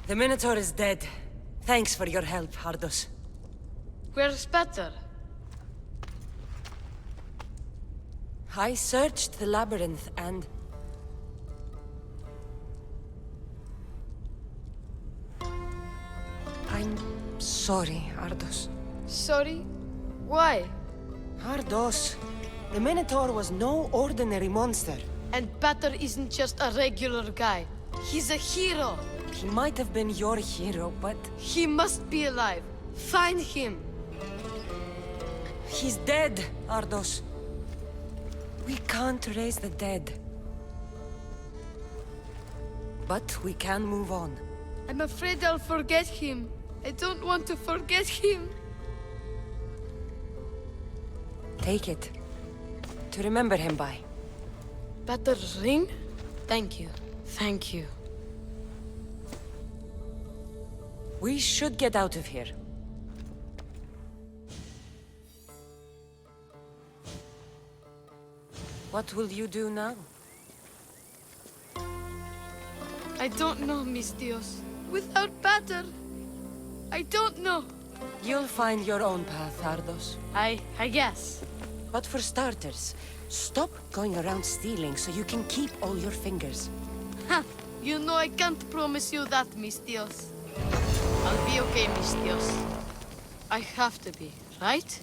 The Minotaur is dead. Thanks for your help, Ardos. Where's Peter? I searched the labyrinth and... I'm sorry, Ardos. Sorry? Why? Ardos, the Minotaur was no ordinary monster. And Peter isn't just a regular guy. He's a hero. He might have been your hero, but... He must be alive. Find him. He's dead, Ardos. We can't raise the dead. But we can move on. I'm afraid I'll forget him. I don't want to forget him. Take it. To remember him by. Peter's ring? Thank you. Thank you. We should get out of here. What will you do now? I don't know, mis Dios. Without Peter, I don't know. You'll find your own path, Ardos. I guess. But for starters, stop going around stealing so you can keep all your fingers. Ha! You know I can't promise you that, mis Dios. I'll be okay, mis Dios. I have to be, right?